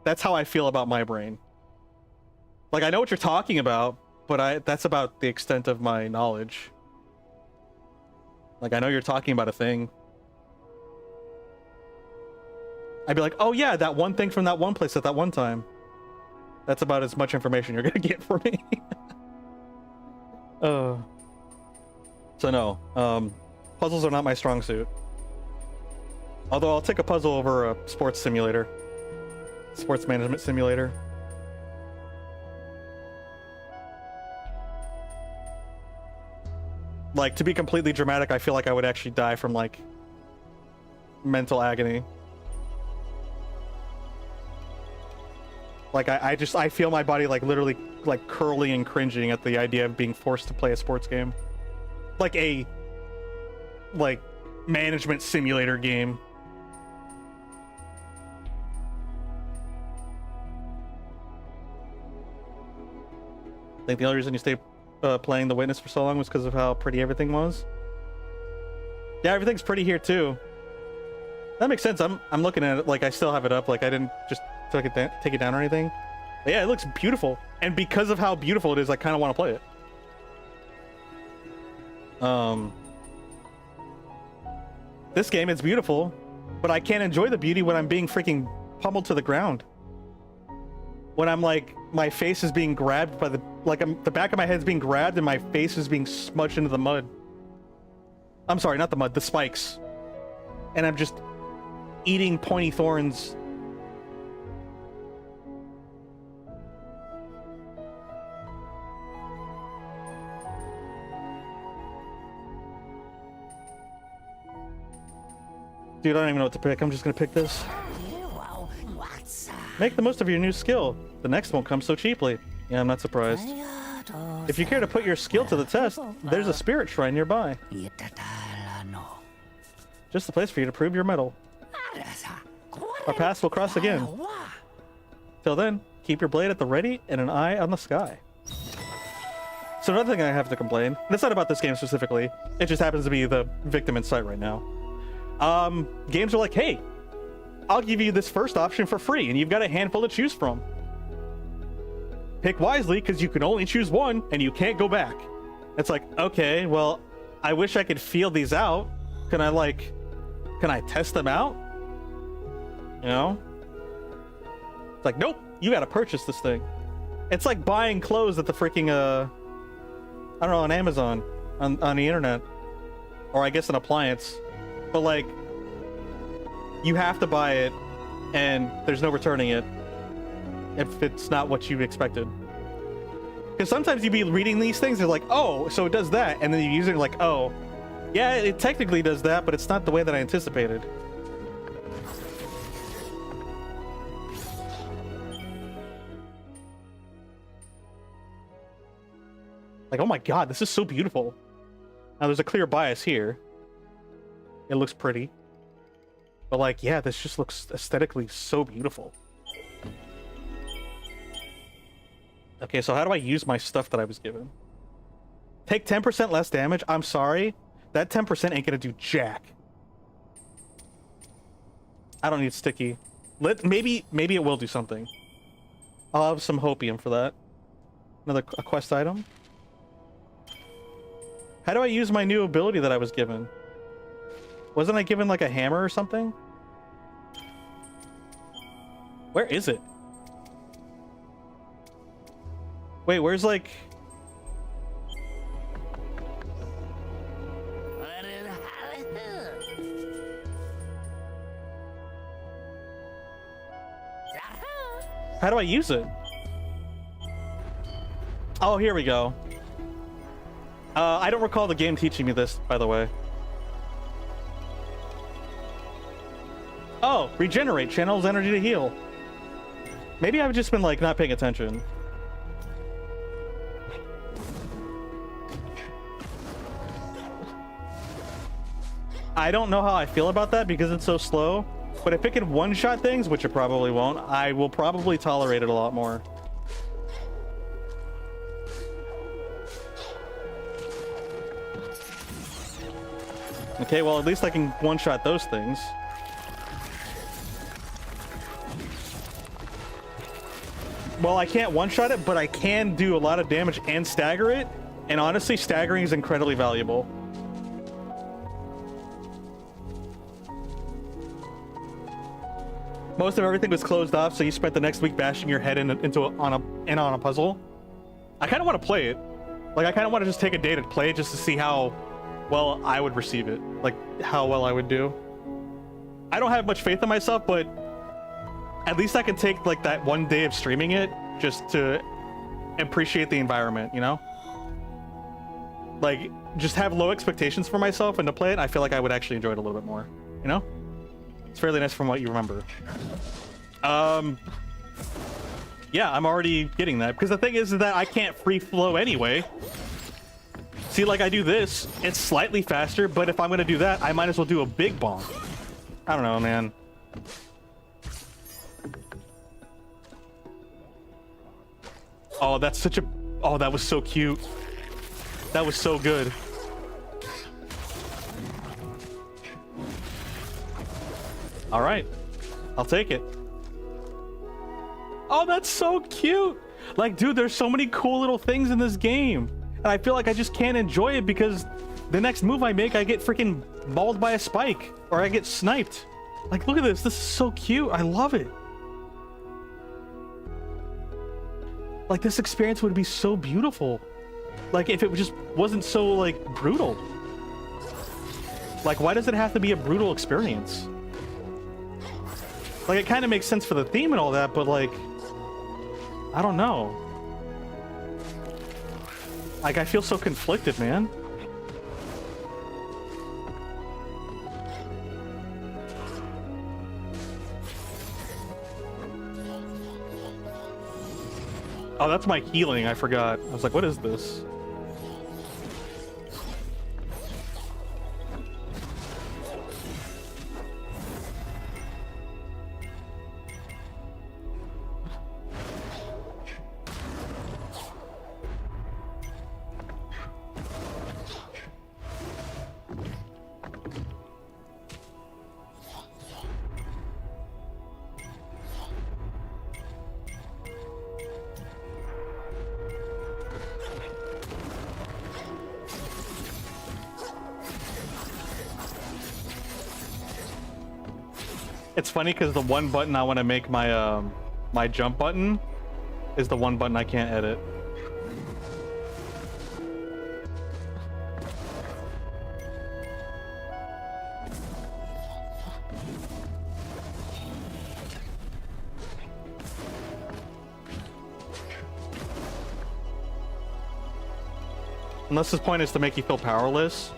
that's how I feel about my brain. Like, I know what you're talking about, but that's about the extent of my knowledge. Like, I know you're talking about a thing. I'd be like, oh yeah, that one thing from that one place at that one time. That's about as much information you're gonna get from me. So no, puzzles are not my strong suit. Although I'll take a puzzle over a sports simulator. Sports management simulator. Like, to be completely dramatic, I feel like I would actually die from like mental agony. Like, I feel my body like literally like curling and cringing at the idea of being forced to play a sports game. Like a management simulator game. think the only reason you stayed playing The Witness for so long was because of how pretty everything was. Yeah, everything's pretty here too. That makes sense. I'm looking at it like I still have it up. Like I didn't just take it down or anything. But yeah, it looks beautiful. And because of how beautiful it is, I kind of want to play it. This game is beautiful, but I can't enjoy the beauty when I'm being freaking pummeled to the ground. When I'm like, my face is being grabbed by the back of my head's being grabbed and my face is being smudged into the mud. I'm sorry, not the mud, the spikes. And I'm just eating pointy thorns. Dude, I don't even know what to pick. I'm just gonna pick this. Make the most of your new skill. The next won't come so cheaply. Yeah, I'm not surprised. If you care to put your skill to the test, there's a spirit shrine nearby. Just the place for you to prove your mettle. Our paths will cross again. Till then, keep your blade at the ready and an eye on the sky. So another thing I have to complain, and it's not about this game specifically, it just happens to be the victim in sight right now. Games are like, hey, I'll give you this first option for free, and you've got a handful to choose from. Pick wisely, because you can only choose one, and you can't go back. It's like, okay, well, I wish I could feel these out. Can I test them out? You know? It's like, nope, you gotta purchase this thing. It's like buying clothes at the freaking, I don't know, on Amazon, on the internet. Or I guess an appliance. But like, you have to buy it, and there's no returning it if it's not what you expected. Because sometimes you be reading these things, they're like, oh, so it does that, and then you use it like, oh, yeah, it technically does that, but it's not the way that I anticipated. Like, oh my god, this is so beautiful. Now there's a clear bias here. It looks pretty. But like, yeah, this just looks aesthetically so beautiful. Okay, so how do I use my stuff that I was given? Take 10% less damage? I'm sorry. That 10% ain't gonna do jack. I don't need sticky. Maybe it will do something. I'll have some hopium for that. A quest item. How do I use my new ability that I was given? Wasn't I given like a hammer or something? Where is it? Wait, where's like... How do I use it? Oh, here we go. I don't recall the game teaching me this, by the way. Oh, regenerate. Channels energy to heal. Maybe I've just been, like, not paying attention. I don't know how I feel about that because it's so slow. But if it can one-shot things, which it probably won't, I will probably tolerate it a lot more. Okay, well, at least I can one-shot those things. Well, I can't one-shot it, but I can do a lot of damage and stagger it. And honestly, staggering is incredibly valuable. Most of everything was closed off, so you spent the next week bashing your head on a puzzle. I kind of want to play it. Like, I kind of want to just take a day to play it just to see how well I would receive it. Like, how well I would do. I don't have much faith in myself, but at least I can take, like, that one day of streaming it just to appreciate the environment, you know? Like, just have low expectations for myself and to play it, I feel like I would actually enjoy it a little bit more, you know? It's fairly nice from what you remember. Yeah, I'm already getting that. Because the thing is that I can't free flow anyway. See, like, I do this, it's slightly faster, but if I'm gonna do that, I might as well do a big bonk. I don't know, man. Oh, that's such a Oh, that was so cute. That was so good. All right, I'll take it. Oh, that's so cute. Like, dude, there's so many cool little things in this game. And I feel like I just can't enjoy it because the next move I make, I get freaking mauled by a spike or I get sniped. Like, look at this. This is so cute. I love it. Like, this experience would be so beautiful. Like, if it just wasn't so, like, brutal. Like, why does it have to be a brutal experience? Like, it kind of makes sense for the theme and all that, but, like, I don't know. Like, I feel so conflicted, man. Oh, that's my healing. I forgot. I was like, what is this? It's funny because the one button I want to make my my jump button is the one button I can't edit. Unless his point is to make you feel powerless.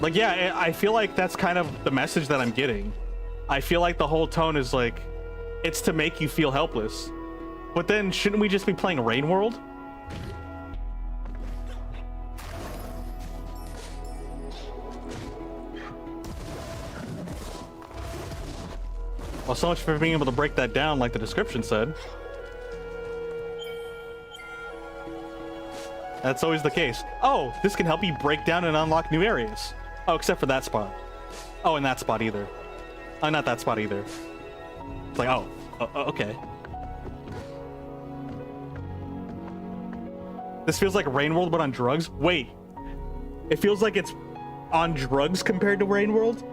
Like, yeah, I feel like that's kind of the message that I'm getting. I feel like the whole tone is like, it's to make you feel helpless. But then, shouldn't we just be playing Rain World? Well, so much for being able to break that down like the description said. That's always the case. Oh, this can help you break down and unlock new areas. Oh, except for that spot. Oh, and that spot either. Oh, not that spot either. It's like, oh, okay. This feels like Rain World, but on drugs. Wait, it feels like it's on drugs compared to Rain World?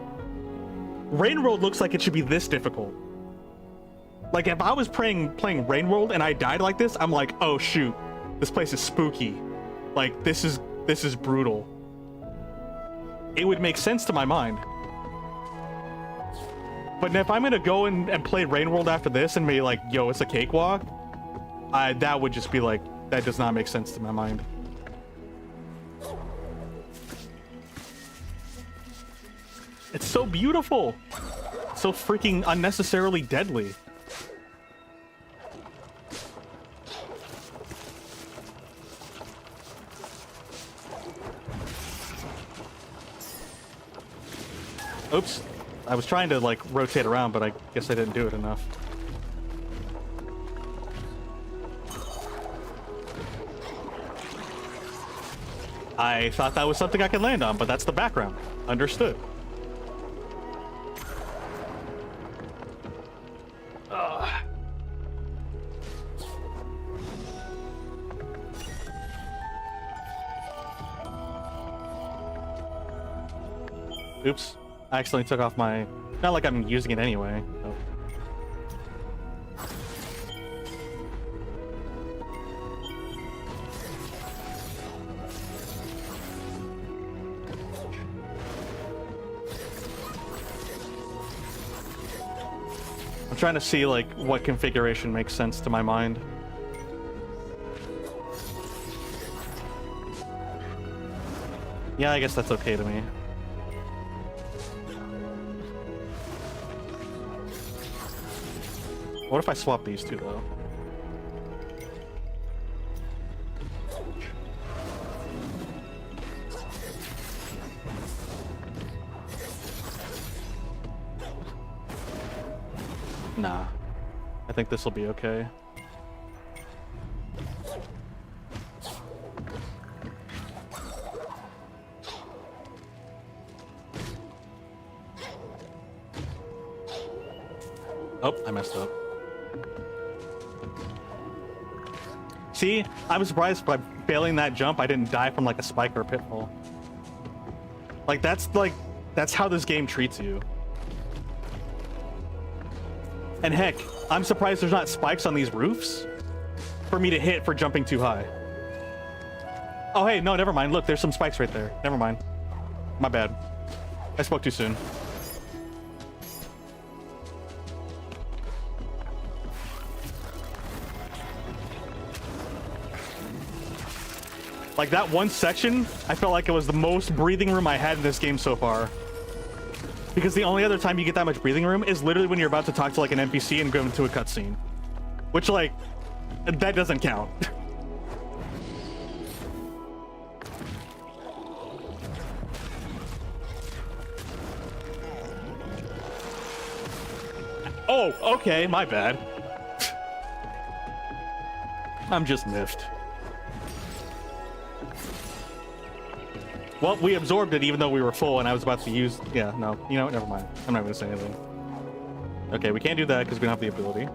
Rain World looks like it should be this difficult. Like, if I was playing Rain World and I died like this, I'm like, oh shoot, this place is spooky. Like, this is brutal. It would make sense to my mind. But if I'm gonna go and play Rain World after this and be like, yo, it's a cakewalk, that would just be like, that does not make sense to my mind. It's so beautiful. So freaking unnecessarily deadly. Oops. I was trying to, like, rotate around, but I guess I didn't do it enough. I thought that was something I could land on, but that's the background. Understood. Oops. I accidentally took off my... Not like I'm using it anyway. Oh. I'm trying to see, like, what configuration makes sense to my mind. Yeah, I guess that's okay to me. What if I swap these two, though? Nah. I think this will be okay. Oh, I messed up. See, I'm surprised by failing that jump. I didn't die from like a spike or a pitfall. Like that's how this game treats you. And heck, I'm surprised there's not spikes on these roofs for me to hit for jumping too high. Oh, hey, no, never mind. Look, there's some spikes right there. Never mind. My bad. I spoke too soon. Like that one section, I felt like it was the most breathing room I had in this game so far. Because the only other time you get that much breathing room is literally when you're about to talk to like an NPC and go into a cutscene. Which like, that doesn't count. Oh, okay, my bad. I'm just miffed. Well, we absorbed it even though we were full and I was about to use... Yeah, no, you know what? Never mind. I'm not going to say anything. Okay, we can't do that because we don't have the ability.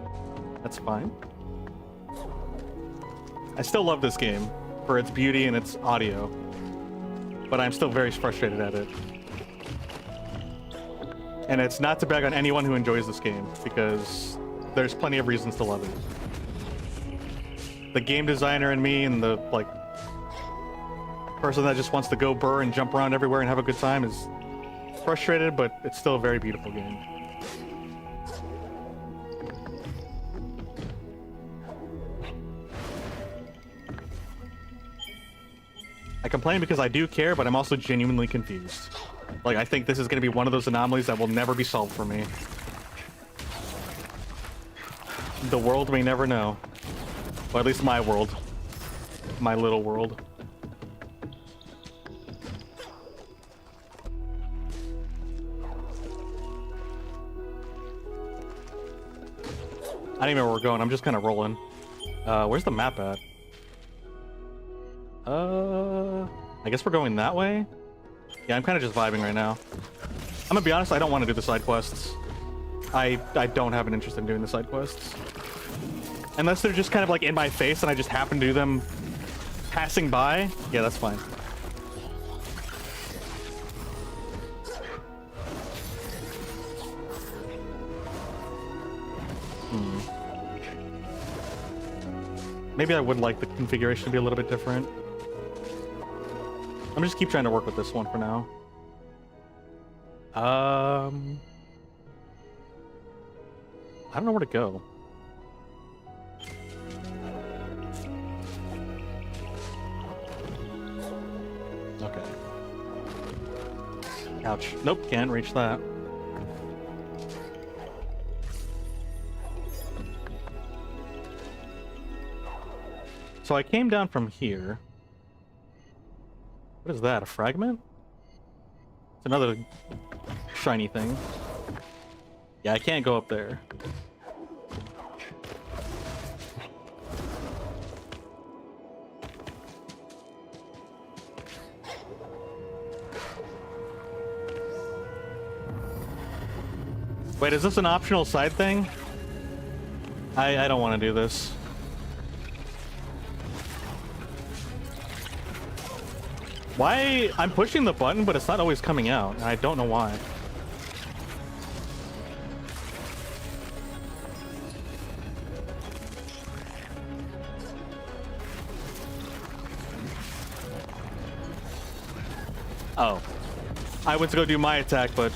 That's fine. I still love this game for its beauty and its audio, but I'm still very frustrated at it. And it's not to bag on anyone who enjoys this game, because there's plenty of reasons to love it. The game designer in me and the, like, person that just wants to go burr and jump around everywhere and have a good time is frustrated, but it's still a very beautiful game. I complain because I do care, but I'm also genuinely confused. Like, I think this is going to be one of those anomalies that will never be solved for me. The world may never know. Or at least my world. My little world. I don't even know where we're going. I'm just kind of rolling. Where's the map at? I guess we're going that way? Yeah, I'm kind of just vibing right now. I'm gonna be honest, I don't want to do the side quests. I don't have an interest in doing the side quests. Unless they're just kind of like in my face and I just happen to do them passing by. Yeah, that's fine. Maybe I would like the configuration to be a little bit different. I'm just keep trying to work with this one for now. I don't know where to go. Okay. Ouch. Nope, can't reach that. So I came down from here. What is that, a fragment? It's another shiny thing. Yeah, I can't go up there. Wait, is this an optional side thing? I don't want to do this. Why? I'm pushing the button, but it's not always coming out, and I don't know why. Oh. I went to go do my attack, but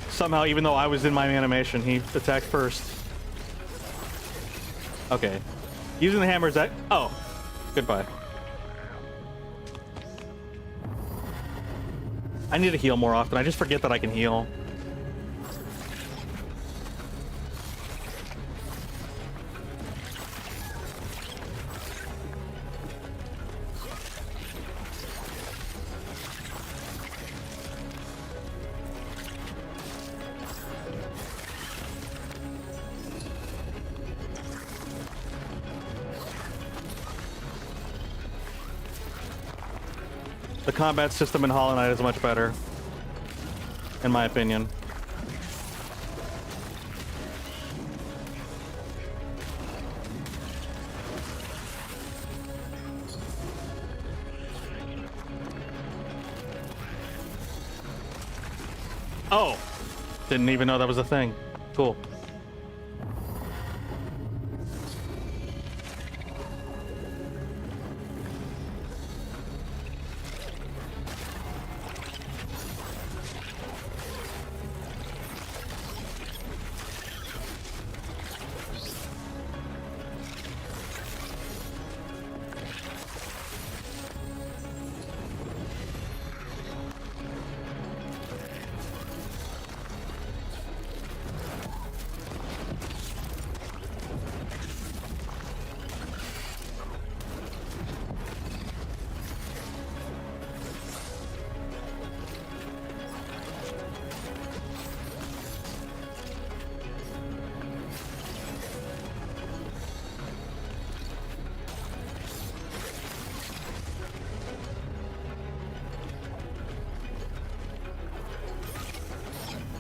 somehow, even though I was in my animation, he attacked first. Okay. Using the hammer is that... Oh. Goodbye. I need to heal more often. I just forget that I can heal. The combat system in Hollow Knight is much better, in my opinion. Oh! Didn't even know that was a thing. Cool.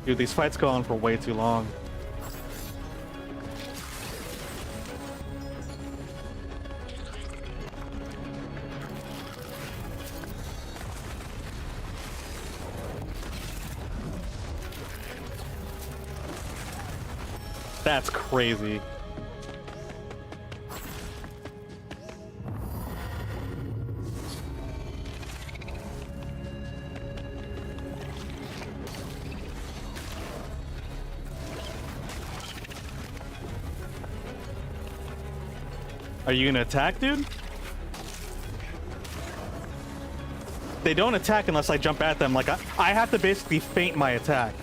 Dude, these fights go on for way too long. That's crazy. Are you gonna attack, dude? They don't attack unless I jump at them. Like, I have to basically feint my attack.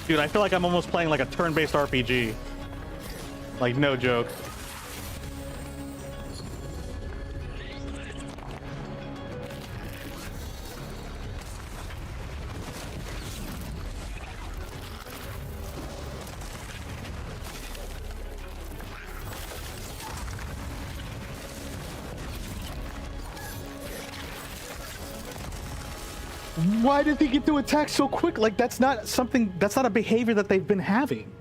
Dude, I feel like I'm almost playing like a turn-based RPG. Like, no joke. Why did they get to attack so quick? Like, that's not something, that's not a behavior that they've been having.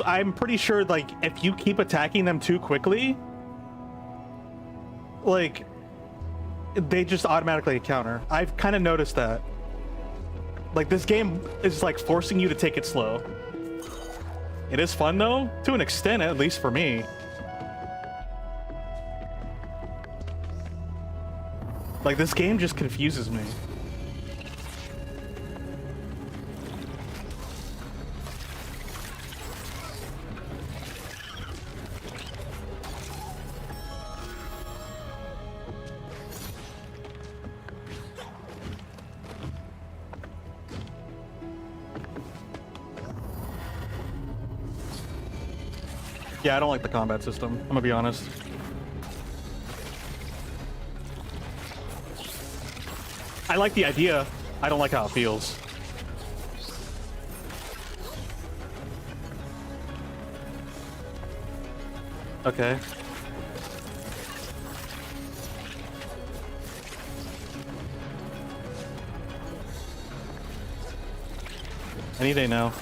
I'm pretty sure, like, if you keep attacking them too quickly, like, they just automatically counter. I've kind of noticed that. Like, this game is, like, forcing you to take it slow. It is fun, though, to an extent, at least for me. Like, this game just confuses me. Yeah, I don't like the combat system, I'm gonna be honest. I like the idea, I don't like how it feels. Okay. Any day now.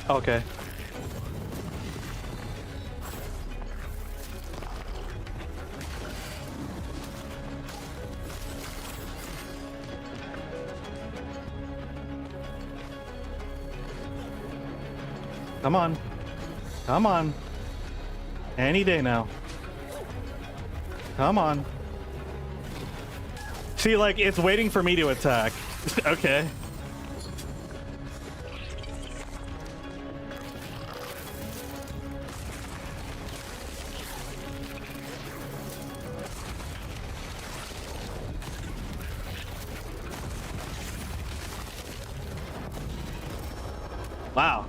Okay. Come on. Come on. Any day now. Come on. See, like, it's waiting for me to attack. Okay. Wow.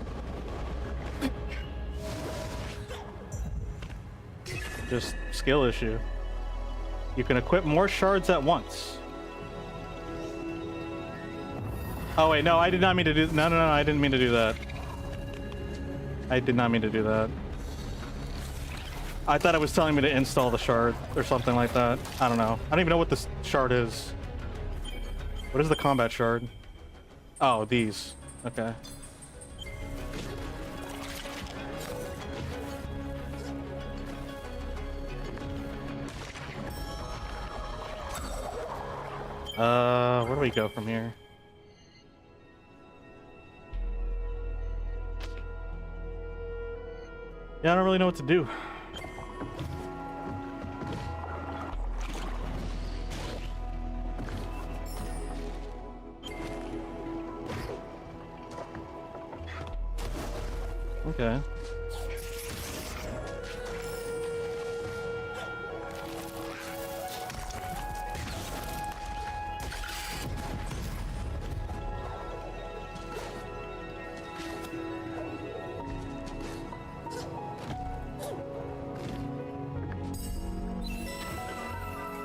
Just skill issue. You can equip more shards at once. Oh wait, no, I did not mean to do. No, I didn't mean to do that. I did not mean to do that. I thought it was telling me to install the shard or something like that. I don't know. I don't even know what this shard is. What is the combat shard? Oh, these. Okay. Where do we go from here? Yeah, I don't really know what to do. Okay.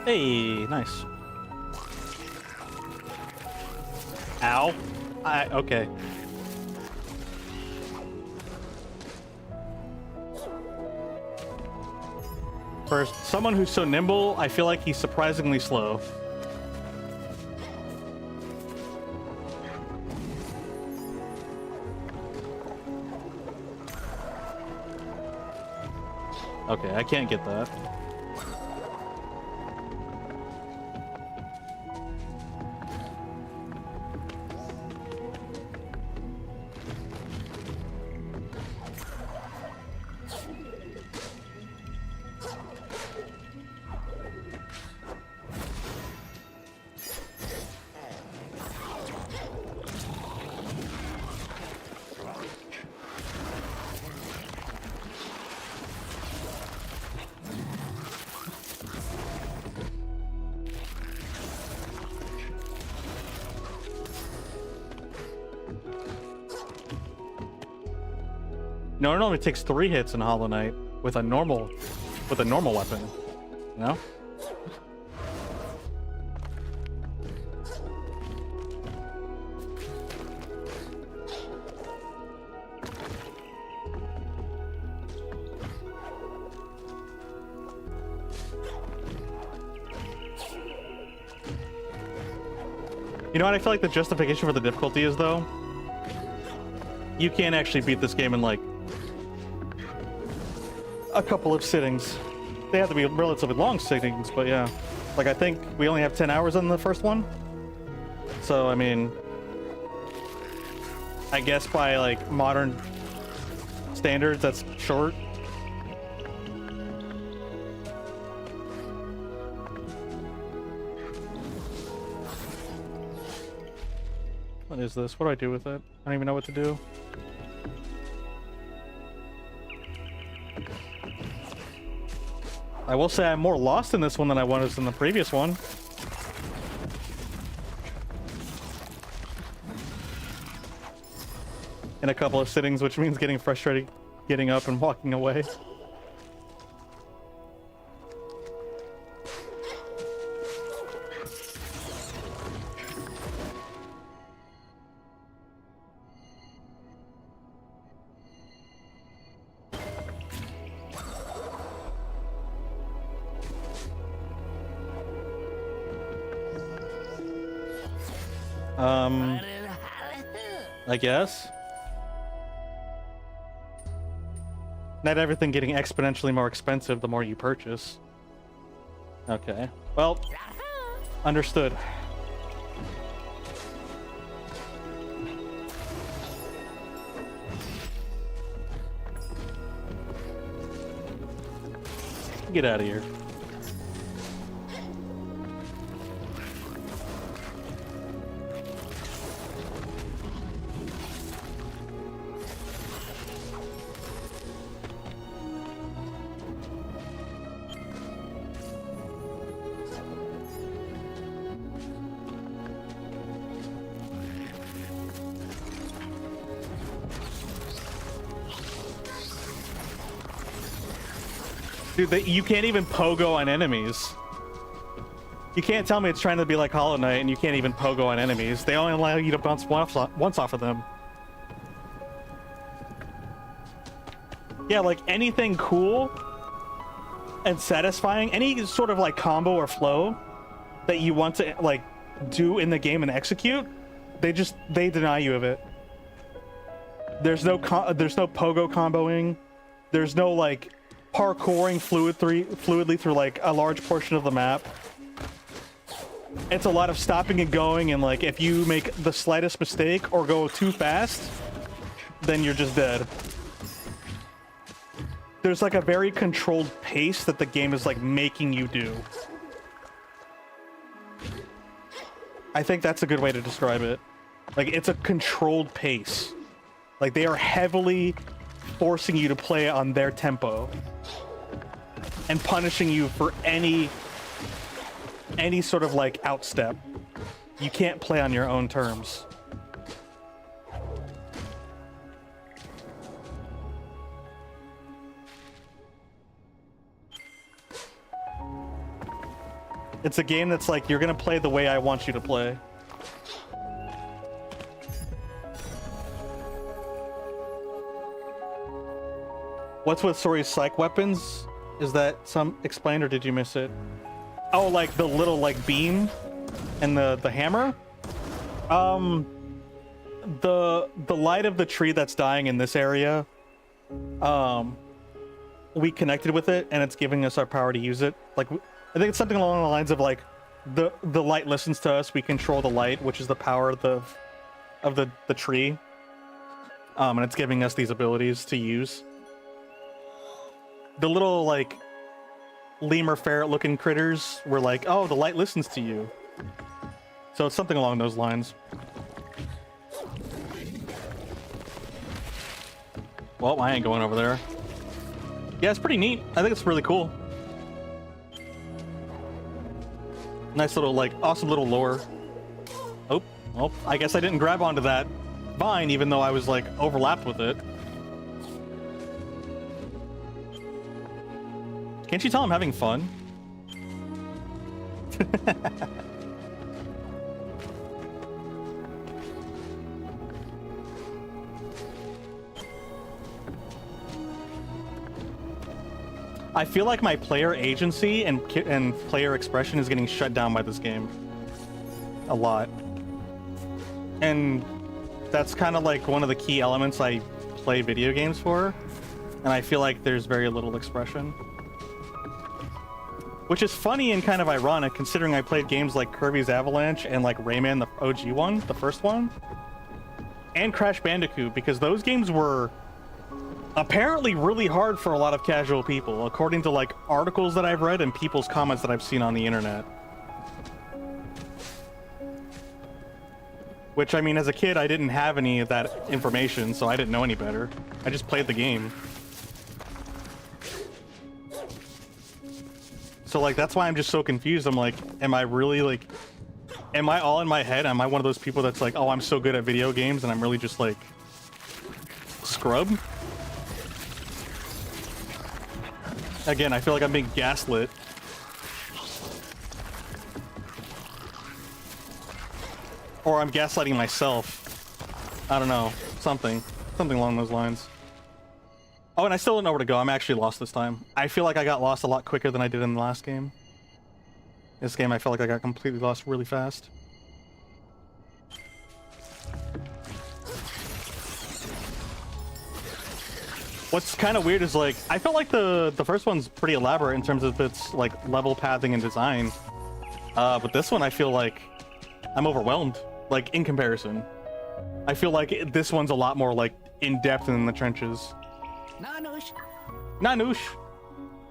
Hey, nice. Ow. Okay. For someone who's so nimble, I feel like he's surprisingly slow. Okay, I can't get that. No, it only takes 3 hits in Hollow Knight with a normal weapon. You know? You know what I feel like the justification for the difficulty is, though? You can't actually beat this game in, like, a couple of sittings. They have to be relatively long sittings, but yeah. Like, I think we only have 10 hours on the first one. So, I mean, I guess by, like, modern standards, that's short. What is this? What do I do with it? I don't even know what to do. I will say I'm more lost in this one than I was in the previous one. In a couple of sittings, which means getting frustrated, getting up and walking away. I guess. Not everything getting exponentially more expensive the more you purchase. Okay. Well, understood. Get out of here. Dude, you can't even pogo on enemies. You can't tell me it's trying to be like Hollow Knight and you can't even pogo on enemies. They only allow you to bounce once off of them. Yeah, like anything cool and satisfying, any sort of like combo or flow that you want to like do in the game and execute, they deny you of it. There's no pogo comboing. There's no like parkouring fluidly through like a large portion of the map. It's a lot of stopping and going, and like if you make the slightest mistake or go too fast, then you're just dead. There's like a very controlled pace that the game is like making you do. I think that's a good way to describe it. Like, it's a controlled pace. Like, they are heavily forcing you to play on their tempo and punishing you for any sort of like outstep. You can't play on your own terms. It's a game that's like, you're gonna play the way I want you to play. What's with Sori's psych weapons? Is that some explained, or did you miss it? Oh, like the little like beam and the hammer? The light of the tree that's dying in this area, we connected with it and it's giving us our power to use it. Like, I think it's something along the lines of like the light listens to us, we control the light, which is the power of the tree. And it's giving us these abilities to use. The little like lemur ferret looking critters were like, oh, the light listens to you. So it's something along those lines. Well, I ain't going over there. Yeah, it's pretty neat. I think it's really cool. Nice little, like, awesome little lore. Oh, well, I guess I didn't grab onto that vine, even though I was, like, overlapped with it. Can't you tell I'm having fun? I feel like my player agency and player expression is getting shut down by this game. A lot. And that's kind of like one of the key elements I play video games for. And I feel like there's very little expression. Which is funny and kind of ironic considering I played games like Kirby's Avalanche and like Rayman, the OG one, the first one. And Crash Bandicoot, because those games were apparently really hard for a lot of casual people, according to like articles that I've read and people's comments that I've seen on the internet. Which, I mean, as a kid, I didn't have any of that information, so I didn't know any better. I just played the game. So like, that's why I'm just so confused. I'm like, am I really like, am I all in my head? Am I one of those people that's like, oh, I'm so good at video games and I'm really just like scrub? Again, I feel like I'm being gaslit. Or I'm gaslighting myself. I don't know. Something along those lines. Oh, and I still don't know where to go. I'm actually lost this time. I feel like I got lost a lot quicker than I did in the last game. This game, I felt like I got completely lost really fast. What's kind of weird is like, I felt like the first one's pretty elaborate in terms of its like level pathing and design. But this one, I feel like I'm overwhelmed, like in comparison. I feel like this one's a lot more like in depth in the trenches. Nanush. Nanush.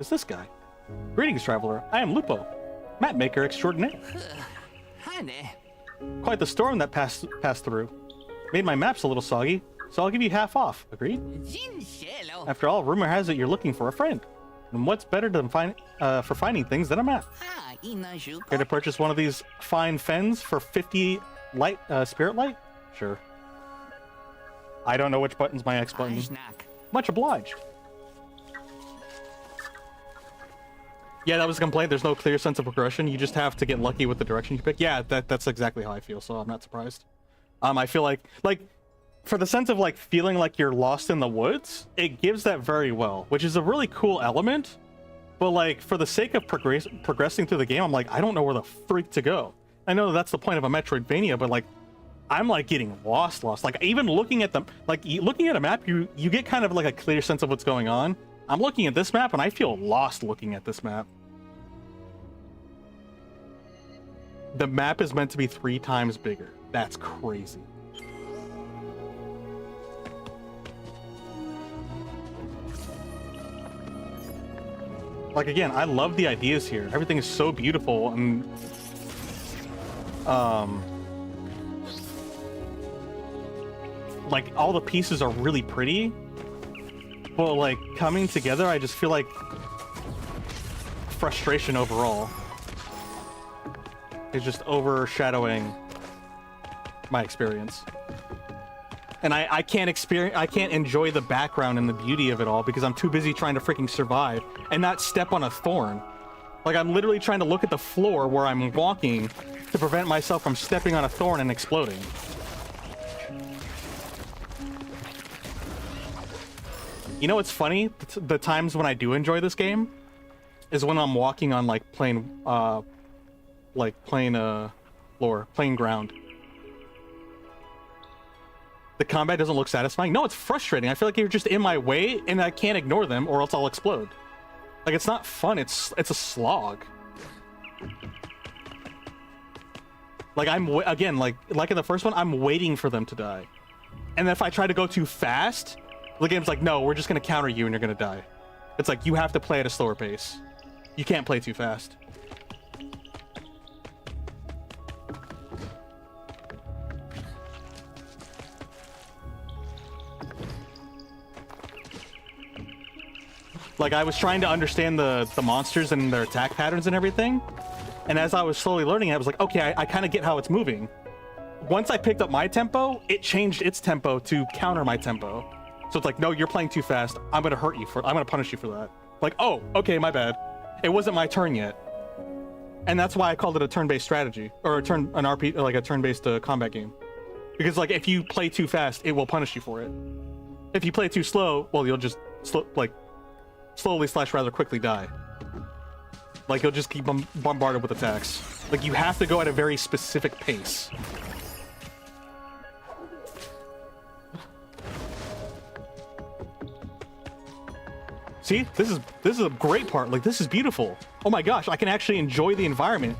It's this guy. Greetings, traveler. I am Lupo, map maker extraordinaire. Honey. Quite the storm that passed through. Made my maps a little soggy, so I'll give you half off. Agreed? After all, rumor has it you're looking for a friend. And what's better than for finding things than a map? Care to purchase one of these fine fens for 50 light, spirit light? Sure. I don't know which button's my X button. Much obliged. Yeah, that was a complaint. There's no clear sense of progression. You just have to get lucky with the direction you pick. Yeah, that's exactly how I feel, so I'm not surprised. I feel like for the sense of like feeling like you're lost in the woods, it gives that very well, which is a really cool element. But like for the sake of progressing through the game, I'm like, I don't know where the freak to go. I know that's the point of a Metroidvania, but like I'm like getting lost. Like even looking at them, like looking at a map, you get kind of like a clear sense of what's going on. I'm looking at this map and I feel lost looking at this map. The map is meant to be 3 times bigger. That's crazy. Like again, I love the ideas here. Everything is so beautiful and like all the pieces are really pretty. But like coming together, I just feel like frustration overall is just overshadowing my experience. And I can't enjoy the background and the beauty of it all because I'm too busy trying to freaking survive and not step on a thorn. Like I'm literally trying to look at the floor where I'm walking to prevent myself from stepping on a thorn and exploding. You know what's funny? The times when I do enjoy this game is when I'm walking on like plain floor, plain ground. The combat doesn't look satisfying. No, it's frustrating. I feel like you're just in my way and I can't ignore them or else I'll explode. Like it's not fun. It's a slog. Like again, like in the first one, I'm waiting for them to die. And if I try to go too fast, the game's like, no, we're just going to counter you and you're going to die. It's like, you have to play at a slower pace. You can't play too fast. Like, I was trying to understand the monsters and their attack patterns and everything. And as I was slowly learning it, I was like, okay, I kind of get how it's moving. Once I picked up my tempo, it changed its tempo to counter my tempo. So it's like, no, you're playing too fast. I'm going to hurt you I'm going to punish you for that. Like, oh, okay, my bad. It wasn't my turn yet. And that's why I called it a turn-based strategy or a turn-based combat game. Because like, if you play too fast, it will punish you for it. If you play too slow, well, you'll just slowly / rather quickly die. Like you'll just keep bombarded with attacks. Like you have to go at a very specific pace. See, this is a great part. Like this is beautiful. Oh my gosh, I can actually enjoy the environment,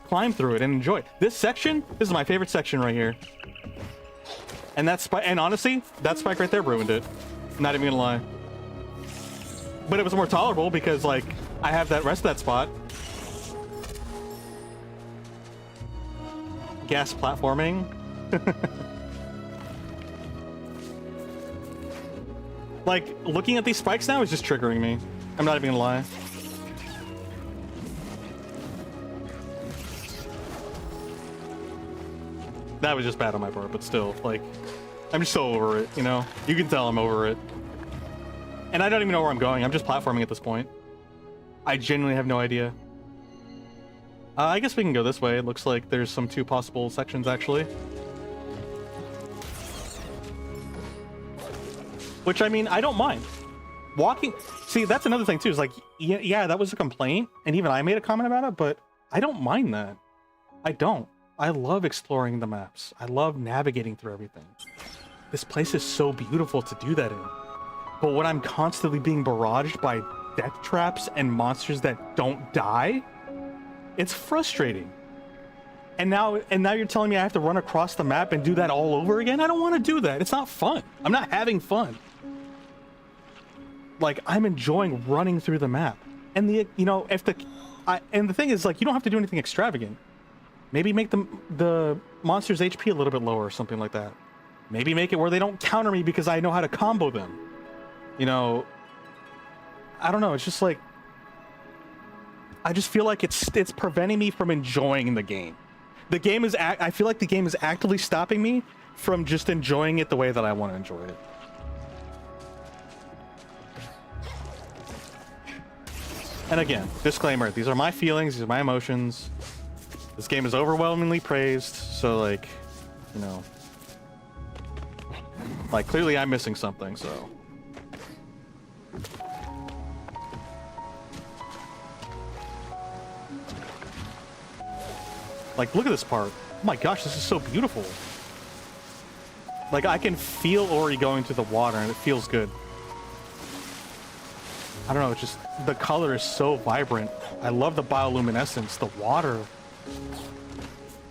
climb through it, and enjoy it. This section, this is my favorite section right here. And and honestly, that spike right there ruined it. Not even gonna lie. But it was more tolerable because like I have that rest of that spot. Gas platforming. Like looking at these spikes now is just triggering me. I'm not even gonna lie. That was just bad on my part, but still, like, I'm just so over it, you know? You can tell I'm over it. And I don't even know where I'm going. I'm just platforming at this point. I genuinely have no idea. I guess we can go this way. It looks like there's some 2 possible sections, actually. Which, I mean, I don't mind. Walking... See, that's another thing, too. Is like, yeah, that was a complaint. And even I made a comment about it, but I don't mind that. I don't. I love exploring the maps. I love navigating through everything. This place is so beautiful to do that in. But when I'm constantly being barraged by death traps and monsters that don't die, it's frustrating. And now you're telling me I have to run across the map and do that all over again? I don't want to do that. It's not fun. I'm not having fun. Like, I'm enjoying running through the map. And and the thing is, like, you don't have to do anything extravagant. Maybe make the monster's HP a little bit lower or something like that. Maybe make it where they don't counter me because I know how to combo them. You know, I don't know. It's just like, I just feel like it's preventing me from enjoying the game. The game is, I feel like the game is actively stopping me from just enjoying it the way that I want to enjoy it. And again, disclaimer, these are my feelings, these are my emotions. This game is overwhelmingly praised, so like, you know, like clearly I'm missing something, so. Like, look at this part. Oh my gosh, this is so beautiful. Like, I can feel Ori going to the water, and it feels good. I don't know, it's just, the color is so vibrant. I love the bioluminescence, the water.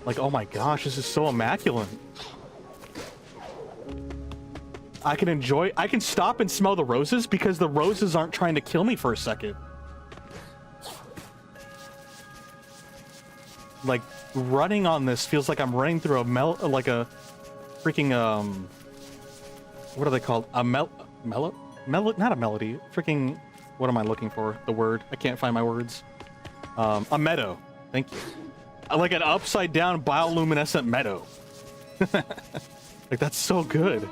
Like, oh my gosh, this is so immaculate. I can stop and smell the roses because the roses aren't trying to kill me for a second. Like, running on this feels like I'm running through like a freaking, what are they called? A not a melody. Freaking, what am I looking for? The word. I can't find my words. A meadow. Thank you. Like an upside down bioluminescent meadow. Like, that's so good.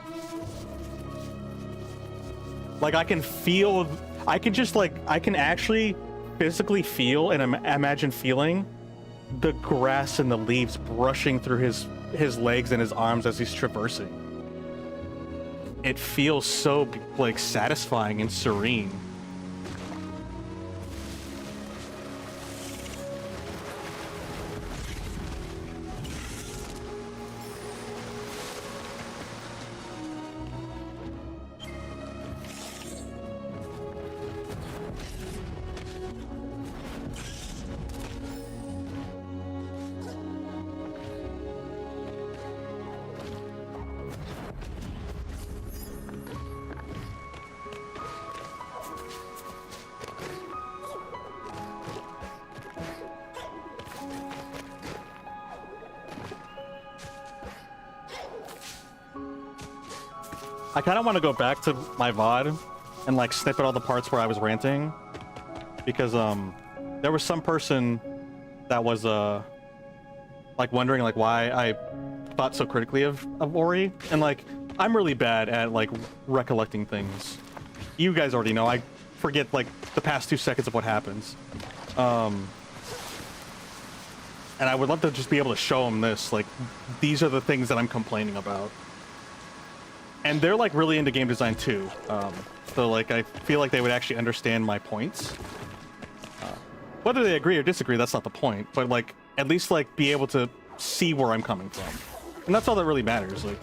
Like, I can feel, I can actually physically feel and imagine feeling the grass and the leaves brushing through his legs and his arms as he's traversing. It feels so, like, satisfying and serene. I kind of want to go back to my VOD and like snippet all the parts where I was ranting, because there was some person that was like wondering like why I thought so critically of Ori, and like I'm really bad at like recollecting things. You guys already know I forget like the past 2 seconds of what happens, and I would love to just be able to show them this, like these are the things that I'm complaining about. And they're like really into game design too, so like I feel like they would actually understand my points. Whether they agree or disagree, that's not the point, but like at least like be able to see where I'm coming from, and that's all that really matters. Like,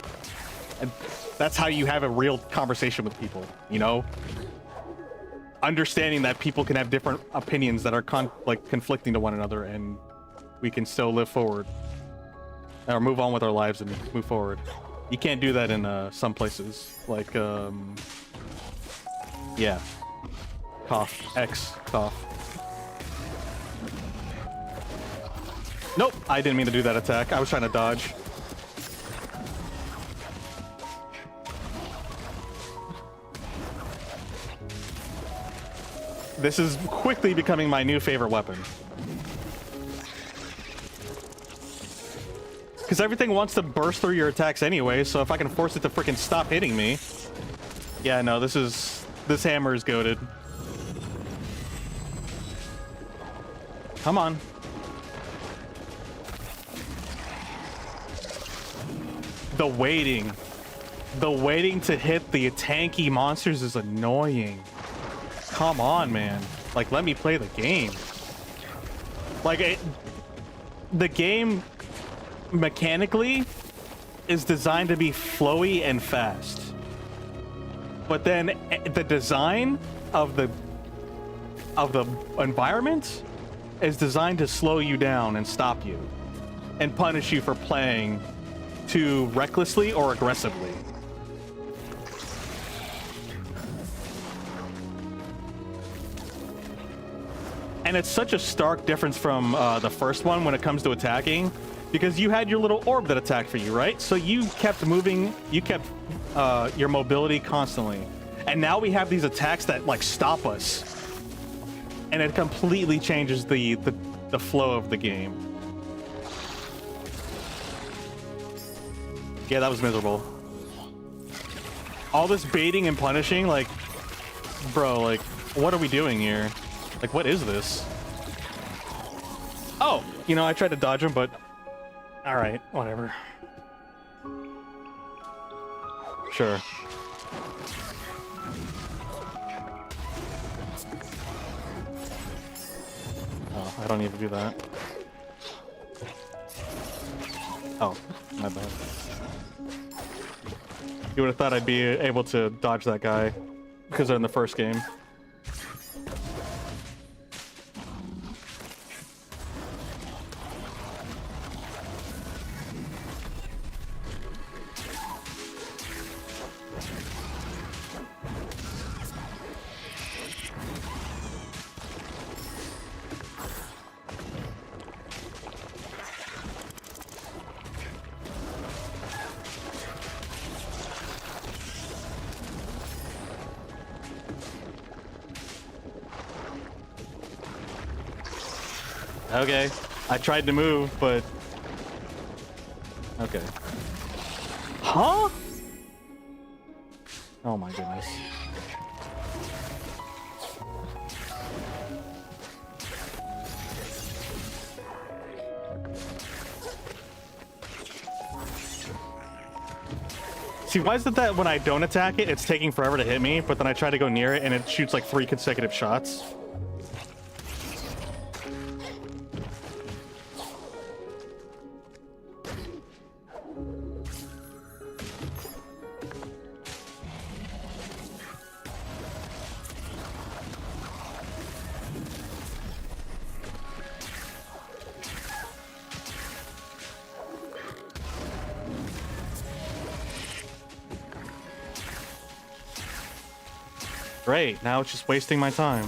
and that's how you have a real conversation with people, you know? Understanding that people can have different opinions that are conflicting to one another, and we can still live forward or move on with our lives and move forward. You can't do that in some places, like, yeah. Cough. X. Cough. Nope, I didn't mean to do that attack. I was trying to dodge. This is quickly becoming my new favorite weapon. Because everything wants to burst through your attacks anyway, so if I can force it to freaking stop hitting me... Yeah, no, this hammer is goated. Come on. The waiting to hit the tanky monsters is annoying. Come on, man. Like, let me play the game. Like, the game... mechanically is designed to be flowy and fast, but then the design of the environment is designed to slow you down and stop you and punish you for playing too recklessly or aggressively. And it's such a stark difference from the first one when it comes to attacking. Because you had your little orb that attacked for you, right? So you kept moving, you kept your mobility constantly. And now we have these attacks that like stop us. And it completely changes the flow of the game. Yeah, that was miserable. All this baiting and punishing, like, bro, like, what are we doing here? Like, what is this? Oh, you know, I tried to dodge him, but... Alright, whatever. Sure. Oh, I don't need to do that. Oh, my bad. You would have thought I'd be able to dodge that guy because they're in the first game. Okay, I tried to move, but... Okay. Huh? Oh my goodness. See, why is it that when I don't attack it, it's taking forever to hit me, but then I try to go near it and it shoots like 3 consecutive shots? Great, now it's just wasting my time.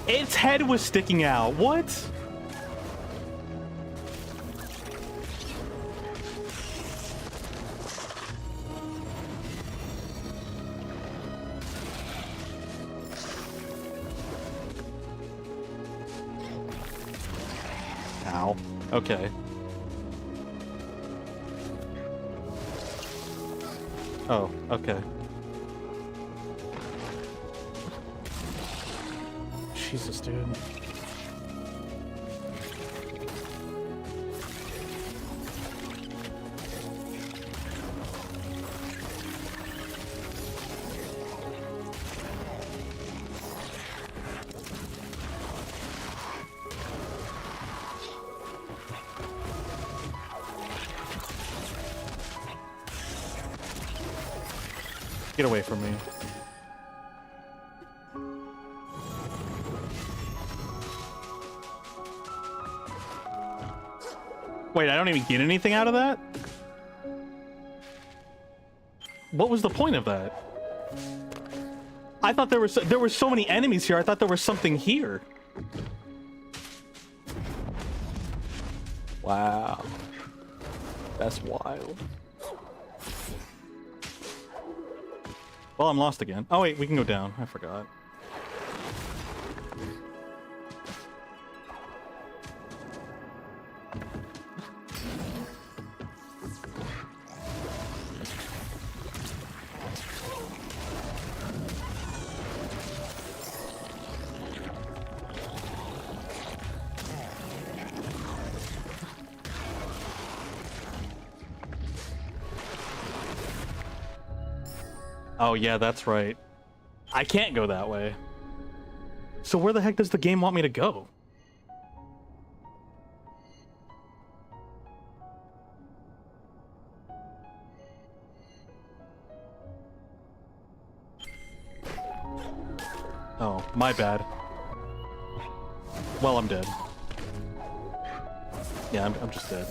Its head was sticking out. What? Ow. Okay. Oh, okay. Jesus, dude. Get away from me. Wait, I don't even get anything out of that? What was the point of that? I thought there were so many enemies here. I thought there was something here. Wow. That's wild. Well, I'm lost again. Oh wait, we can go down. I forgot. Oh yeah, that's right. I can't go that way. So where the heck does the game want me to go? Oh, my bad. Well, I'm dead. Yeah, I'm just dead.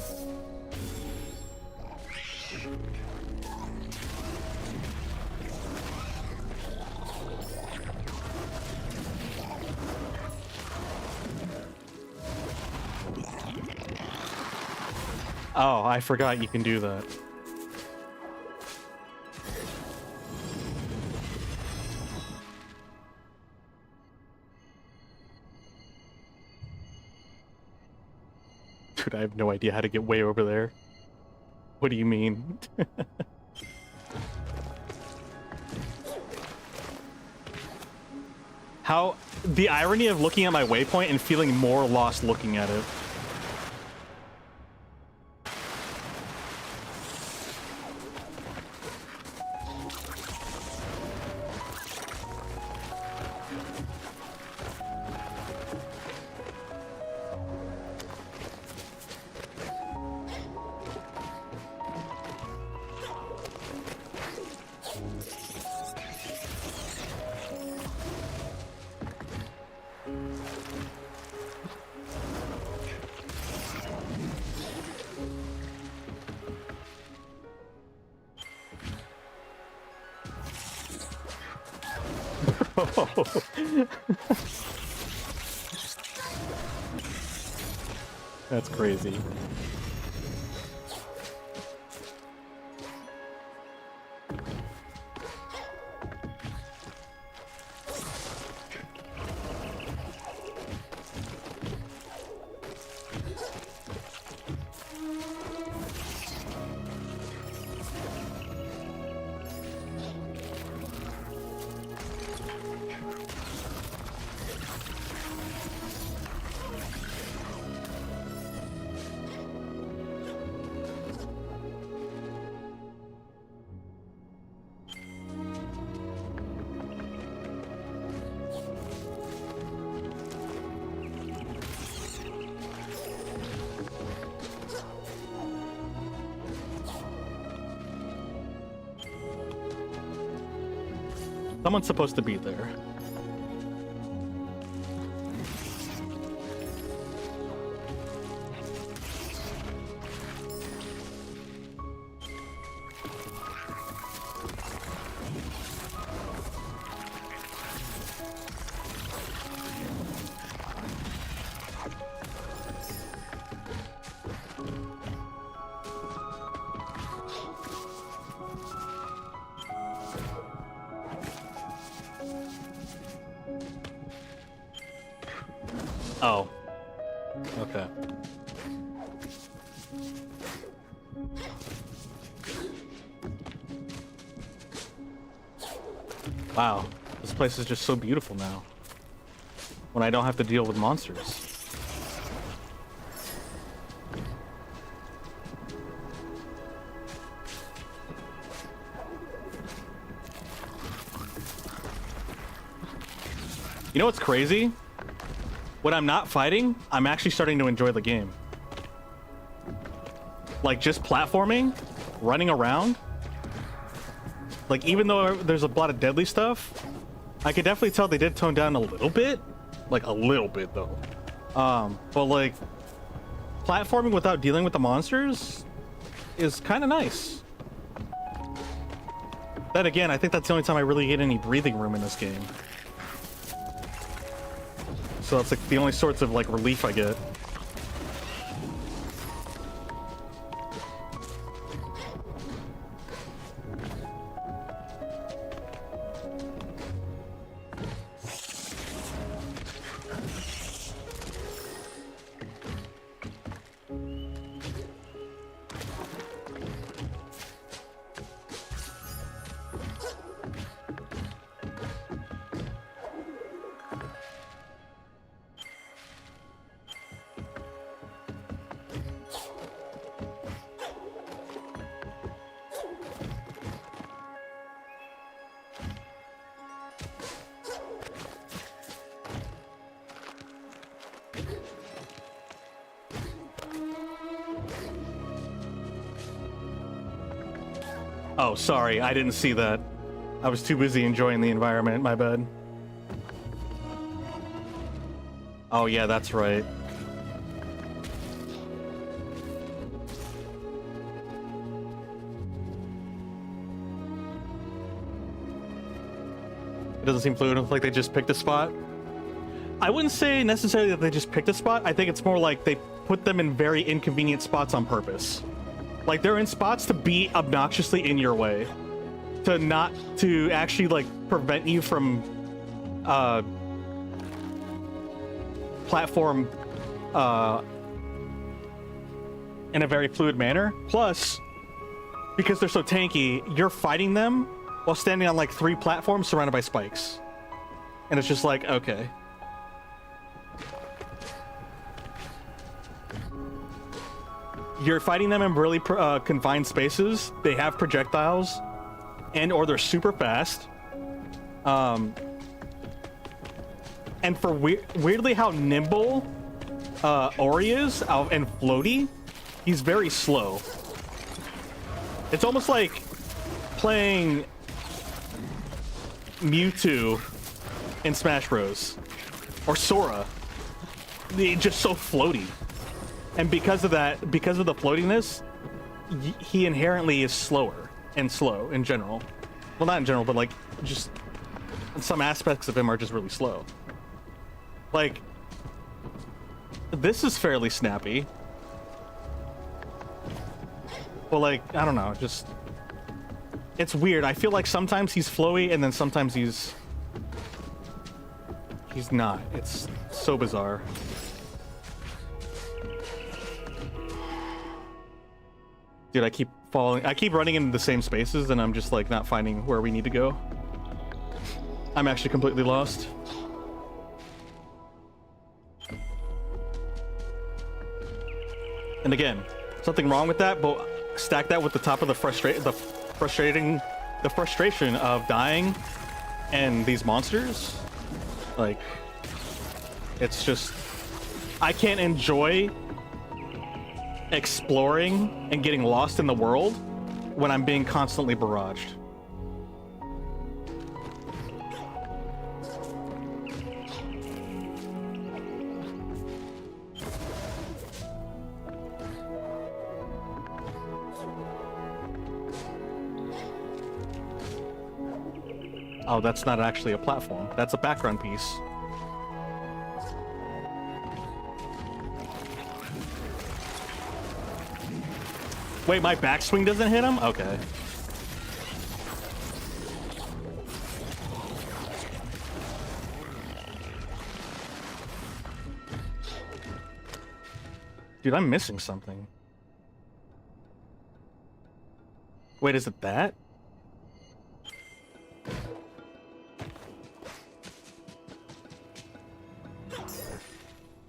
Oh, I forgot you can do that. Dude, I have no idea how to get way over there. What do you mean? How the irony of looking at my waypoint and feeling more lost looking at it. That's crazy. Someone's supposed to be there. Oh. Okay. Wow. This place is just so beautiful now. When I don't have to deal with monsters. You know what's crazy? When I'm not fighting, I'm actually starting to enjoy the game. Like, just platforming, running around. Like, even though there's a lot of deadly stuff, I could definitely tell they did tone down a little bit. Like, a little bit, though. But, like, platforming without dealing with the monsters is kind of nice. Then again, I think that's the only time I really get any breathing room in this game. So that's like the only sorts of like relief I get. Oh, sorry, I didn't see that. I was too busy enjoying the environment, my bad. Oh yeah, that's right. It doesn't seem fluid, like they just picked a spot. I wouldn't say necessarily that they just picked a spot. I think it's more like they put them in very inconvenient spots on purpose. Like, they're in spots to be obnoxiously in your way. To actually, like, prevent you from, platform, in a very fluid manner. Plus, because they're so tanky, you're fighting them while standing on like 3 platforms surrounded by spikes. And it's just like, okay. You're fighting them in really confined spaces. They have projectiles, and or they're super fast. And for weirdly how nimble Ori is and floaty, he's very slow. It's almost like playing Mewtwo in Smash Bros. Or Sora. They're just so floaty. And because of that, because of the floatiness, he inherently is slower and slow in general. Well, not in general, but like just some aspects of him are just really slow. Like, this is fairly snappy. Well, like, I don't know, just... It's weird. I feel like sometimes he's flowy and then sometimes he's not. It's so bizarre. Dude, I keep running into the same spaces and I'm just like not finding where we need to go. I'm actually completely lost. And again, something wrong with that, but stack that with the top of the frustration of dying and these monsters. Like, it's just, I can't enjoy exploring and getting lost in the world when I'm being constantly barraged. Oh, that's not actually a platform. That's a background piece. Wait, my backswing doesn't hit him? Okay. Dude, I'm missing something. Wait, is it that?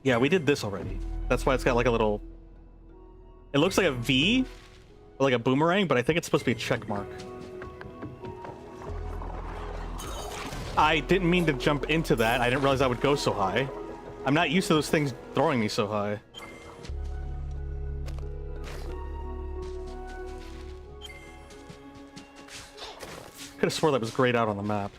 Yeah, we did this already. That's why it's got like a little... It looks like a V, or like a boomerang, but I think it's supposed to be a check mark. I didn't mean to jump into that. I didn't realize I would go so high. I'm not used to those things throwing me so high. Could have swore that was grayed out on the map.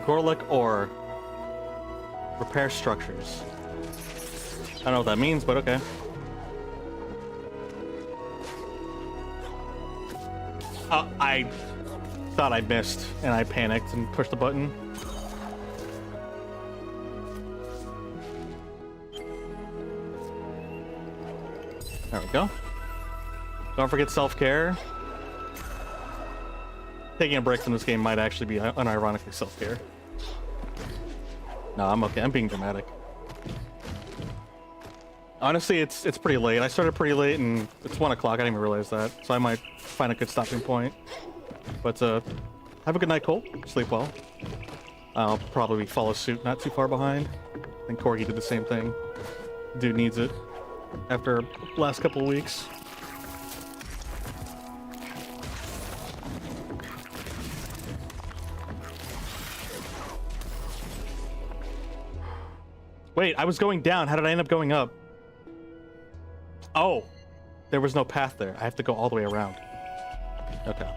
Gorlick ore. Repair structures. I don't know what that means, but okay. I thought I missed, and I panicked and pushed the button. There we go. Don't forget self-care. Taking a break from this game might actually be unironically self-care. No, I'm okay. I'm being dramatic. Honestly, it's pretty late. I started pretty late, and it's 1 o'clock. I didn't even realize that, so I might find a good stopping point. But have a good night, Cole. Sleep well. I'll probably follow suit, not too far behind. I think Corgi did the same thing. Dude needs it after last couple of weeks. Wait, I was going down. How did I end up going up? Oh, there was no path there. I have to go all the way around. Okay.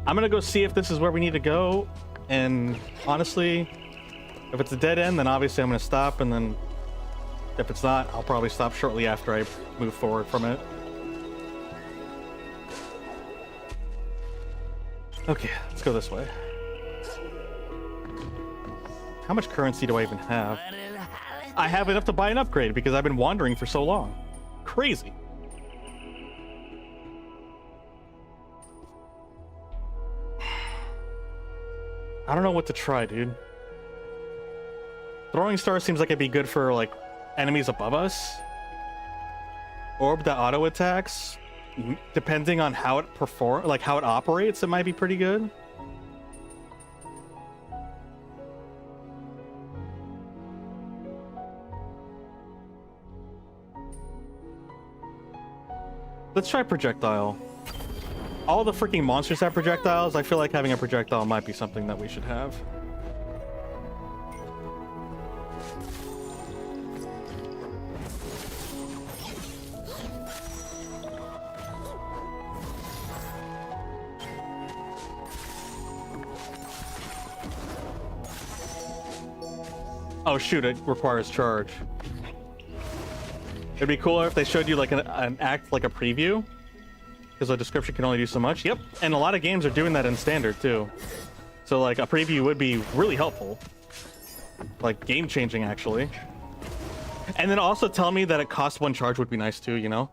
I'm gonna go see if this is where we need to go. And honestly, if it's a dead end, then obviously I'm gonna stop. And then if it's not, I'll probably stop shortly after I move forward from it. Okay, let's go this way. How much currency do I even have? I have enough to buy an upgrade because I've been wandering for so long. Crazy. I don't know what to try, dude. Throwing star seems like it'd be good for like enemies above us. Orb that auto attacks, depending on how it how it operates, it might be pretty good. Let's try projectile. All the freaking monsters have projectiles. I feel like having a projectile might be something that we should have. Oh shoot, it requires charge. It'd be cooler if they showed you like an act, like a preview, because the description can only do so much. Yep, and a lot of games are doing that in standard too. So like a preview would be really helpful, like game changing actually. And then also tell me that it costs 1 charge would be nice too, you know?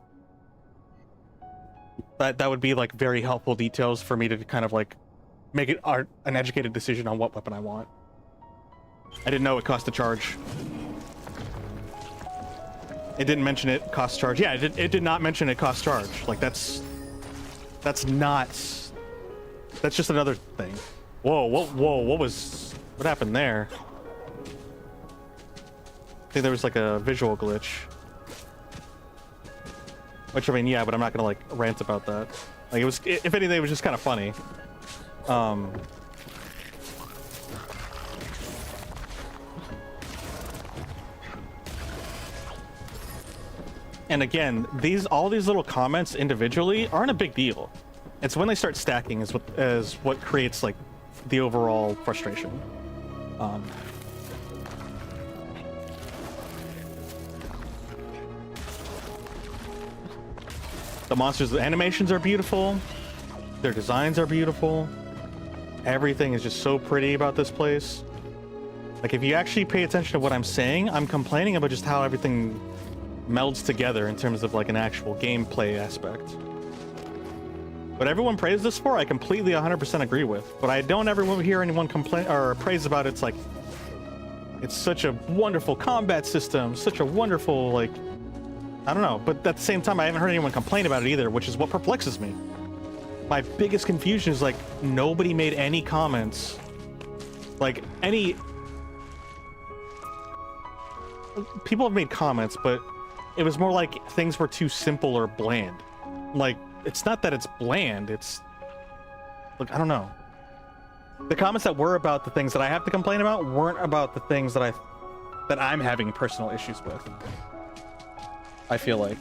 That would be like very helpful details for me to kind of like make it an educated decision on what weapon I want. I didn't know it cost a charge. It didn't mention it cost charge. Yeah, it did not mention it cost charge. Like that's just another thing. Whoa, what happened there? I think there was like a visual glitch. Which I mean, yeah, but I'm not gonna like rant about that. Like it was, if anything, it was just kind of funny. And again, all these little comments individually aren't a big deal. It's when they start stacking is what creates like the overall frustration. The monsters, the animations are beautiful. Their designs are beautiful. Everything is just so pretty about this place. Like if you actually pay attention to what I'm saying, I'm complaining about just how everything melds together in terms of like an actual gameplay aspect. What everyone praises this for, I completely 100% agree with. But I don't ever hear anyone complain or praise about it's like, it's such a wonderful combat system, such a wonderful, like, I don't know. But at the same time, I haven't heard anyone complain about it either, which is what perplexes me. My biggest confusion is like, nobody made any comments. Like, people have made comments, but it was more like things were too simple or bland. Like, it's not that it's bland, it's... Look, I don't know. The comments that were about the things that I have to complain about weren't about the things that I'm having personal issues with. I feel like.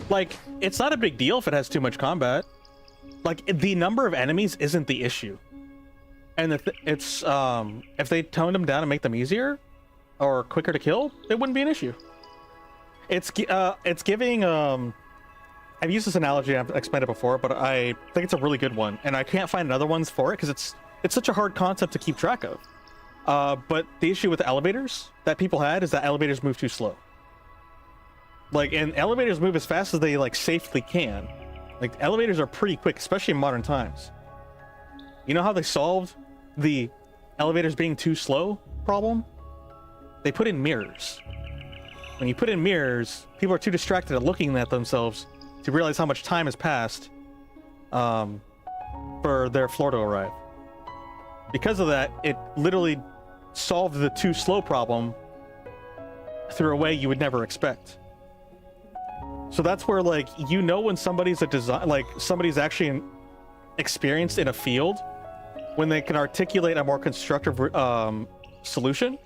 Like, it's not a big deal if it has too much combat. Like, the number of enemies isn't the issue. And it's if they toned them down and make them easier or quicker to kill, it wouldn't be an issue. It's giving I've used this analogy, I've explained it before, but I think it's a really good one, and I can't find other ones for it because it's such a hard concept to keep track of. But the issue with the elevators that people had is that elevators move too slow. Like, and elevators move as fast as they like safely can. Like, elevators are pretty quick, especially in modern times. You know how they solved the elevators being too slow problem? They put in mirrors. When you put in mirrors, people are too distracted at looking at themselves to realize how much time has passed for their floor to arrive. Because of that, it literally solved the too slow problem through a way you would never expect. So that's where, like, you know when somebody's somebody's actually experienced in a field when they can articulate a more constructive solution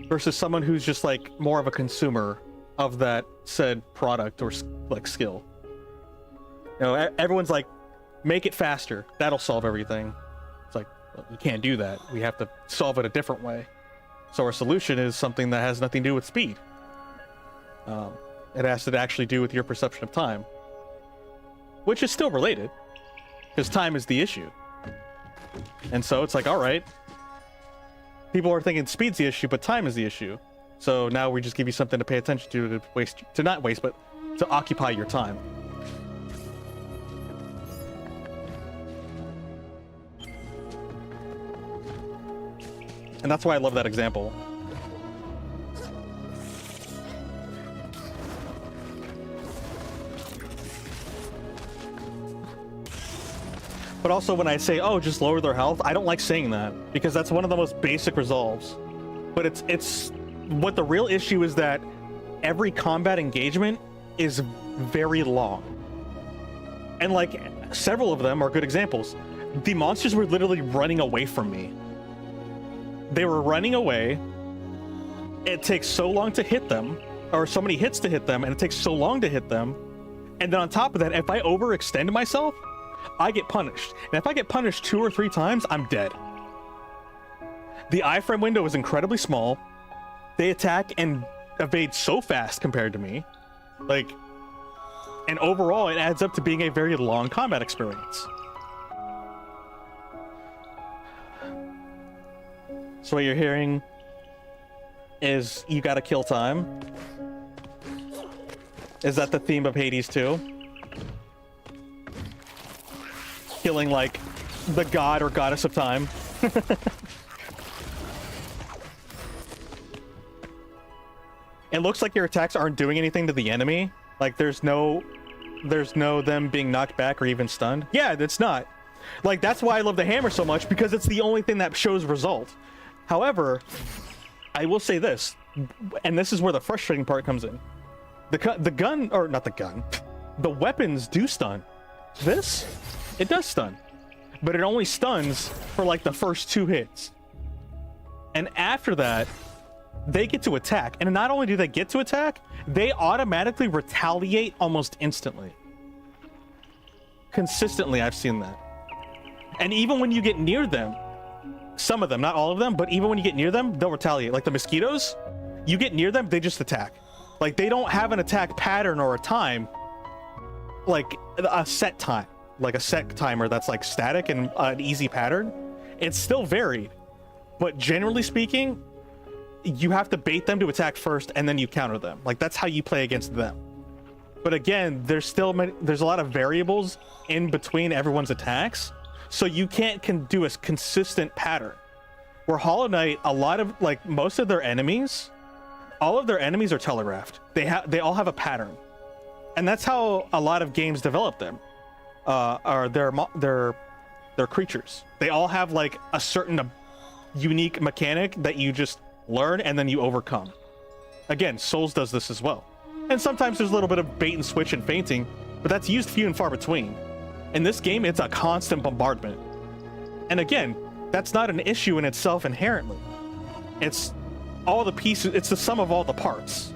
versus someone who's just like more of a consumer of that said product or like skill. You know, everyone's like, make it faster, that'll solve everything. It's like, well, you can't do that. We have to solve it a different way. So our solution is something that has nothing to do with speed. It has to actually do with your perception of time, which is still related because time is the issue. And so it's like, all right, people are thinking speed's the issue, but time is the issue. So now we just give you something to pay attention to not waste, but to occupy your time. And that's why I love that example. But also when I say, oh, just lower their health, I don't like saying that because that's one of the most basic resolves. But it's what the real issue is that every combat engagement is very long. And like several of them are good examples. The monsters were literally running away from me. They were running away. It takes so long to hit them, or so many hits to hit them, and it takes so long to hit them. And then on top of that, if I overextend myself, I get punished. And if I get punished 2 or 3 times, I'm dead. The iframe window is incredibly small. They attack and evade so fast compared to me. Like, and overall, it adds up to being a very long combat experience. So what you're hearing is you gotta kill time. Is that the theme of Hades 2? Killing like the god or goddess of time. It looks like your attacks aren't doing anything to the enemy. Like there's no them being knocked back or even stunned. Yeah, it's not. Like that's why I love the hammer so much, because it's the only thing that shows result. However, I will say this, and this is where the frustrating part comes in. The gun, or not the gun, the weapons do stun. This, it does stun, but it only stuns for like the first 2 hits. And after that, they get to attack. And not only do they get to attack, they automatically retaliate almost instantly. Consistently, I've seen that. And even when you get near them, some of them, not all of them, but even when you get near them, they'll retaliate. Like the mosquitoes, you get near them, they just attack. Like they don't have an attack pattern or a time, like a set time, like a set timer that's like static and an easy pattern. It's still varied, but generally speaking, you have to bait them to attack first and then you counter them. Like that's how you play against them. But again, there's a lot of variables in between everyone's attacks. So you can't do a consistent pattern. Where Hollow Knight, a lot of like most of their enemies, all of their enemies are telegraphed. They all have a pattern, and that's how a lot of games develop them. Are their creatures? They all have like a certain unique mechanic that you just learn and then you overcome. Again, Souls does this as well, and sometimes there's a little bit of bait and switch and feinting, but that's used few and far between. In this game, it's a constant bombardment. And again, that's not an issue in itself inherently. It's all the pieces, it's the sum of all the parts.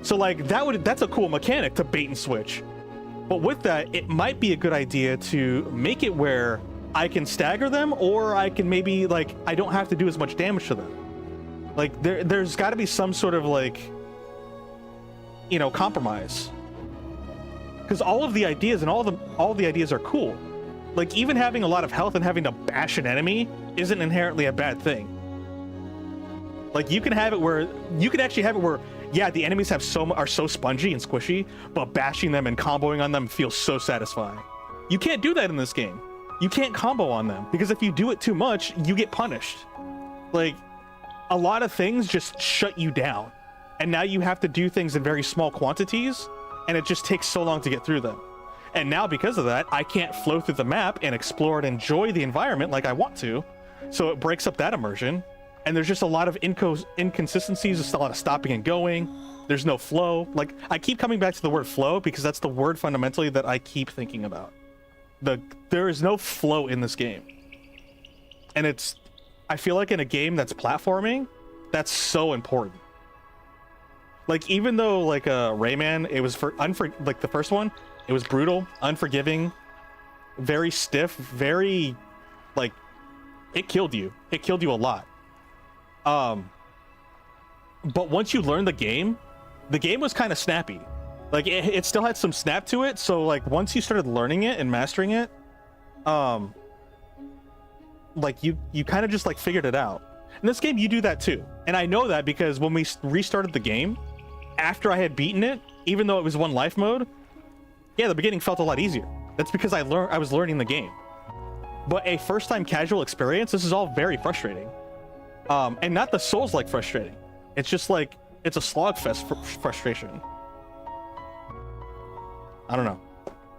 So like that's a cool mechanic to bait and switch. But with that, it might be a good idea to make it where I can stagger them, or I can maybe like, I don't have to do as much damage to them. Like there's gotta be some sort of like, you know, compromise. Because all of the ideas and all the ideas are cool. Like even having a lot of health and having to bash an enemy isn't inherently a bad thing. Like you can have it where yeah, the enemies are so spongy and squishy, but bashing them and comboing on them feels so satisfying. You can't do that in this game. You can't combo on them because if you do it too much, you get punished. Like a lot of things just shut you down, and now you have to do things in very small quantities. And it just takes so long to get through them. And now because of that, I can't flow through the map and explore and enjoy the environment like I want to. So it breaks up that immersion. And there's just a lot of inconsistencies, just a lot of stopping and going. There's no flow. Like I keep coming back to the word flow because that's the word fundamentally that I keep thinking about. There is no flow in this game. And I feel like in a game that's platforming, that's so important. Like even though like Rayman, it was like the first one, it was brutal, unforgiving, very stiff, very like it killed you a lot. But once you learn the game was kind of snappy. Like it still had some snap to it. So like once you started learning it and mastering it, like you kind of just like figured it out. In this game, you do that too, and I know that because when we restarted the game, after I had beaten it, even though it was one life mode, yeah, the beginning felt a lot easier. That's because I was learning the game. But a first-time casual experience, this is all very frustrating. And not the Souls-like frustrating. It's just like, it's a slogfest frustration. I don't know.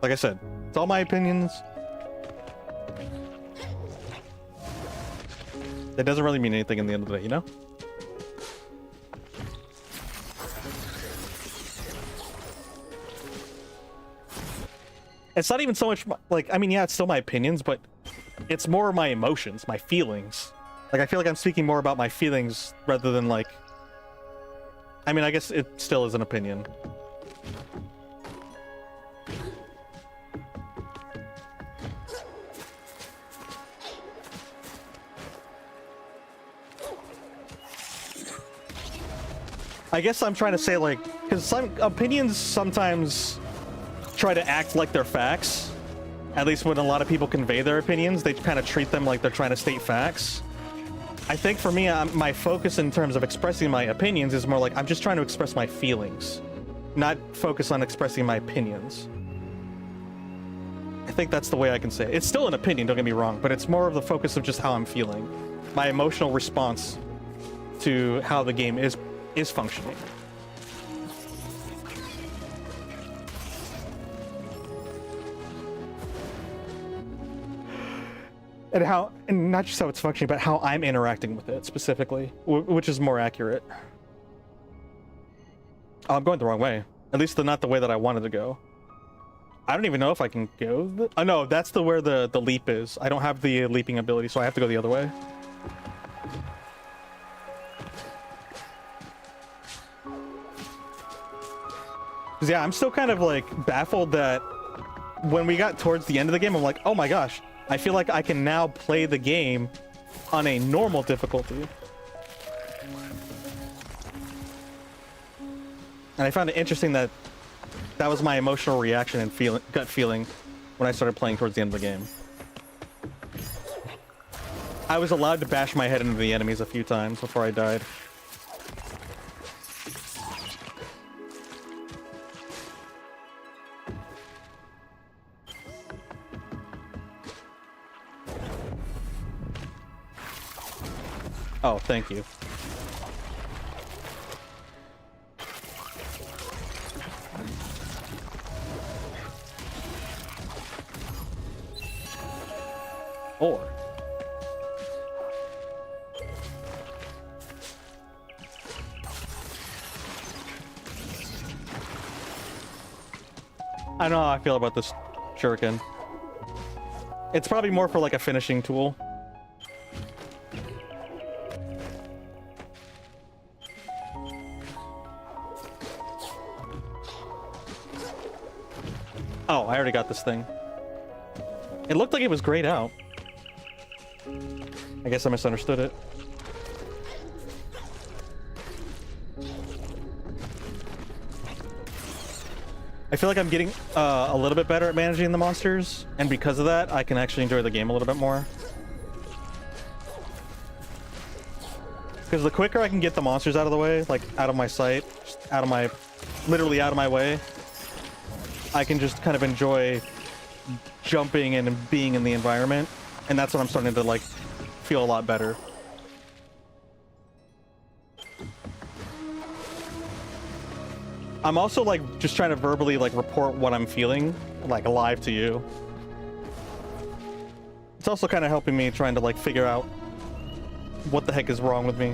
Like I said, it's all my opinions. It doesn't really mean anything in the end of the day, you know? It's not even so much like, I mean, yeah, it's still my opinions, but it's more my emotions, my feelings. Like, I feel like I'm speaking more about my feelings rather than like, I mean, I guess it still is an opinion. I guess I'm trying to say, like, because some opinions sometimes try to act like they're facts. At least when a lot of people convey their opinions, they kind of treat them like they're trying to state facts. I think for me, my focus in terms of expressing my opinions is more like I'm just trying to express my feelings, not focus on expressing my opinions. I think that's the way I can say it. It's still an opinion, don't get me wrong, but it's more of the focus of just how I'm feeling. My emotional response to how the game is functioning. And not just how it's functioning, but how I'm interacting with it specifically, which is more accurate. Oh, I'm going the wrong way. At least not the way that I wanted to go. I don't even know if I can go. Oh no, that's where the leap is. I don't have the leaping ability, so I have to go the other way. Yeah, I'm still kind of like baffled that when we got towards the end of the game, I'm like, oh my gosh, I feel like I can now play the game on a normal difficulty. And I found it interesting that that was my emotional reaction and gut feeling when I started playing towards the end of the game. I was allowed to bash my head into the enemies a few times before I died. Oh, thank you. Or I know how I feel about this shuriken. It's probably more for like a finishing tool. Oh, I already got this thing. It looked like it was grayed out. I guess I misunderstood it. I feel like I'm getting a little bit better at managing the monsters, and because of that, I can actually enjoy the game a little bit more. Because the quicker I can get the monsters out of the way, like out of my sight, just out of my, literally out of my way, I can just kind of enjoy jumping and being in the environment, and that's what I'm starting to like feel a lot better. I'm also like just trying to verbally like report what I'm feeling like live to you. It's also kind of helping me trying to like figure out what the heck is wrong with me.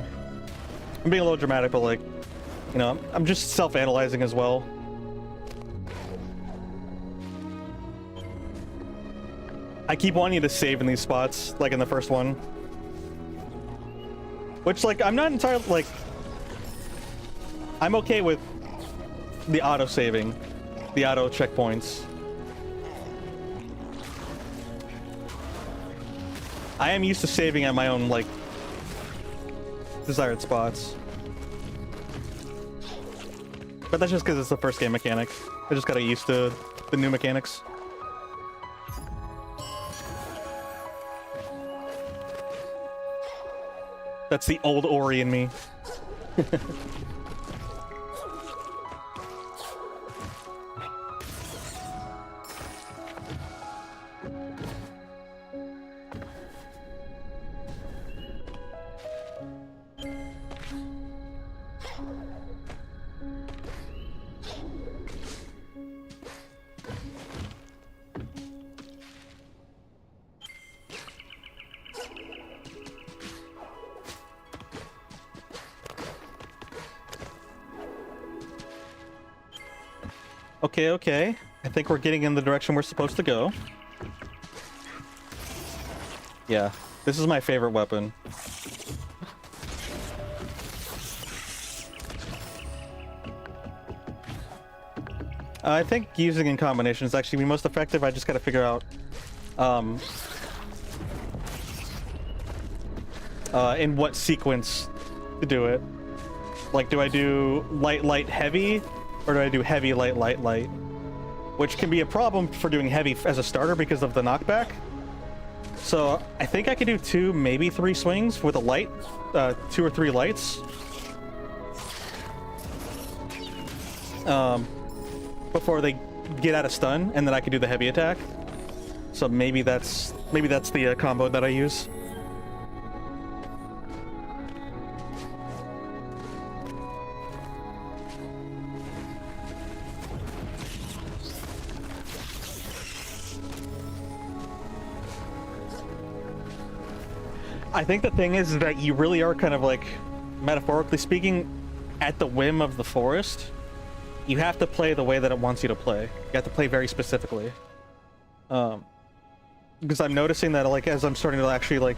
I'm being a little dramatic, but like, you know, I'm just self-analyzing as well. I keep wanting to save in these spots, like in the first one. Which, like, I'm not entirely, like... I'm okay with the auto-saving. The auto checkpoints. I am used to saving at my own, like, desired spots. But that's just because it's the first game mechanic. I just gotta get used to the new mechanics. That's the old Ori in me. Okay, okay. I think we're getting in the direction we're supposed to go. Yeah, this is my favorite weapon. I think using in combination is actually the most effective. I just gotta figure out in what sequence to do it. Like, do I do light, light, heavy? Or do I do heavy, light, light, light? Which can be a problem for doing heavy as a starter because of the knockback. So I think I could do 2, maybe 3 swings with a light, 2 or 3 lights. Before they get out of stun, and then I could do the heavy attack. So maybe that's the combo that I use. I think the thing is that you really are kind of like, metaphorically speaking, at the whim of the forest. You have to play the way that it wants you to play. You have to play very specifically. Because I'm noticing that, like, as I'm starting to actually, like,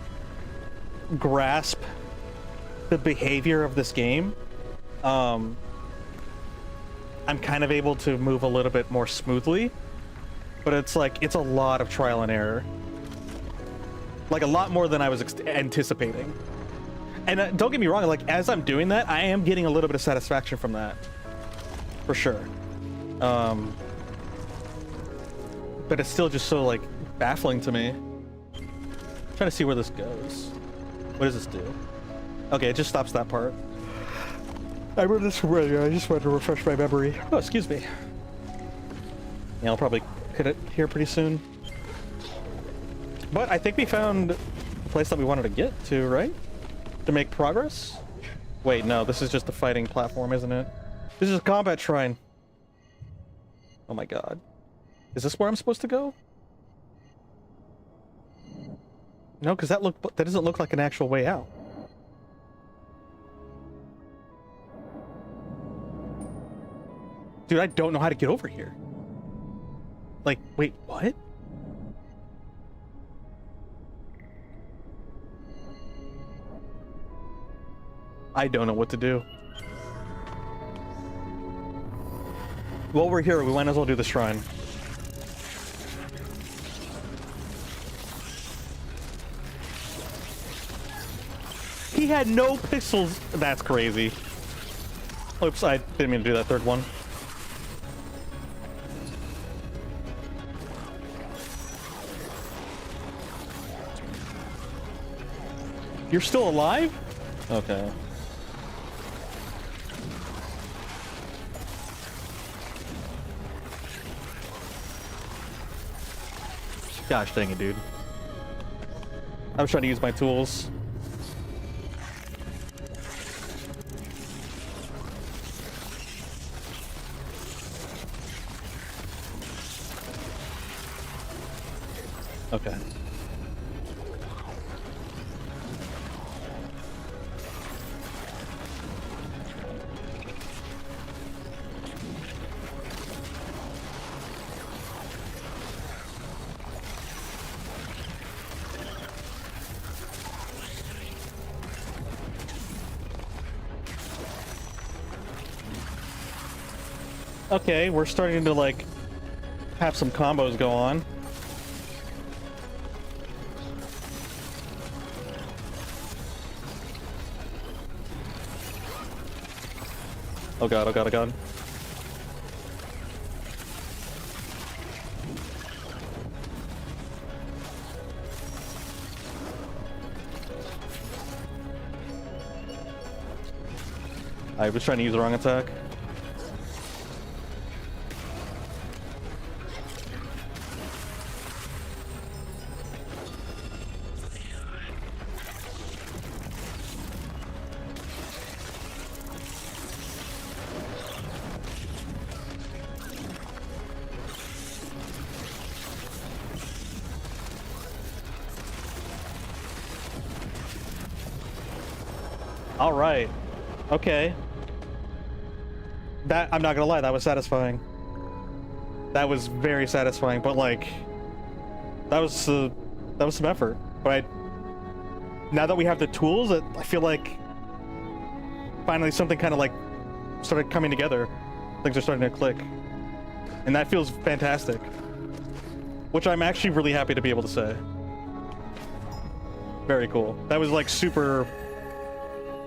grasp the behavior of this game, I'm kind of able to move a little bit more smoothly. But it's like, it's a lot of trial and error. Like, a lot more than I was anticipating. And don't get me wrong, like, as I'm doing that, I am getting a little bit of satisfaction from that. For sure. But it's still just so, like, baffling to me. I'm trying to see where this goes. What does this do? Okay, it just stops that part. I wrote this already. I just wanted to refresh my memory. Oh, excuse me. Yeah, I'll probably hit it here pretty soon. But I think we found the place that we wanted to get to, right? To make progress? Wait, no, this is just a fighting platform, isn't it? This is a combat shrine. Oh my god. Is this where I'm supposed to go? No, because that doesn't look like an actual way out. Dude, I don't know how to get over here. Like, wait, what? I don't know what to do. While we're here, we might as well do the shrine. He had no pixels. That's crazy. Oops, I didn't mean to do that third one. You're still alive? Okay. Gosh dang it, dude. I was trying to use my tools. Okay. Okay, we're starting to, like, have some combos go on. Oh god, oh god, oh god. I was trying to use the wrong attack. All right. Okay. That, I'm not gonna lie, that was satisfying. That was very satisfying, but like, that was some effort. But now that we have the tools, I feel like finally something kind of like started coming together. Things are starting to click, and that feels fantastic. Which I'm actually really happy to be able to say. Very cool. That was like super.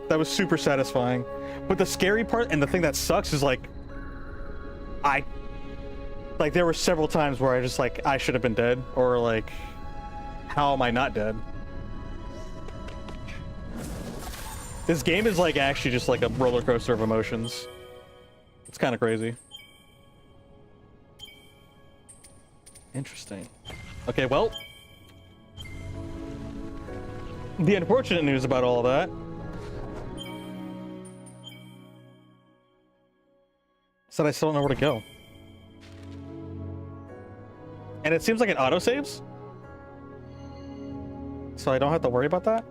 That was super satisfying. But the scary part and the thing that sucks is like, there were several times where I just like, I should have been dead, or like, how am I not dead? This game is like actually just like a roller coaster of emotions. It's kind of crazy. Interesting. Okay, well, the unfortunate news about all of that is that I still don't know where to go. And it seems like it autosaves, so I don't have to worry about that.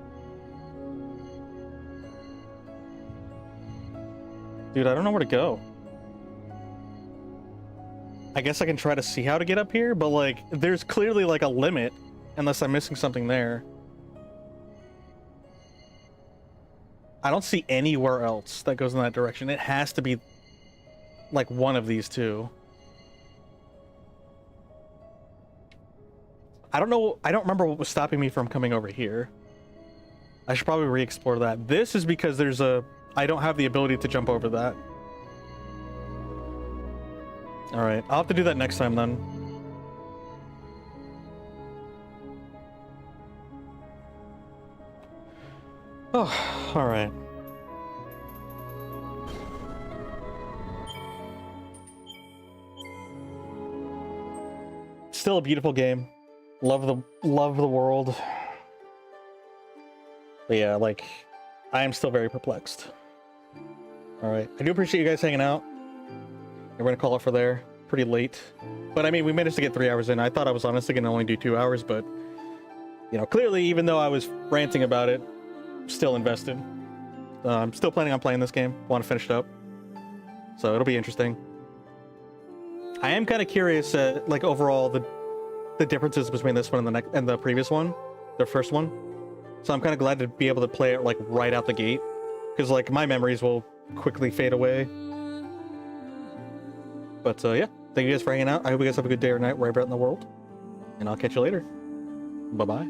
Dude, I don't know where to go. I guess I can try to see how to get up here, but like, there's clearly like a limit, unless I'm missing something there. I don't see anywhere else that goes in that direction. It has to be like one of these two. I don't know. I don't remember what was stopping me from coming over here. I should probably re-explore that. This is because there's a... I don't have the ability to jump over that. Alright, I'll have to do that next time then. Oh, alright. Still a beautiful game. Love the world. But yeah, like, I am still very perplexed. Alright, I do appreciate you guys hanging out. We're gonna call it for there. Pretty late. But I mean, we managed to get 3 hours in. I thought I was honestly gonna only do 2 hours, but you know, clearly, even though I was ranting about it, still invested. I'm still planning on playing this game. Want to finish it up. So it'll be interesting. I am kind of curious, like overall, the differences between this one and the previous one, the first one. So I'm kind of glad to be able to play it like right out the gate, because like my memories will quickly fade away. But yeah, thank you guys for hanging out. I hope you guys have a good day or night wherever in the world, and I'll catch you later. Bye bye.